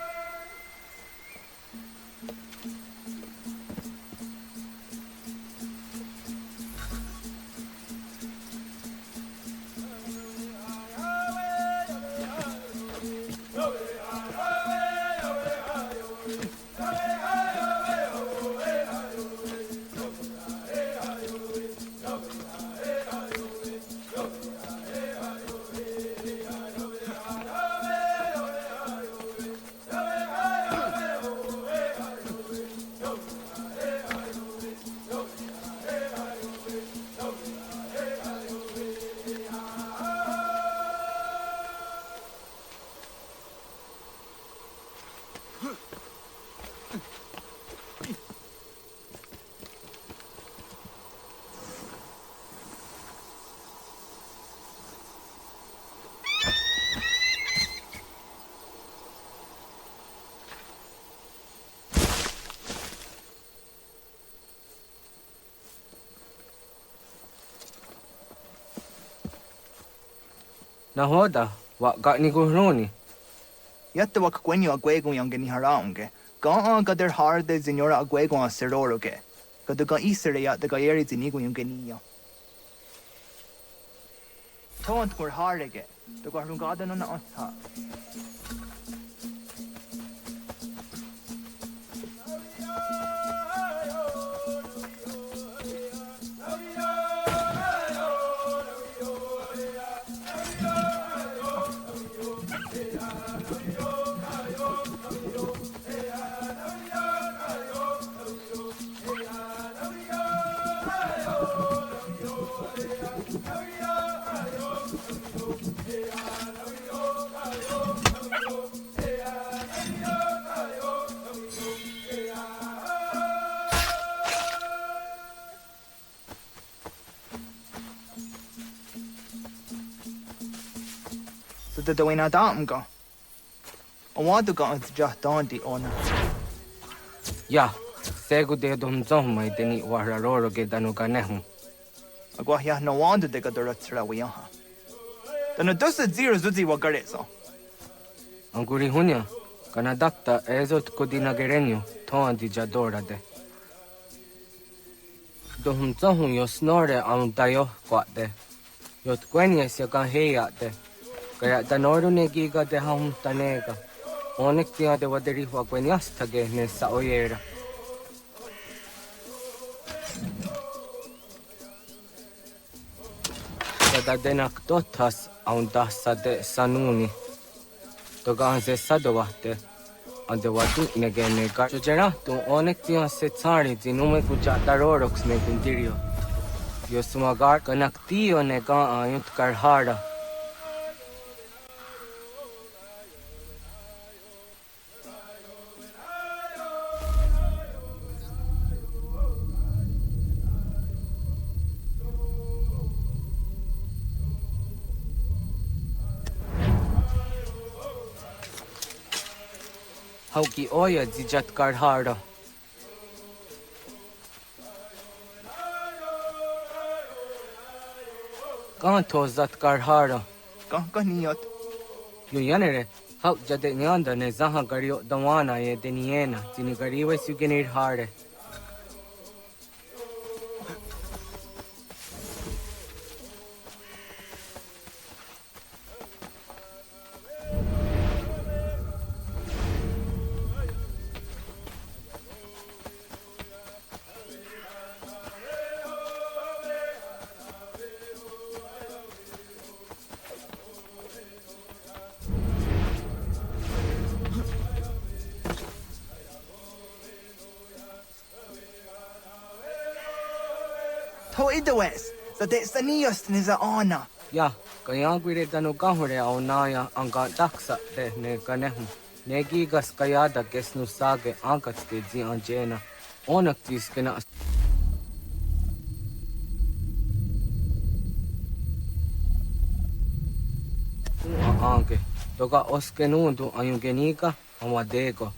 Speaker 2: Nahoda, wa got ni guroni.
Speaker 6: Yatta wak kwenyo agwego yang geni haraunge. Ga gader harde zinora agwego a seroroge. Gaduga isere ya daga yeri zinigo yang geni ya. Tawant kur harege. Daga rungada na anta. So the wina dam go. I want to go into just down the honor.
Speaker 2: Ya, segu de dom zom mai deni wararoro ge danu ganehu.
Speaker 6: Agwa ya no wonder de gadora tra wiyaha. Dano dosa zero zuzi wagarezo.
Speaker 2: Anguri hunya, kanadakta ezot kodina gerenyo, toan di jadora de. Dohum zohum yo snore am dayo kwate. Yot kwenye se kan heya de. Kaya danoru ne giga de hum tanega. Onek tia de waderi wa kwenyas tage ne sa oyera. Sada denak totas aundasa de sanuni. Toga se sadovate. Ande watu negene ga. Jera tu onek tia se tsari zinume kujata roroks ne gundirio. Yo sumagar kanak tio ne ga ayut karhara. Hauki oya zijat karhara. Kahan to zat karhara.
Speaker 6: Kahan niyot.
Speaker 2: Yo yanere, hau jade nyanda ne zaha gario dawana ye deniena, zini gariwe sugenir hare.
Speaker 6: To idawes, so de sanios niza ona.
Speaker 2: Ya, kaya gwire dano gahure au naya anga daksa de ne ganehu. Negi gas kaya da gesnu sage angats de zi anjena. Onak tis kena. Anche. Toka oske nuuntu ayunkenika awadeko.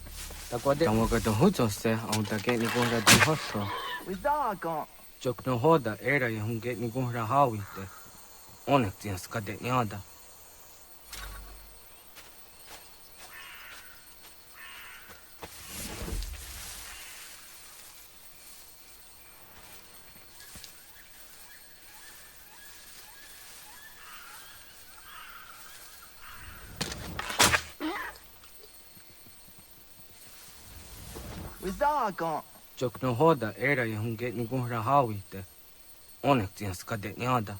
Speaker 2: Takwade amokato hutsose autake nikuhra dihoso.
Speaker 6: Wizaga.
Speaker 2: Jokno hoda era yahunge nikuhra hawite. Onek tias kade nyada.
Speaker 6: Wizaga.
Speaker 2: Jokno hoda era yahunge nikuhra hawite. Onek tias kade nyada.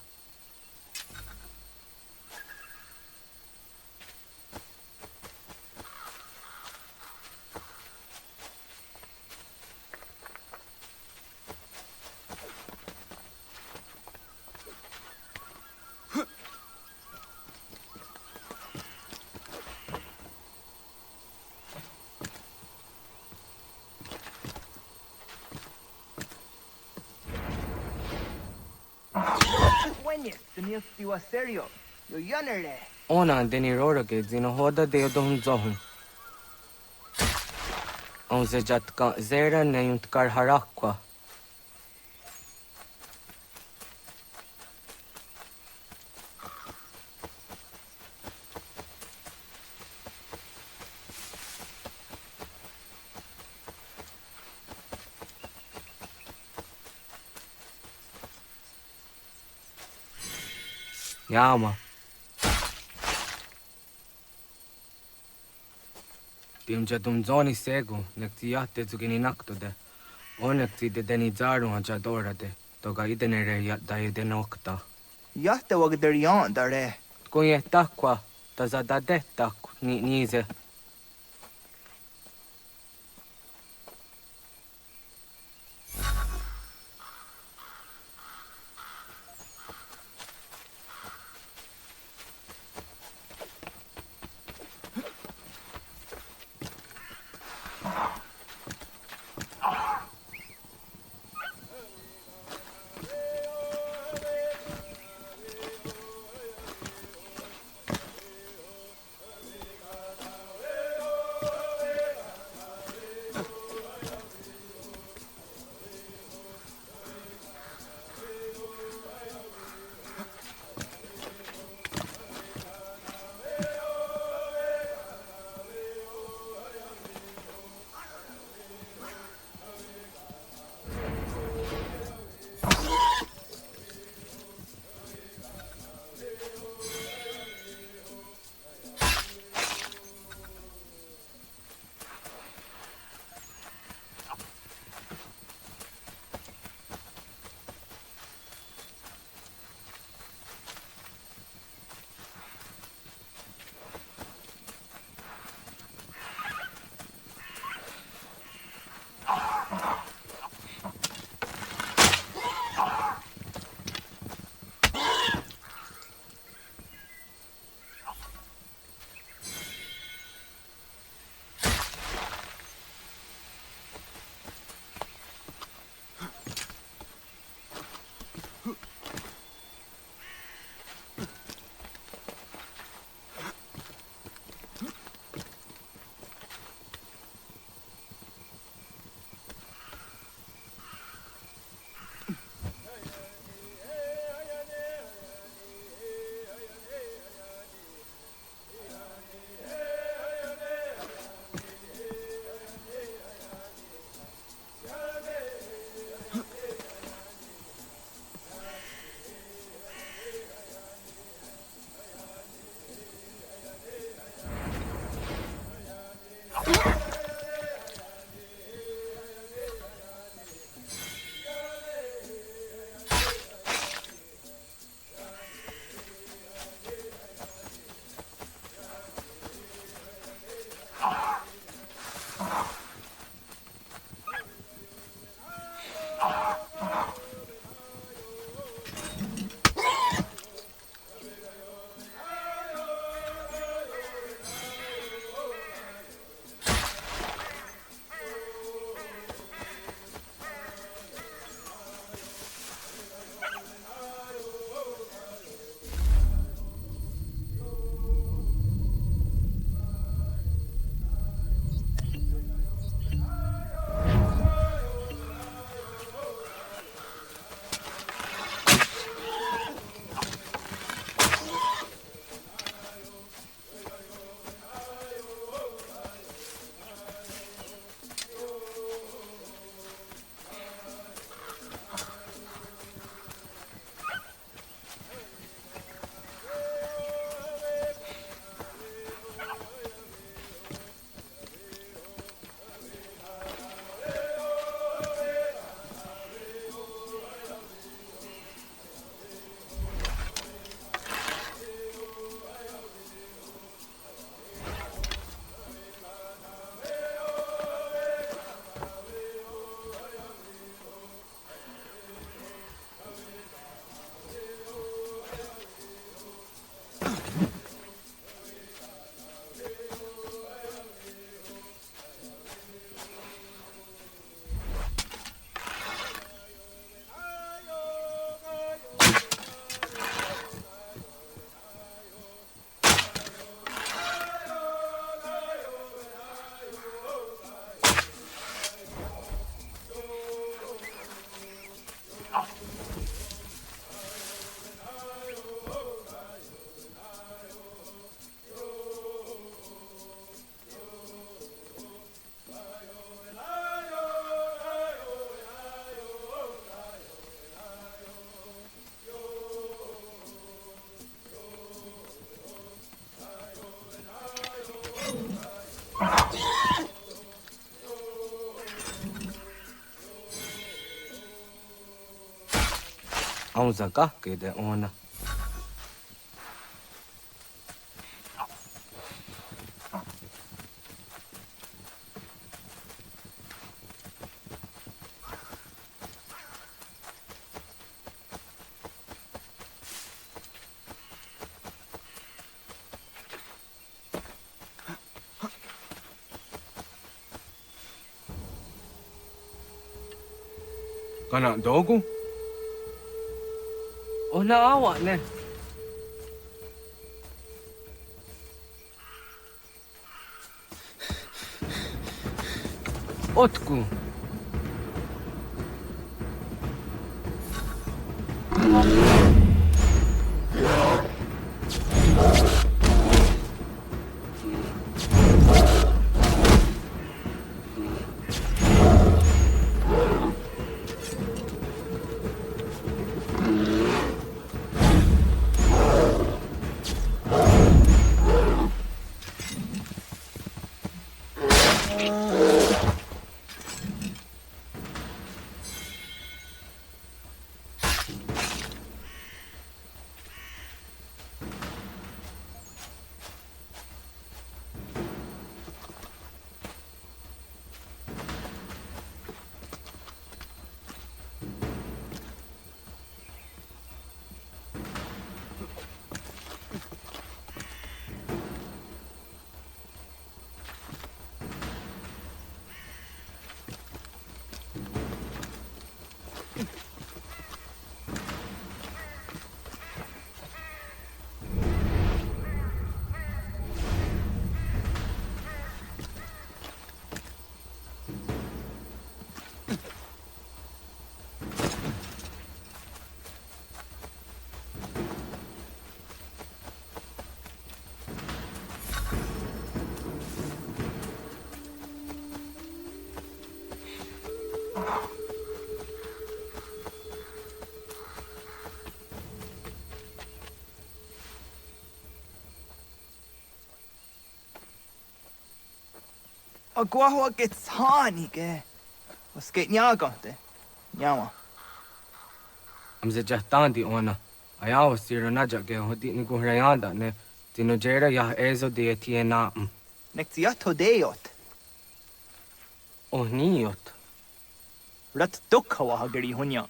Speaker 6: Tenías que serio. Yo yanere.
Speaker 2: Ona deni rora ke zino hoda de odon zohun. Onze jatka zera ne yuntkar harakwa. Yama. Timja tum zoni segu, nekti jahte zugini naktode. Onekti de deni zaru haja dorade. Toga idenere jatda idenokta.
Speaker 6: Jahte wagder yan dare.
Speaker 2: Kun jehtakwa, tazada dehtak nize. Tongza Gake de Ona. Kana dogu? Ona awa ne. Otku.
Speaker 6: Agua gets honey, ge. Was geht nyaga de? Nyawa.
Speaker 2: Amze jahtandi Ona. Ayawa siro najage hodi ni guhrayanda ne. Tino jera yah ezo de tiena.
Speaker 6: Nektiato deot.
Speaker 2: Oh niot.
Speaker 6: Rat dukha hagari hunya.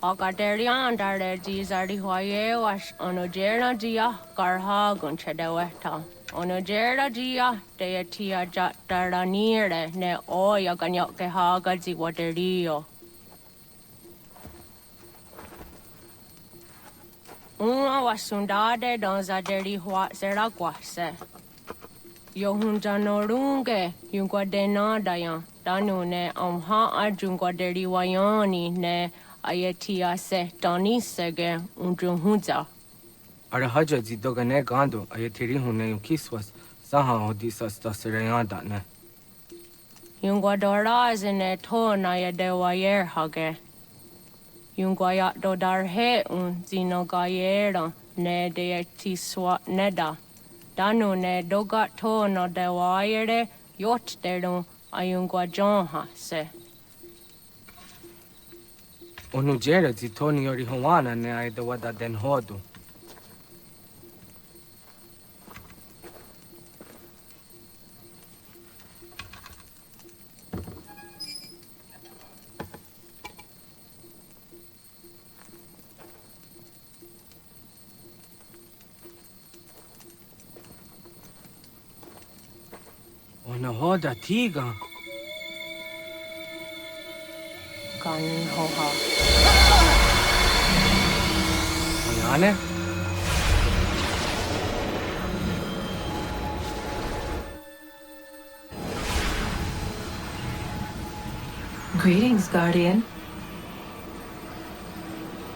Speaker 24: Ogaderian darder Gizardi Hoye was Onogera Gia Garha Gunchedeweta. Onogera Gia Deatia Jatardanire ne Oya Ganyoke Haga Ziwaterio. Una was sundade donza deri huat seraguase. Yohunjanorunge, Yunguadenadayan, Danune, Amha Ajunguaderi Wayani ne. Ayatia se Donisege Unjunhuza.
Speaker 2: Arahaja zidogane gando ayatiri hune kiswas saha odisas tasirayanda ne.
Speaker 24: Yunguadora zine tona ya dewayer hage. Yunguayat dodar he zinogayera ne de tiswa neda. Danu ne dogat tona dewayere yot deru ayunguajonha se.
Speaker 2: Onujera zitoni yori hawana ne aidawada den hodu. Ana hoda tiga.
Speaker 24: Kan hoha.
Speaker 2: Ayane?
Speaker 11: Greetings, Guardian.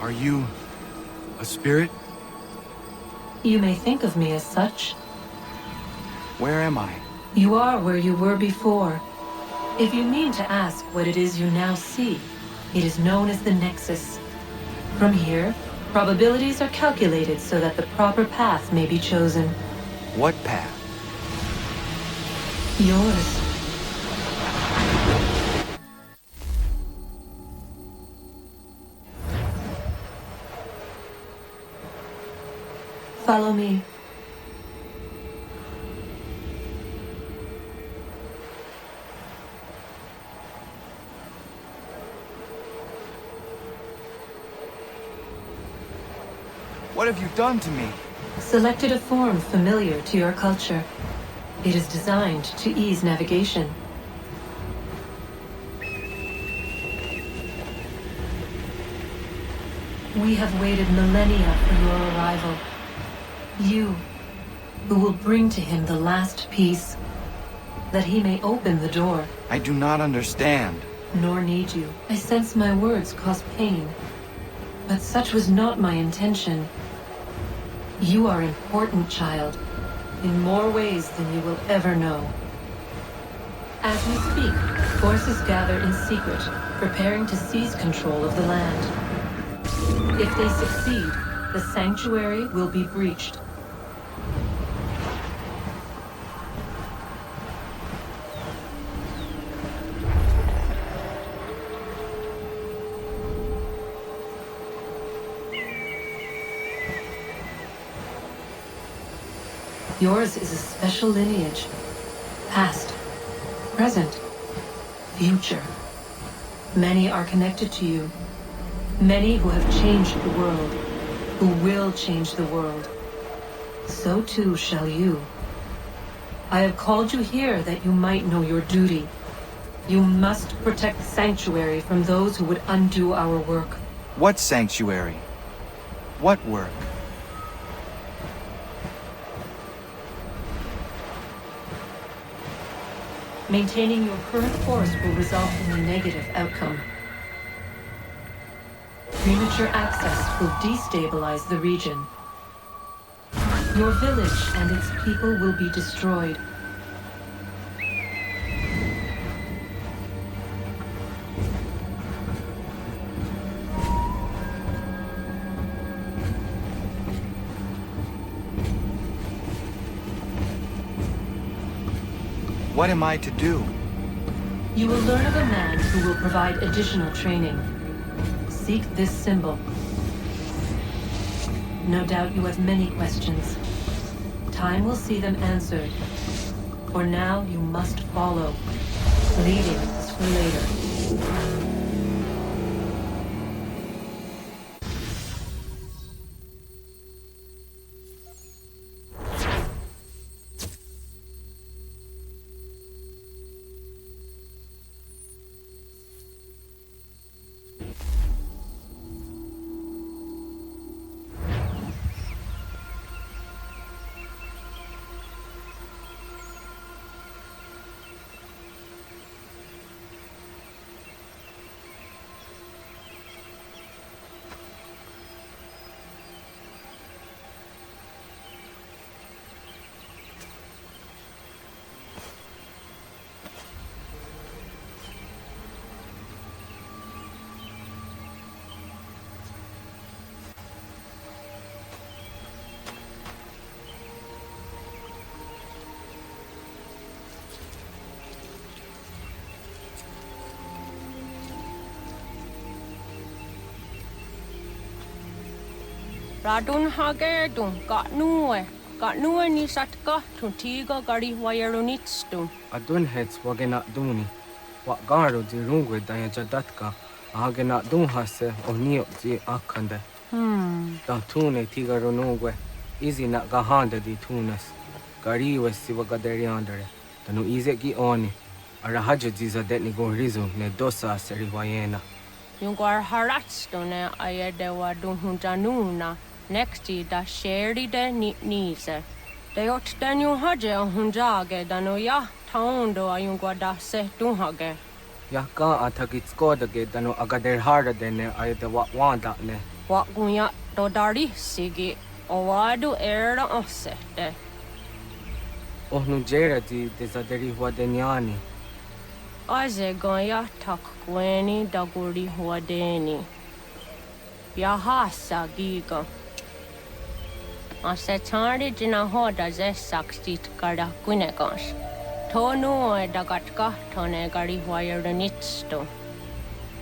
Speaker 16: Are you a spirit?
Speaker 11: You may think of me as such.
Speaker 16: Where am I?
Speaker 11: You are where you were before. If you mean to ask what it is you now see, it is known as the Nexus. From here, probabilities are calculated so that the proper path may be chosen.
Speaker 16: What path?
Speaker 11: Yours. Follow me.
Speaker 16: What have you done to me?
Speaker 11: Selected a form familiar to your culture. It is designed to ease navigation. We have waited millennia for your arrival. You, who will bring to him the last piece, that he may open the door.
Speaker 16: I do not understand.
Speaker 11: Nor need you. I sense my words cause pain. But such was not my intention. You are important, child, in more ways than you will ever know. As we speak, forces gather in secret, preparing to seize control of the land. If they succeed, the sanctuary will be breached. Yours is a special lineage. Past, present, future. Many are connected to you. Many who have changed the world, who will change the world. So too shall you. I have called you here that you might know your duty. You must protect the sanctuary from those who would undo our work.
Speaker 16: What sanctuary? What work?
Speaker 11: Maintaining your current course will result in a negative outcome. Premature access will destabilize the region. Your village and its people will be destroyed.
Speaker 16: What am I to do?
Speaker 11: You will learn of a man who will provide additional training. Seek this symbol. No doubt you have many questions. Time will see them answered. For now, you must follow. Leading is for later.
Speaker 24: Radun hagerdun got nuwe ni satka tuntiga gari wayarunitstun.
Speaker 2: Adun hets wagena duni. Wa garu di rungwe daya jadatka. Agena dun hase onio di akande. Da tune tiga runungwe. Izi na gahanda di tunas. Gari wesi wagaderi andere. Tanu izek gi oni. Ara haja jiza det ni go rizu ne dosa seri wayena.
Speaker 24: Yung gwar haratstone ayede wa dunhunjanuna. Nexti da sheri de nise. De ot den yung haja hunjage dano ya taundo ayung gwa da se dunhage.
Speaker 2: Ya ka athakit skoda ge dano agader harda dene ayede wa wanda ne.
Speaker 24: Wa gunya do dari sigi owadu era osete.
Speaker 2: Ohnu jera di desaderi huwa denyani.
Speaker 24: Aze goya tak gweni daguri huwa deni. Ya hasa giga. Ase chari jina hoda ze sakstit kada kunekans. Tonu e dagatka tone gari huwa yerenitsto.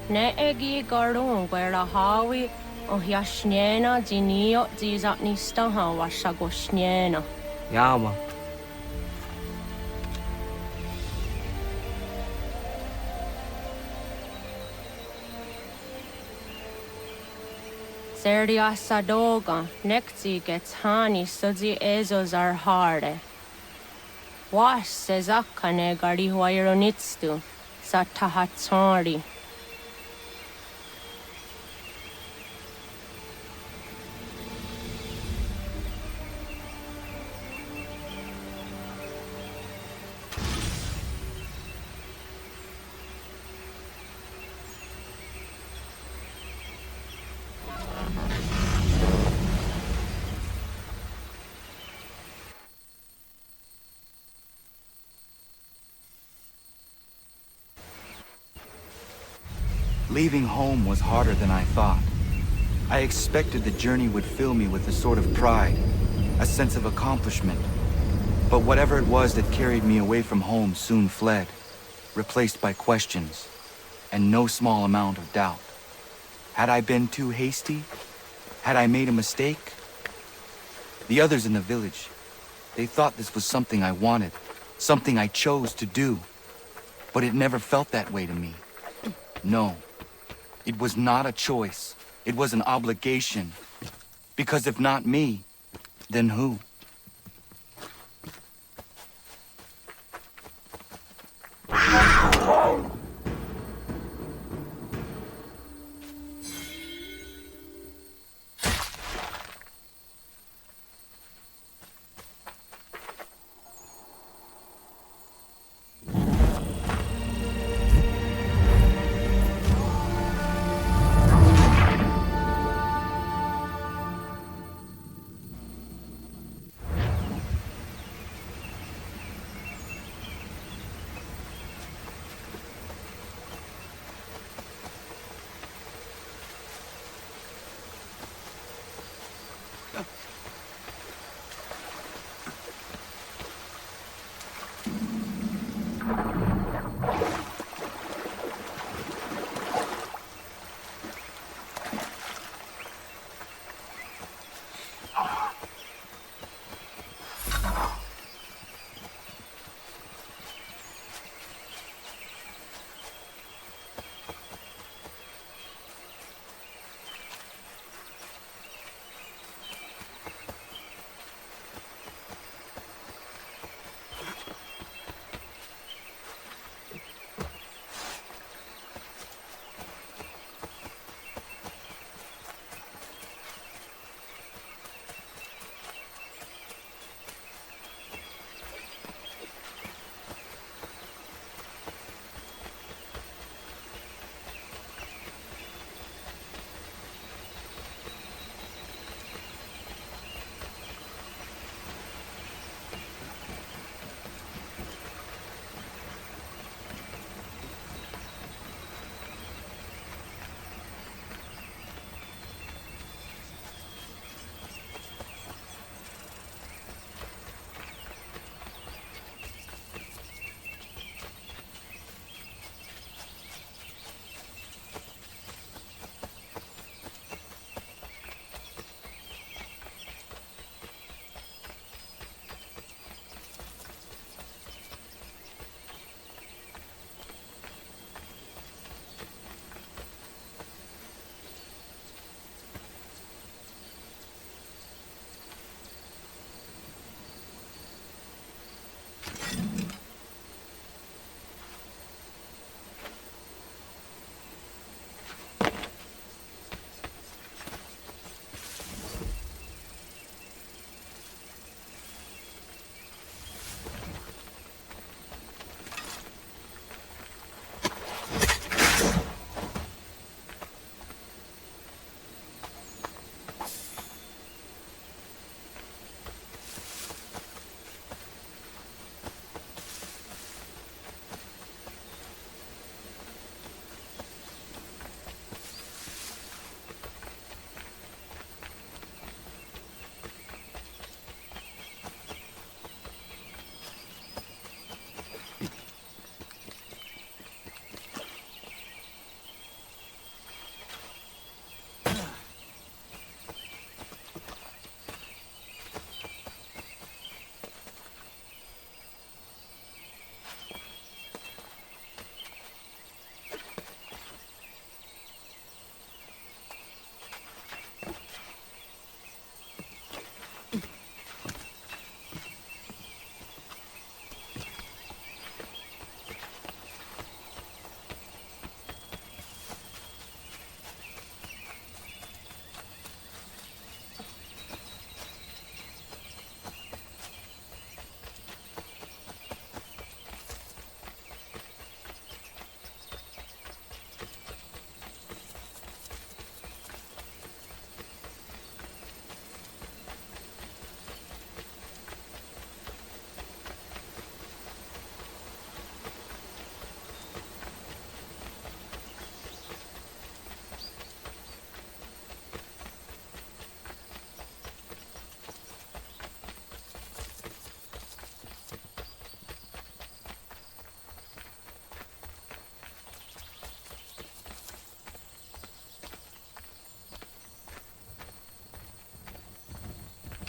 Speaker 24: Ne egi garun gwera hawi o yashnena zinio zizatnista hawa shagoshnena.
Speaker 2: Yama.
Speaker 24: Serdia sadoga, nekzi gets hani suzi ezos are harde. Was sezakane gari huayronitstu, satahatsari.
Speaker 16: Leaving home was harder than I thought. I expected the journey would fill me with a sort of pride, a sense of accomplishment. But whatever it was that carried me away from home soon fled, replaced by questions, and no small amount of doubt. Had I been too hasty? Had I made a mistake? The others in the village, they thought this was something I wanted, something I chose to do. But it never felt that way to me. No. It was not a choice. It was an obligation. Because if not me, then who?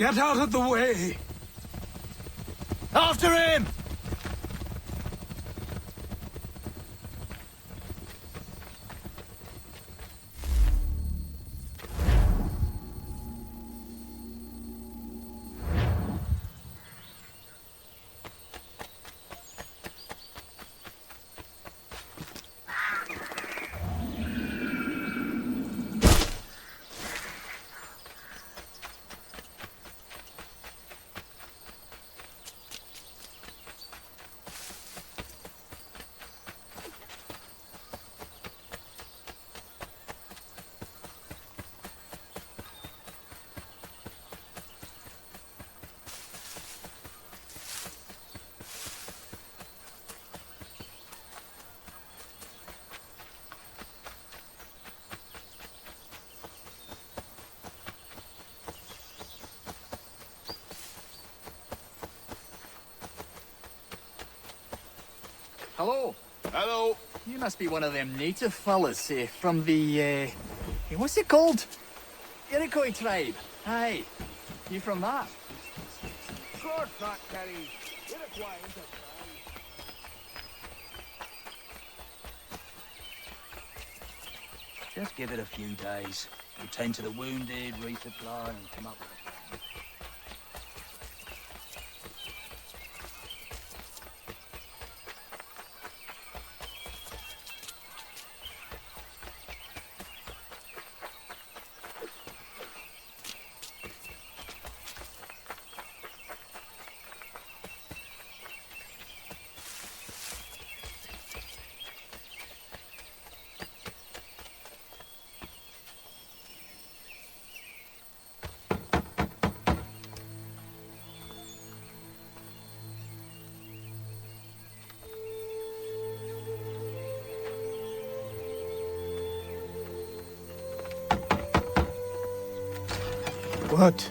Speaker 18: Get out of the way!
Speaker 19: After him!
Speaker 20: Hello. Hello. You must be one of them native fellas, from the, what's it called? Iroquois tribe. Aye. You from that?
Speaker 18: Of course not, Terry. Iroquois enterprise.
Speaker 23: Just give it a few days. We'll tend to the wounded, resupply, and come up with a plan.
Speaker 18: What?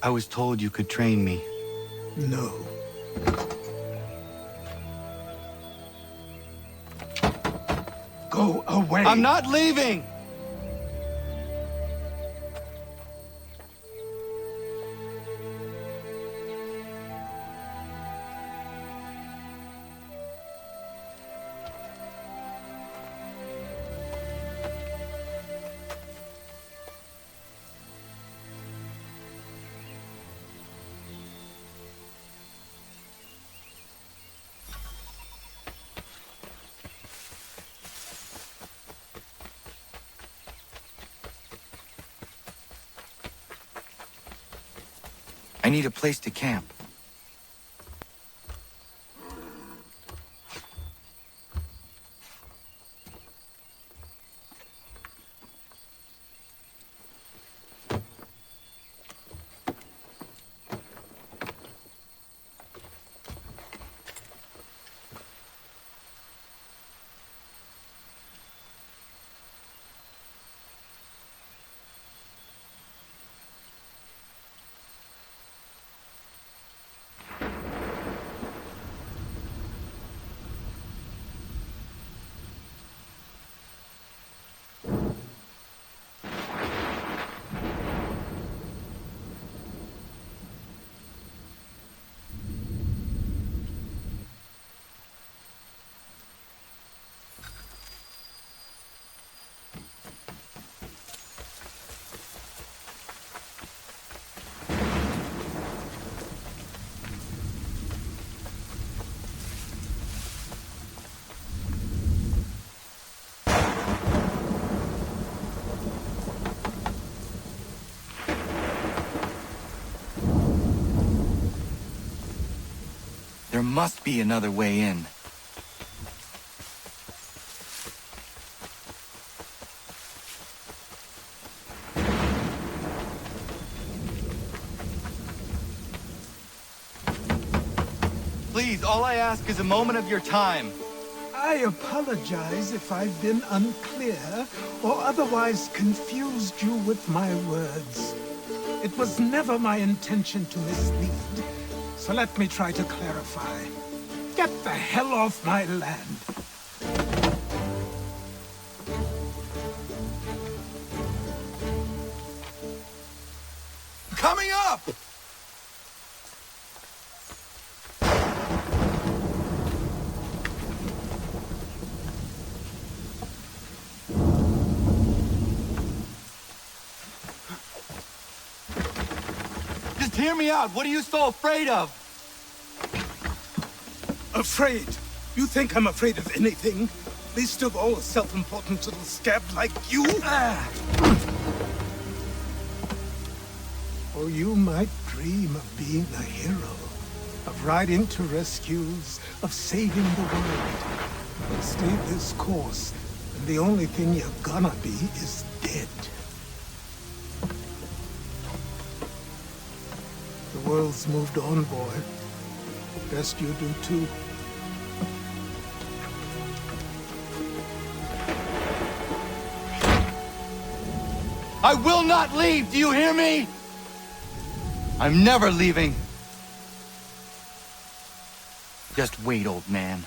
Speaker 16: I was told you could train me.
Speaker 18: No. Go away!
Speaker 16: I'm not leaving! I need a place to camp. There must be another way in. Please, all I ask is a moment of your time.
Speaker 18: I apologize if I've been unclear or otherwise confused you with my words. It was never my intention to mislead, so let me try to clarify. Get the hell off my land.
Speaker 16: coming up! Just hear me out. What are you so afraid of?
Speaker 18: Afraid? You think I'm afraid of anything? Least of all a self-important little scab like you? Or you might dream of being a hero, of riding to rescues, of saving the world. But stay this course, and the only thing you're gonna be is dead. The world's moved on, boy. Best you do too.
Speaker 16: I will not leave, do you hear me? I'm never leaving. Just wait, old man.